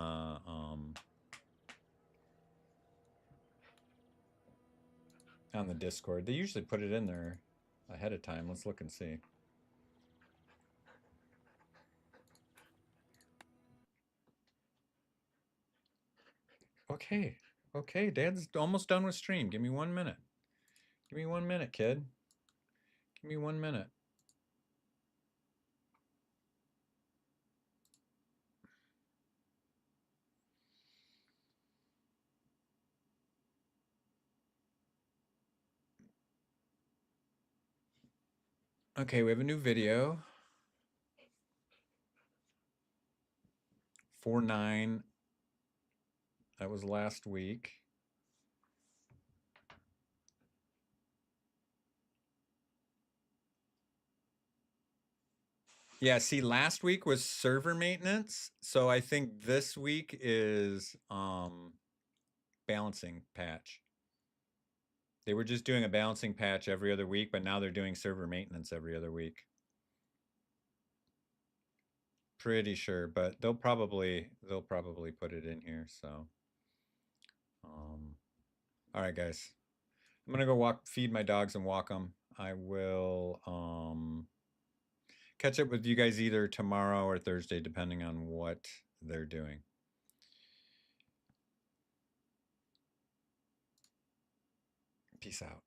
the Discord. They usually put it in there ahead of time. Let's look and see. Okay, Dad's almost done with stream. Give me 1 minute. Give me 1 minute, kid. Give me 1 minute. Okay, we have a new video. 4-9. That was last week. Yeah, see, last week was server maintenance, so I think this week is balancing patch. They were just doing a balancing patch every other week, but now they're doing server maintenance every other week. Pretty sure, but they'll probably put it in here. So, all right, guys, I'm gonna go feed my dogs and walk them. I will catch up with you guys either tomorrow or Thursday, depending on what they're doing. Peace out.